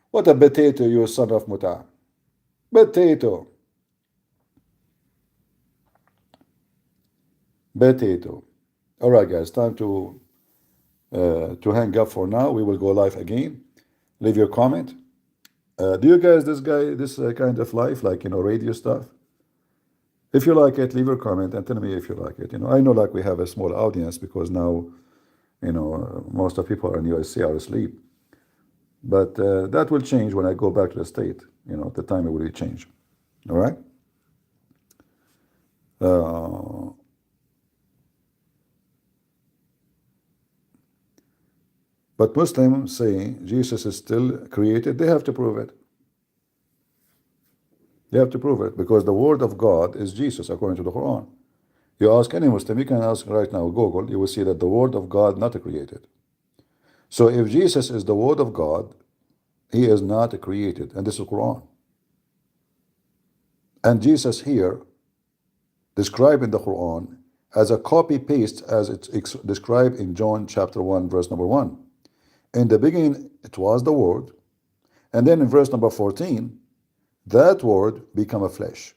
What a potato, you son of Muta. Potato. Potato. All right, guys, time to hang up for now. We will go live again. Leave your comment. Do you guys this kind of life, like, radio stuff? If you like it, leave your comment and tell me if you like it. I know, like, we have a small audience because now, most of people in USC are asleep. But that will change when I go back to the state. The time it will change. All right? But Muslims say Jesus is still created. They have to prove it. They have to prove it because the word of God is Jesus according to the Quran. You ask any Muslim, you can ask right now, Google, you will see that the word of God not created. So if Jesus is the word of God, he is not created, and this is Quran. And Jesus here described in the Quran as a copy paste as it's described in John chapter 1 verse number 1. In the beginning it was the word, and then in verse number 14 that word became a flesh.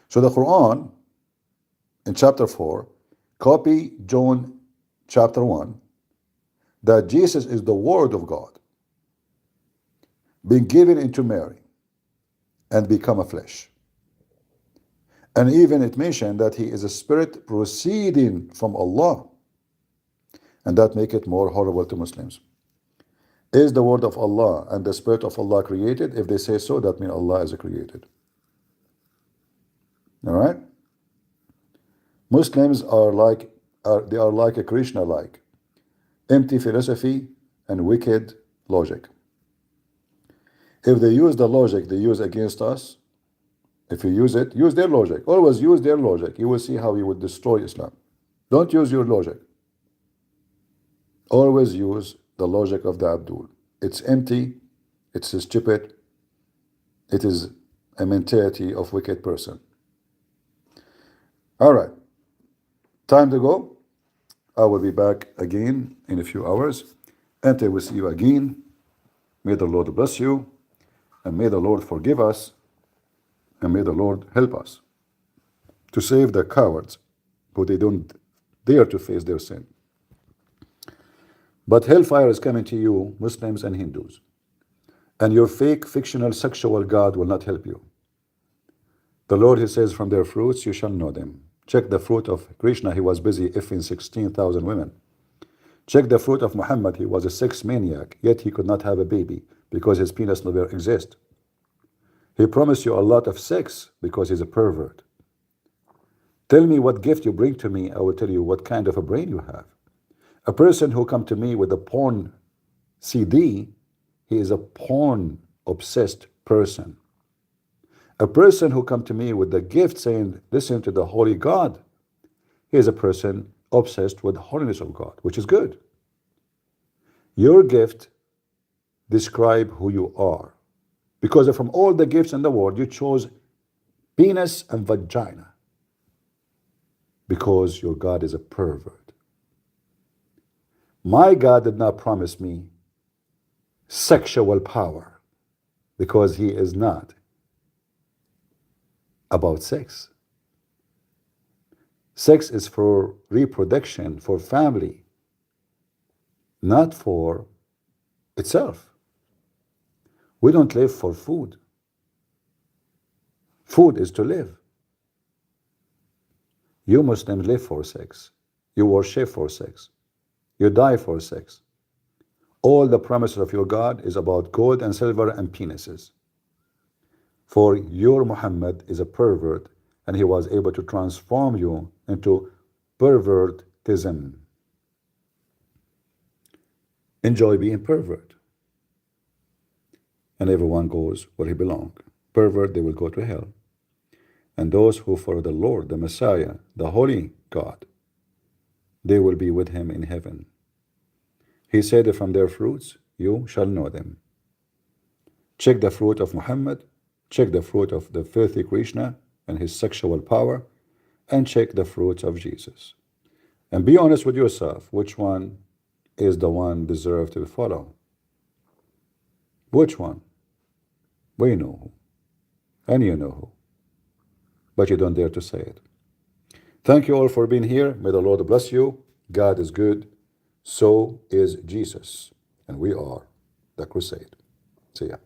So the Quran in chapter 4 copy John chapter 1 that Jesus is the word of God being given into Mary and become a flesh. And even it mentioned that he is a spirit proceeding from Allah, and that make it more horrible to Muslims. Is the word of Allah and the spirit of Allah created? If they say so, that means Allah is created. All right? Muslims are like a Krishna-like, empty philosophy and wicked logic. If they use the logic they use against us, if you use it, use their logic. Always use their logic. You will see how you would destroy Islam. Don't use your logic. Always use the logic of the Abdul. It's empty, it's stupid, it is a mentality of wicked person. All right, time to go. I will be back again in a few hours. Until we see you again, may the Lord bless you, and may the Lord forgive us, and may the Lord help us to save the cowards who they don't dare to face their sin. But hellfire is coming to you, Muslims and Hindus. And your fake, fictional, sexual God will not help you. The Lord, He says, from their fruits you shall know them. Check the fruit of Krishna, he was busy effing 16,000 women. Check the fruit of Muhammad, he was a sex maniac, yet he could not have a baby because his penis never exists. He promised you a lot of sex because he's a pervert. Tell me what gift you bring to me, I will tell you what kind of a brain you have. A person who come to me with a porn CD, he is a porn-obsessed person. A person who come to me with the gift saying, listen to the holy God, he is a person obsessed with the holiness of God, which is good. Your gift describe who you are. Because from all the gifts in the world, you chose penis and vagina. Because your God is a pervert. My God did not promise me sexual power, because he is not about sex. Sex is for reproduction, for family, not for itself. We don't live for food. Food is to live. You Muslims live for sex. You worship for sex. You die for sex. All the promises of your God is about gold and silver and penises. For your Muhammad is a pervert, and he was able to transform you into pervertism. Enjoy being pervert. And everyone goes where he belongs. Pervert, they will go to hell. And those who follow the Lord, the Messiah, the Holy God, they will be with him in heaven. He said that from their fruits you shall know them. Check the fruit of Muhammad, check the fruit of the filthy Krishna and his sexual power, and check the fruits of Jesus. And be honest with yourself, which one is the one deserved to follow? Which one? We know who, and you know who, but you don't dare to say it. Thank you all for being here. May the Lord bless you. God is good. So is Jesus. And we are the crusade. See ya.